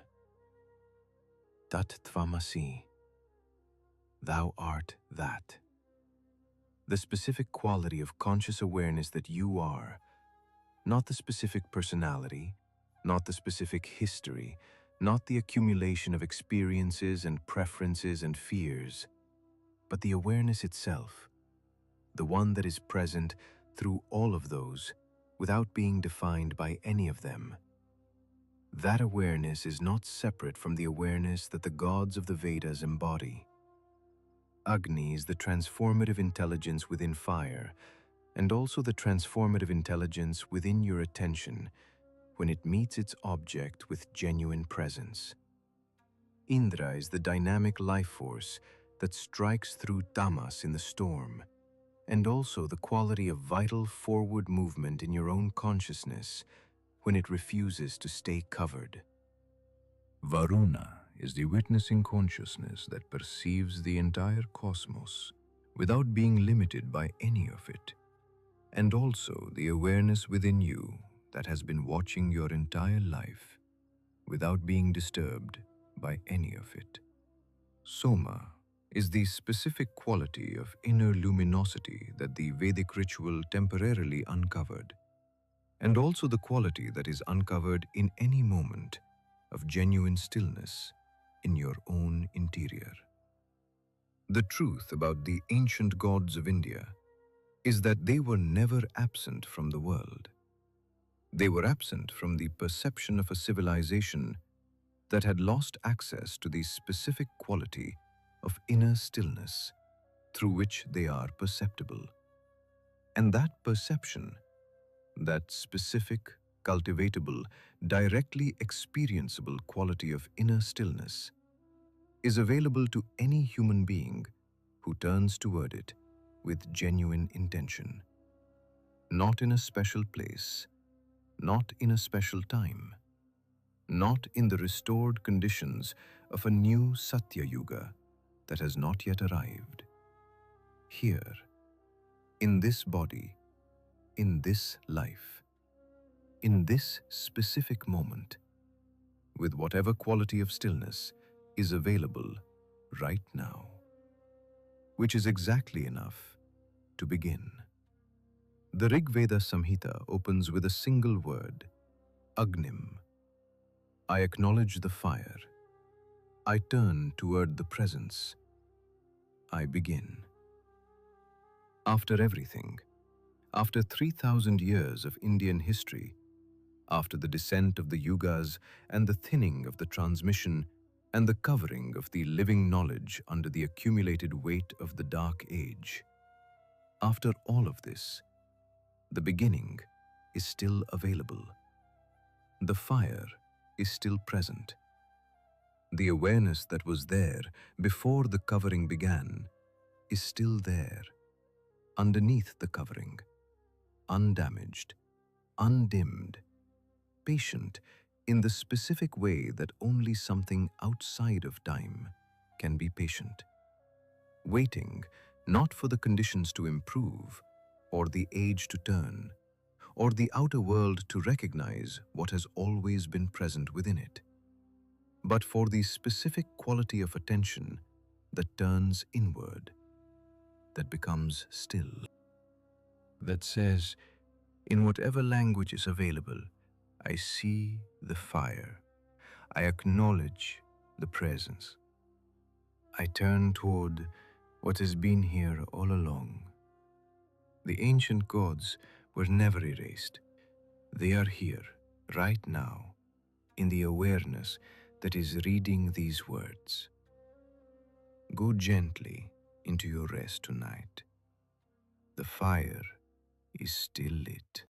Tat tvamasi. Thou art that. The specific quality of conscious awareness that you are, not the specific personality, not the specific history, not the accumulation of experiences and preferences and fears, but the awareness itself, the one that is present through all of those without being defined by any of them. That awareness is not separate from the awareness that the gods of the Vedas embody. Agni is the transformative intelligence within fire, and also the transformative intelligence within your attention when it meets its object with genuine presence. Indra is the dynamic life force that strikes through tamas in the storm, and also the quality of vital forward movement in your own consciousness when it refuses to stay covered. Varuna is the witnessing consciousness that perceives the entire cosmos without being limited by any of it, and also the awareness within you that has been watching your entire life without being disturbed by any of it. Soma is the specific quality of inner luminosity that the Vedic ritual temporarily uncovered, and also the quality that is uncovered in any moment of genuine stillness in your own interior. The truth about the ancient gods of India is that they were never absent from the world. They were absent from the perception of a civilization that had lost access to the specific quality of inner stillness through which they are perceptible. And that perception, that specific, cultivatable, directly experienceable quality of inner stillness, is available to any human being who turns toward it with genuine intention. Not in a special place, not in a special time, not in the restored conditions of a new Satya Yuga that has not yet arrived. Here, in this body, in this life, in this specific moment, with whatever quality of stillness is available right now, which is exactly enough to begin. The Rig Veda Samhita opens with a single word, Agnim. I acknowledge the fire. I turn toward the presence. I begin. After everything, after 3,000 years of Indian history, after the descent of the yugas and the thinning of the transmission and the covering of the living knowledge under the accumulated weight of the dark age, after all of this, the beginning, is still available. The fire is still present. The awareness that was there before the covering began is still there, underneath the covering, undamaged, undimmed, patient in the specific way that only something outside of time can be patient. Waiting not for the conditions to improve, or the age to turn, or the outer world to recognize what has always been present within it, but for the specific quality of attention that turns inward, that becomes still, that says, in whatever language is available, I see the fire. I acknowledge the presence. I turn toward what has been here all along. The ancient gods were never erased. They are here, right now, in the awareness that is reading these words. Go gently into your rest tonight. The fire is still lit.